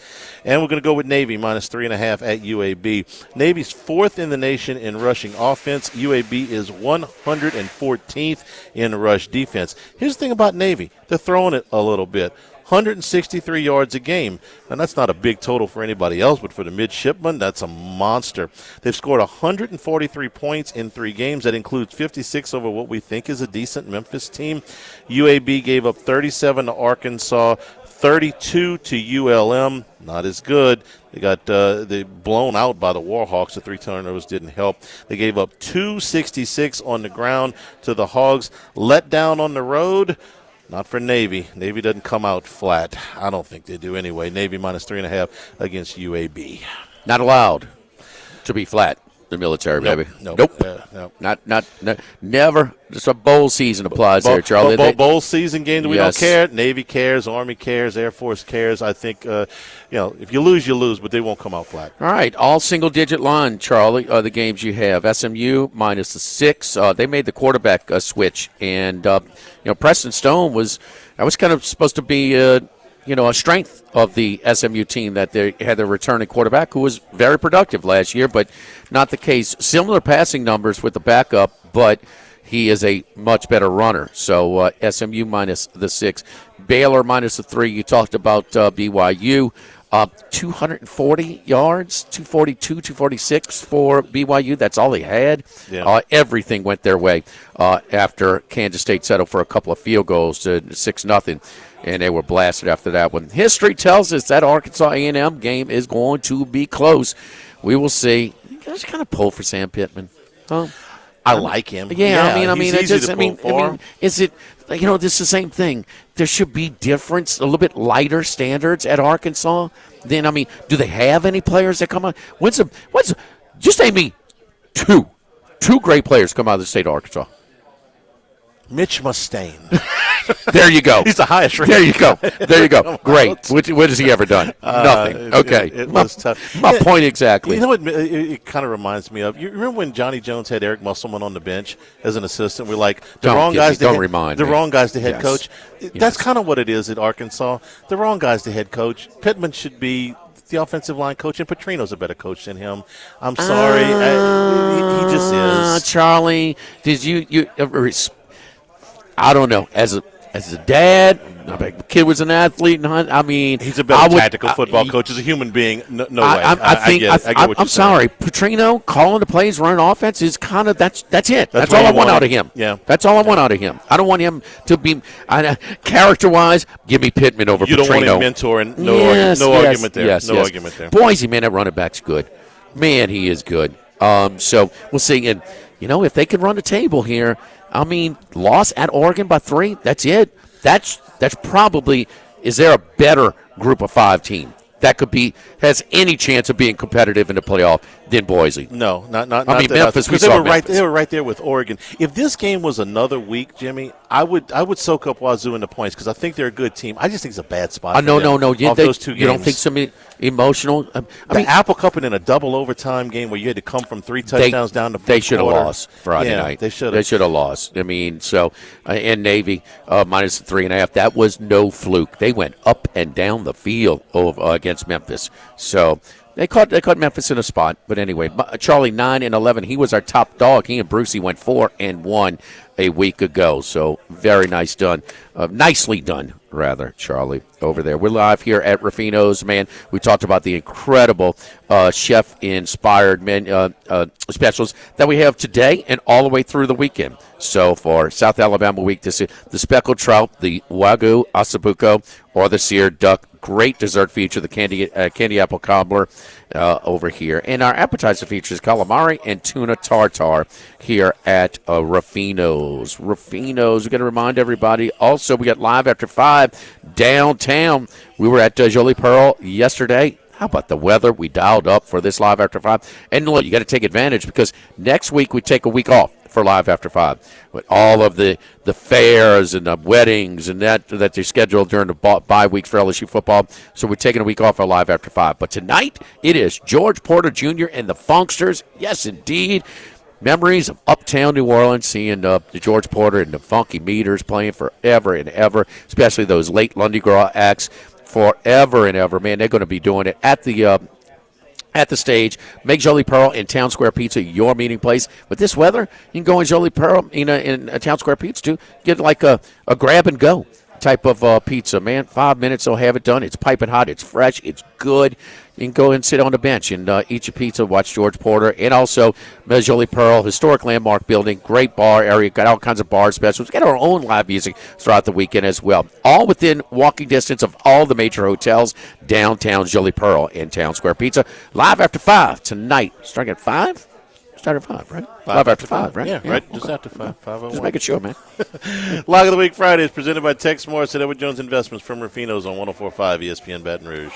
And we're going to go with Navy -3.5 at UAB. Navy's 4th in the nation in rushing offense. UAB is 114th in rush defense. Here's the thing about Navy. They're throwing it a little bit. 163 yards a game. And that's not a big total for anybody else, but for the midshipmen, that's a monster. They've scored 143 points in 3 games. That includes 56 over what we think is a decent Memphis team. UAB gave up 37 to Arkansas, 32 to ULM. Not as good. They got they blown out by the Warhawks. The 3 turnovers didn't help. They gave up 266 on the ground to the Hogs. Let down on the road. Not for Navy. Navy doesn't come out flat. I don't think they do anyway. Navy -3.5 against UAB. Not allowed to be flat. The military, baby. Nope. Not never. Just a bowl season applies there, Charlie. Bowl season game that we don't care. Navy cares, Army cares, Air Force cares. I think, if you lose, you lose, but they won't come out flat. All right, all single-digit line, Charlie, the games you have. SMU -6. They made the quarterback switch, and Preston Stone was kind of supposed to be a strength of the SMU team, that they had their returning quarterback who was very productive last year, but not the case. Similar passing numbers with the backup, but he is a much better runner. So SMU -6. Baylor -3. You talked about BYU. 240 yards, 242, 246 for BYU. That's all they had. Yeah. Everything went their way after Kansas State settled for a couple of field goals to 6-0. And they were blasted after that one. History tells us that Arkansas A&M game is going to be close. we will see. You guys kind of pull for Sam Pittman. Huh? I like him. Yeah, I mean, he's easy to pull for. Is it? This is the same thing. There should be difference, a little bit lighter standards at Arkansas. Then, do they have any players that come on? Just name me two great players come out of the state of Arkansas. Mitch Mustaine. There you go. He's the highest rated. There you go. There you go. Great. What has he ever done? Nothing. Okay. It was tough. My point exactly. You know what it kind of reminds me of? You remember when Johnny Jones had Eric Musselman on the bench as an assistant? We're like, the wrong guy's the head coach. That's kind of what it is at Arkansas. The wrong guy's the head coach. Pittman should be the offensive line coach, and Petrino's a better coach than him. I'm sorry. He just is. Charlie, did you I don't know. As a dad, the kid was an athlete. He's a better tactical football coach. As a human being, no way. I get what you're I'm sorry. Petrino calling the plays, running offense is kind of that's it. That's all I want out of him. Yeah, that's all I want out of him. I don't want him to be character-wise. Give me Pittman over Petrino. You don't want him mentoring. No argument there. No argument there. Boise, man, that running back's good. Man, he is good. So we'll see. And if they can run the table here. Loss at Oregon by 3, that's it. That's probably, is there a better group of 5 team that has any chance of being competitive in the playoff than Boise? No, not Memphis. Because they were right there with Oregon. If this game was another week, Jimmy, I would soak up Wazoo in the points because I think they're a good team. I just think it's a bad spot. No. Those 2 games. You don't think some emotional? The Apple Cup in a double overtime game where you had to come from 3 touchdowns down to 4 They should have lost Friday night. They should have lost. And Navy minus 3.5. That was no fluke. They went up and down the field against Memphis. So. They caught Memphis in a spot, but anyway, Charlie 9-11. He was our top dog. He and Brucey went 4-1 a week ago. So very nicely done, Charlie, over there. We're live here at Ruffino's. Man, we talked about the incredible chef-inspired specials that we have today and all the way through the weekend. So for South Alabama week, this is the speckled trout, the wagyu ossobuco, or the seared duck. Great dessert feature, the candy apple cobbler over here. And our appetizer features calamari and tuna tartare here at Ruffino's. We got to remind everybody. Also, we got Live After 5 downtown. We were at Jolie Pearl yesterday. How about the weather? We dialed up for this Live After 5. And look, you got to take advantage because next week we take a week off for Live After 5. With all of the fairs and the weddings and that they're scheduled during the bye weeks for LSU football. So we're taking a week off for Live After 5. But tonight it is George Porter Jr. and the Funksters. Yes, indeed. Memories of uptown New Orleans, seeing the George Porter and the Funky Meters playing forever and ever, especially those late Lundy Gras acts forever and ever. Man, they're going to be doing it at the stage. Make Jolie Pearl and Town Square Pizza your meeting place. With this weather, you can go in Jolie Pearl in Town Square Pizza too. Get like a grab and go type of pizza, man. 5 minutes, they'll have it done. It's piping hot. It's fresh. It's good. You can go and sit on the bench and eat your pizza, watch George Porter, and also Jolie Pearl, historic landmark building, great bar area, got all kinds of bar specials. We got our own live music throughout the weekend as well. All within walking distance of all the major hotels, downtown Jolie Pearl and Town Square Pizza. Live After 5 tonight. Starting at 5? Start at 5, right? Live After 5, right? Yeah, right. Just after 5. 5:01. Just making sure, man. Log of the Week Friday is presented by Tex Morris at Edward Jones Investments from Ruffino's on 104.5 ESPN Baton Rouge.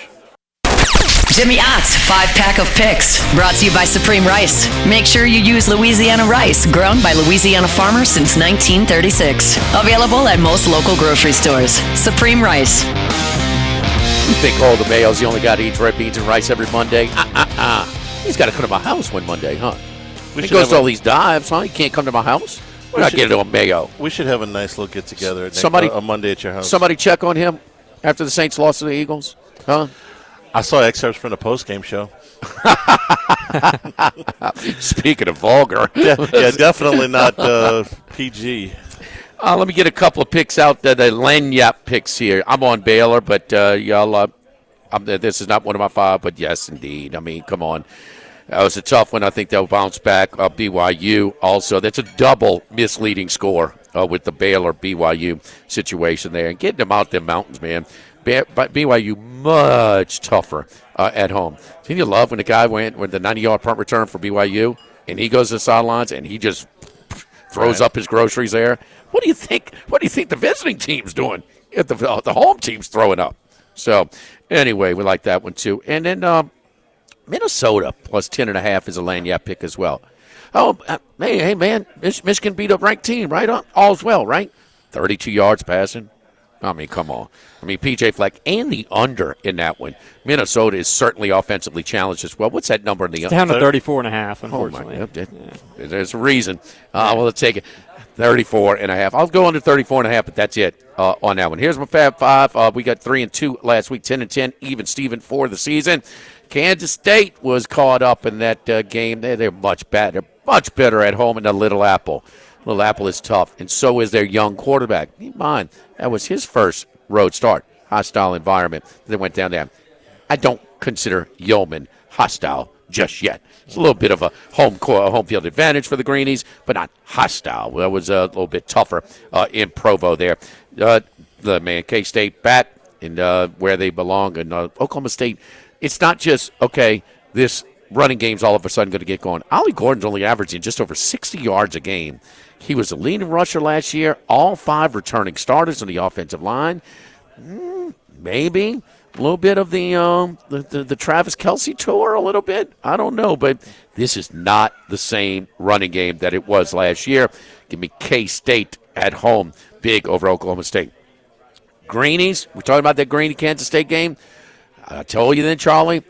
Jimmy Ott's 5-pack of picks, brought to you by Supreme Rice. Make sure you use Louisiana rice, grown by Louisiana farmers since 1936. Available at most local grocery stores. Supreme Rice. You think the Mayo's the only guy that eats red beans and rice every Monday? He's got to come to my house one Monday, huh? He goes to all these dives, huh? He can't come to my house? We're not getting to a Mayo. We should have a nice little get-together a Monday at your house. Somebody check on him after the Saints lost to the Eagles, huh? I saw excerpts from the post-game show. Speaking of vulgar. Yeah, definitely not PG. Let me get a couple of picks out there, the Lanyap picks here. I'm on Baylor, but y'all, this is not one of my 5, but yes, indeed. I mean, come on. That was a tough one. I think they'll bounce back. BYU also. That's a double misleading score with the Baylor-BYU situation there. And getting them out them mountains, man. BYU much tougher at home. Didn't you love when the guy went with the 90-yard punt return for BYU, and he goes to the sidelines and he just throws up his groceries there? What do you think? What do you think the visiting team's doing? If the home team's throwing up. So anyway, we like that one too. And then Minnesota plus 10.5 is a lanyard pick as well. Oh, hey, man, Michigan beat a ranked team, right? All's well, right? 32 yards passing. I mean, come on. I mean, P.J. Fleck and the under in that one. Minnesota is certainly offensively challenged as well. What's that number in the under? Down to 34.5, unfortunately. Oh, my, there's a reason. Well, let's take it. 34.5. I'll go under 34.5, but that's it on that one. Here's my Fab Five. We got 3-2 last week, 10-10, even Steven for the season. Kansas State was caught up in that game. They're much better. Much better at home in the Little Apple. Little Apple is tough, and so is their young quarterback. Keep in mind, that was his first road start. Hostile environment. They went down there. I don't consider Yeoman hostile just yet. It's a little bit of a home field advantage for the Greenies, but not hostile. That was a little bit tougher in Provo there. K-State back in where they belong in Oklahoma State. It's not just, okay, this running game's all of a sudden going to get going. Ollie Gordon's only averaging just over 60 yards a game. He was the leading rusher last year. All 5 returning starters on the offensive line. Maybe a little bit of the Travis Kelce tour, a little bit. I don't know, but this is not the same running game that it was last year. Give me K-State at home, big over Oklahoma State. Greenies, we're talking about that Kansas State game. I told you then, Charlie,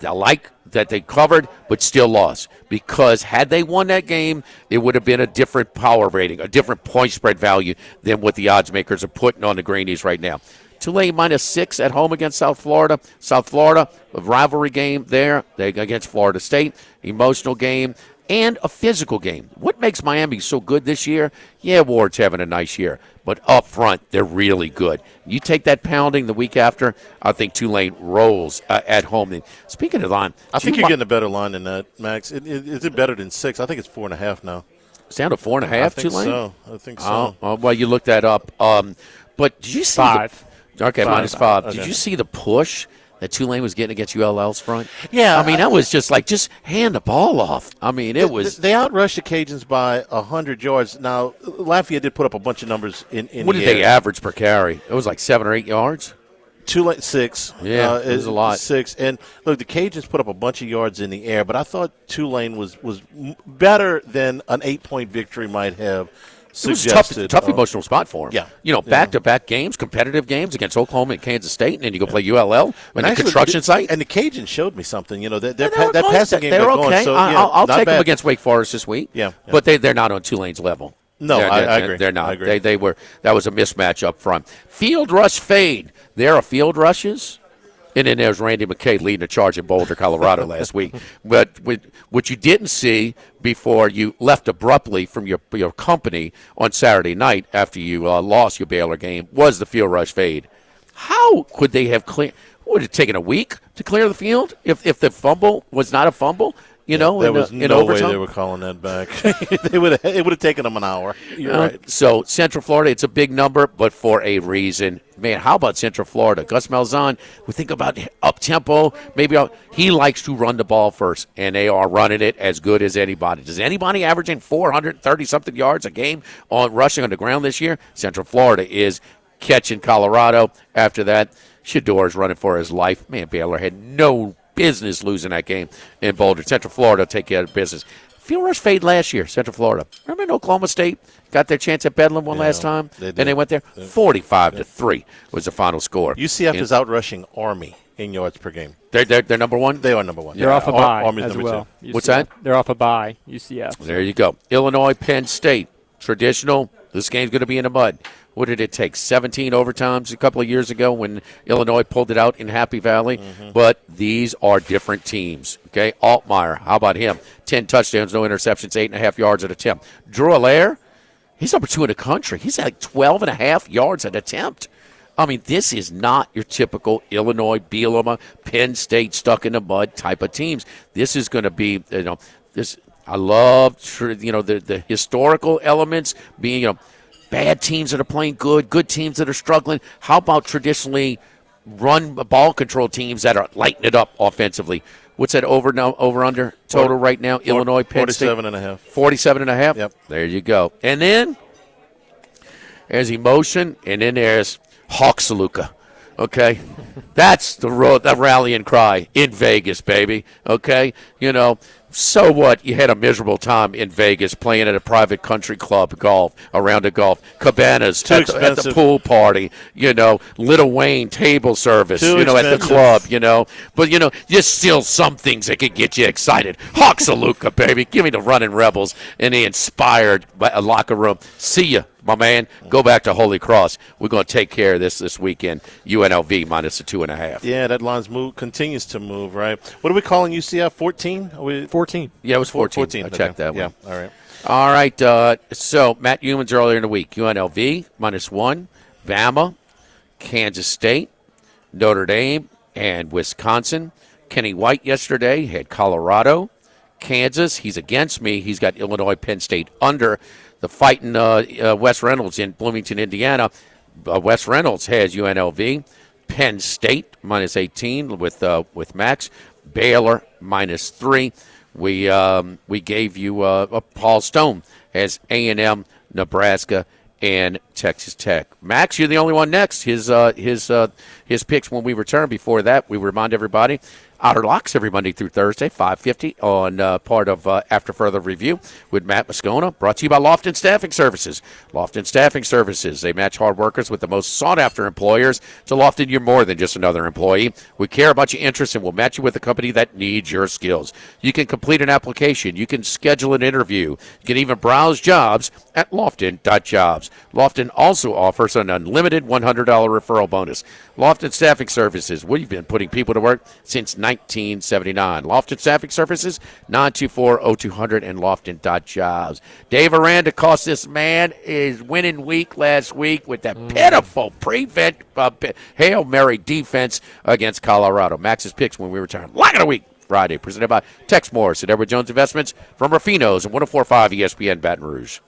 I like that they covered but still lost, because had they won that game, it would have been a different power rating, a different point spread value than what the odds makers are putting on the Greenies right now. Tulane -6 at home against South Florida. South Florida, a rivalry game there against Florida State, emotional game, and a physical game. What makes Miami so good this year? Yeah, Ward's having a nice year, but up front, they're really good. You take that pounding the week after, I think Tulane rolls at home. And speaking of line, I think you're getting a better line than that, Max. Is it better than 6? I think it's 4.5 now. It's down to 4.5, Tulane? I think so. Well, you looked that up. But did you see 5? Okay, -5. Okay. Did you see the push that Tulane was getting against ULL's front? Yeah. I mean, that was just like, just hand the ball off. I mean, it was. They outrushed the Cajuns by 100 yards. Now, Lafayette did put up a bunch of numbers in What did they average per carry? It was like 7 or 8 yards? Tulane 6. Yeah, it was a lot. 6. And look, the Cajuns put up a bunch of yards in the air, but I thought Tulane was better than an 8-point victory might have suggested. It was a tough emotional spot for him. Yeah. Back-to-back games, competitive games against Oklahoma and Kansas State, and then you go play ULL in the construction site. And the Cajuns showed me something. That passing game they're got okay. going. So, I'll take them bad. against Wake Forest this week. Yeah. But they're not on Tulane's level. No, I agree. They're not. I agree. They were. That was a mismatch up front. Field rush fade. There are field rushes. And then there's Randy McKay leading the charge in Boulder, Colorado last week. But what you didn't see before you left abruptly from your company on Saturday night after you lost your Baylor game was the field rush fade. How could they have cleared? Would it have taken a week to clear the field if the fumble was not a fumble? There was in no overtime? way they were calling that back. It would have taken them an hour. You're right. So Central Florida, it's a big number, but for a reason. Man, how about Central Florida? Gus Malzahn, we think about up-tempo. He likes to run the ball first, and they are running it as good as anybody. Does anybody averaging 430-something yards a game on rushing on the ground this year? Central Florida is catching Colorado. After that, Shador's running for his life. Man, Baylor had no business losing that game in Boulder. Central Florida take care of business. Field rush fade last year, Central Florida. Remember in Oklahoma State got their chance at Bedlam last time? They went there. 45-3 was the final score. UCF is outrushing Army in yards per game. They're number one? They are number one. They're off a bye Army's as number well. 2. What's that? They're off a bye, UCF. There you go. Illinois, Penn State. Traditional. This game's going to be in the mud. What did it take? 17 overtimes a couple of years ago when Illinois pulled it out in Happy Valley. Mm-hmm. But these are different teams. Okay, Altmaier, how about him? 10 touchdowns, no interceptions, 8.5 yards at attempt. Drew Allaire, he's number 2 in the country. He's at like 12.5 yards at attempt. I mean, this is not your typical Illinois, Bielema, Penn State stuck in the mud type of teams. This is going to be, this. I love, the historical elements being, bad teams that are playing good teams that are struggling. How about traditionally run ball control teams that are lighting it up offensively. What's that over under total right now? Illinois, Penn State? 47.5. 47.5? Yep. There you go. And then there's emotion, and then there's Hawksaluka. Okay? That's the rallying cry in Vegas, baby. Okay? So what? You had a miserable time in Vegas playing at a private country club around a golf. Cabanas at the pool party, Little Wayne table service, at the club, But, there's still some things that could get you excited. Hawksaluka, baby. Give me the running Rebels in the inspired locker room. See ya, my man. Go back to Holy Cross. We're going to take care of this weekend. UNLV minus the 2.5. Yeah, that line's continues to move, right? What are we calling UCF? 14? 14. Yeah, it was 14. 14. I checked that one. Yeah, all right. All right, so Matt Humans earlier in the week. UNLV minus 1, Bama, Kansas State, Notre Dame, and Wisconsin. Kenny White yesterday had Colorado, Kansas. He's against me. He's got Illinois, Penn State under. The fighting Wes Reynolds in Bloomington, Indiana. Wes Reynolds has UNLV, Penn State minus 18 with Max, Baylor minus 3. We gave you Paul Stone as A&M, Nebraska, and Texas Tech. Max, you're the only one next. His picks when we return. Before that, we remind everybody, Outer Locks every Monday through Thursday, 5:50 on part of After Further Review with Matt Moscona, brought to you by Lofton Staffing Services. Lofton Staffing Services, they match hard workers with the most sought-after employers. So Lofton, you're more than just another employee. We care about your interests, and we'll match you with a company that needs your skills. You can complete an application. You can schedule an interview. You can even browse jobs at lofton.jobs. Lofton also offers an unlimited $100 referral bonus. Lofton Staffing Services, we've been putting people to work since 1979. Lofton Staffing Services, 924-0200 and lofton.jobs. Dave Aranda cost this man his winning week last week with that pitiful prevent Hail Mary defense against Colorado. Max's picks when we return. Lock of the week, Friday, presented by Tex Morris at Edward Jones Investments from Rufino's and 104.5 ESPN Baton Rouge.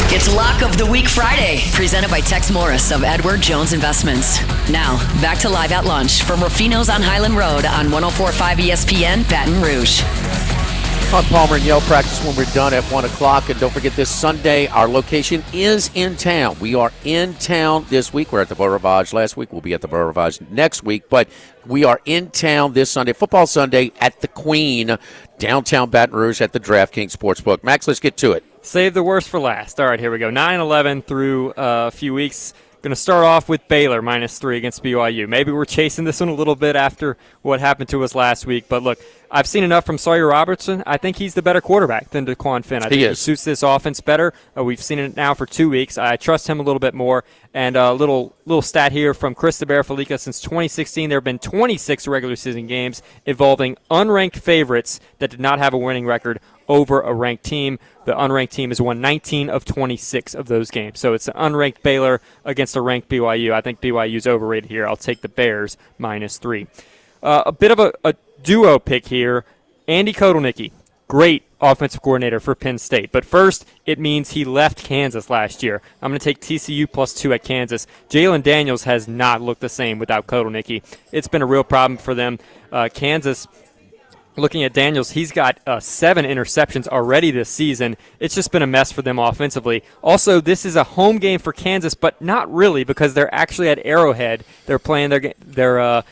It's Lock of the Week Friday, presented by Tex Morris of Edward Jones Investments. Now, back to Live at Lunch from Rufino's on Highland Road on 104.5 ESPN Baton Rouge. On Palmer and Yale practice when we're done at 1 o'clock. And don't forget, this Sunday, our location is in town. We are in town this week. We're at the Beau Rivage last week. We'll be at the Beau Rivage next week. But we are in town this Sunday, Football Sunday, at the Queen, downtown Baton Rouge at the DraftKings Sportsbook. Max, let's get to it. Save the worst for last. All right, here we go. 9-11 through a few weeks. Going to start off with Baylor minus 3 against BYU. Maybe we're chasing this one a little bit after what happened to us last week. But look, I've seen enough from Sawyer Robertson. I think he's the better quarterback than DeQuan Finn. I think he suits this offense better. We've seen it now for 2 weeks. I trust him a little bit more. And a little stat here from Chris Felica. Since 2016, there have been 26 regular season games involving unranked favorites that did not have a winning record over a ranked team. The unranked team has won 19 of 26 of those games. So it's an unranked Baylor against a ranked BYU. I think BYU's overrated here. I'll take the Bears minus 3. A bit of a duo pick here. Andy Kotelnicki, great offensive coordinator for Penn State. But first, it means he left Kansas last year. I'm going to take TCU plus 2 at Kansas. Jalen Daniels has not looked the same without Kotelnicki. It's been a real problem for them. Kansas, looking at Daniels, he's got 7 interceptions already this season. It's just been a mess for them offensively. Also, this is a home game for Kansas, but not really because they're actually at Arrowhead. They're playing their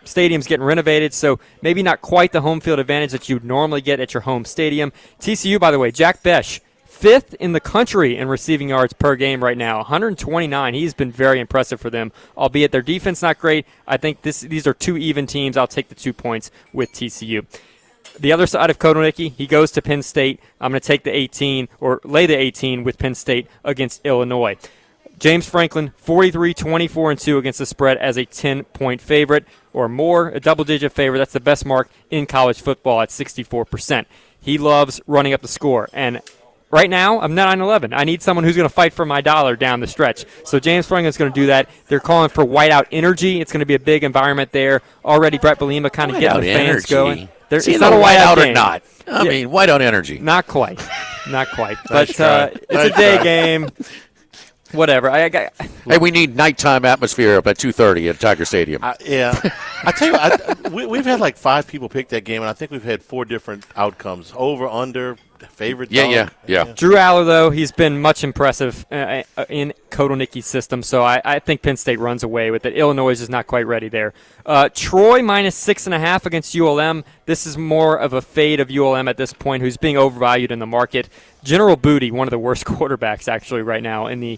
stadium's getting renovated, so maybe not quite the home field advantage that you'd normally get at your home stadium. TCU, by the way, Jack Besh, 5th in the country in receiving yards per game right now, 129. He's been very impressive for them, albeit their defense not great. I think these are 2 even teams. I'll take the 2 points with TCU. The other side of Kotelnicki, he goes to Penn State. I'm going to take the 18 or lay the 18 with Penn State against Illinois. James Franklin, 43-24-2 against the spread as a 10-point favorite or more, a double-digit favorite. That's the best mark in college football at 64%. He loves running up the score, and right now, I'm 9-11. I need someone who's going to fight for my dollar down the stretch. So James Franklin's going to do that. They're calling for whiteout energy. It's going to be a big environment there. Already Brett Bielema kind of getting the fans going. It's either not a whiteout game. or not. I mean, whiteout energy. Not quite. Not quite. Nice But try. it's Nice a day try. game. Whatever. Hey, we need nighttime atmosphere up at 2:30 at Tiger Stadium. Yeah. I tell you, we've had like 5 people pick that game, and I think we've had 4 different outcomes. Over, under, favorite dog. Yeah. Drew Aller, though, he's been much impressive in Kotelnicki's system, so I think Penn State runs away with it. Illinois is not quite ready there. Troy minus 6.5 against ULM. This is more of a fade of ULM at this point, who's being overvalued in the market. General Booty, one of the worst quarterbacks actually right now in the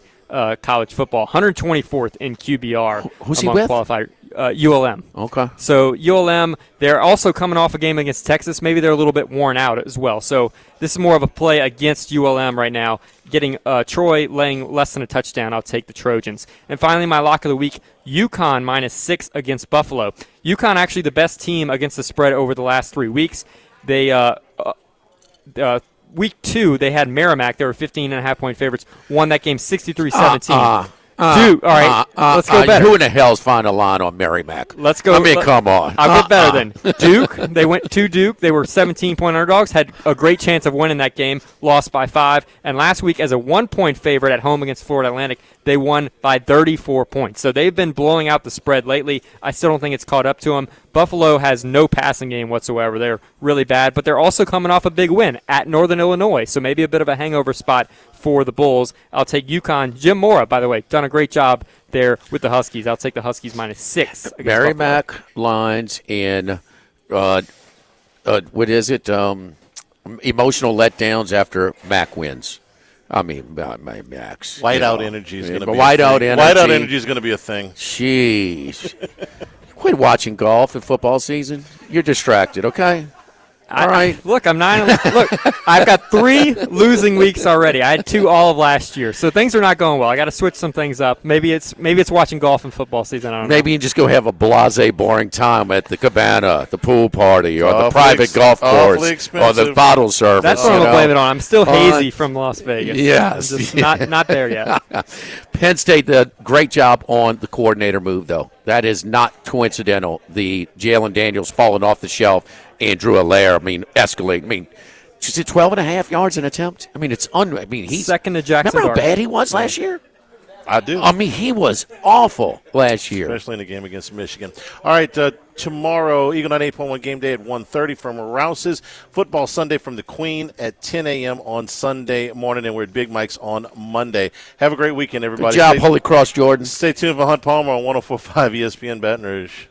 college football, 124th in QBR. Who's he among with? Qualified. ULM. Okay. So ULM, they're also coming off a game against Texas. Maybe they're a little bit worn out as well. So this is more of a play against ULM right now. Getting Troy laying less than a touchdown, I'll take the Trojans. And finally, my lock of the week, UConn minus 6 against Buffalo. UConn actually the best team against the spread over the last 3 weeks. They week 2, they had Merrimack. They were 15.5-point favorites. Won that game 63-17. Dude, all right, let's go better. Who in the hell's find a line on Merrimack? Let's go. I mean, come on. I'll get better then. Duke, they went to Duke. They were 17-point underdogs, had a great chance of winning that game, lost by 5. And last week, as a 1-point favorite at home against Florida Atlantic, they won by 34 points. So they've been blowing out the spread lately. I still don't think it's caught up to them. Buffalo has no passing game whatsoever. They're really bad, but they're also coming off a big win at Northern Illinois, so maybe a bit of a hangover spot for the Bulls. I'll take UConn. Jim Mora, by the way, done a great job there with the Huskies. I'll take the Huskies minus 6. Merrimack lines in, what is it? Emotional letdowns after Mac wins. I mean, Max. Whiteout energy is going to be whiteout energy. Whiteout energy is going to be a thing. Jeez. Quit watching golf in football season. You're distracted, okay? All right. Look, I'm 9. Look, I've got 3 losing weeks already. I had 2 all of last year, so things are not going well. I got to switch some things up. Maybe it's watching golf in football season. I don't know. Maybe you just go have a blasé, boring time at the cabana, the pool party, or the private golf course, or the bottle service. That's what I'm going to blame it on. I'm still hazy from Las Vegas. Yes. I'm just not there yet. Penn State did a great job on the coordinator move, though. That is not coincidental. The Jalen Daniels falling off the shelf. Andrew Allaire, escalating. Is it 12.5 yards an attempt? he's second to Jackson. Remember how bad he was last year? I do. He was awful last year. Especially in the game against Michigan. All right, tomorrow, Eagle 98.1 game day at 1:30 from Rouse's. Football Sunday from the Queen at 10 a.m. on Sunday morning, and we're at Big Mike's on Monday. Have a great weekend, everybody. Good job, Holy Cross Jordan. Stay tuned for Hunt Palmer on 104.5 ESPN Baton Rouge.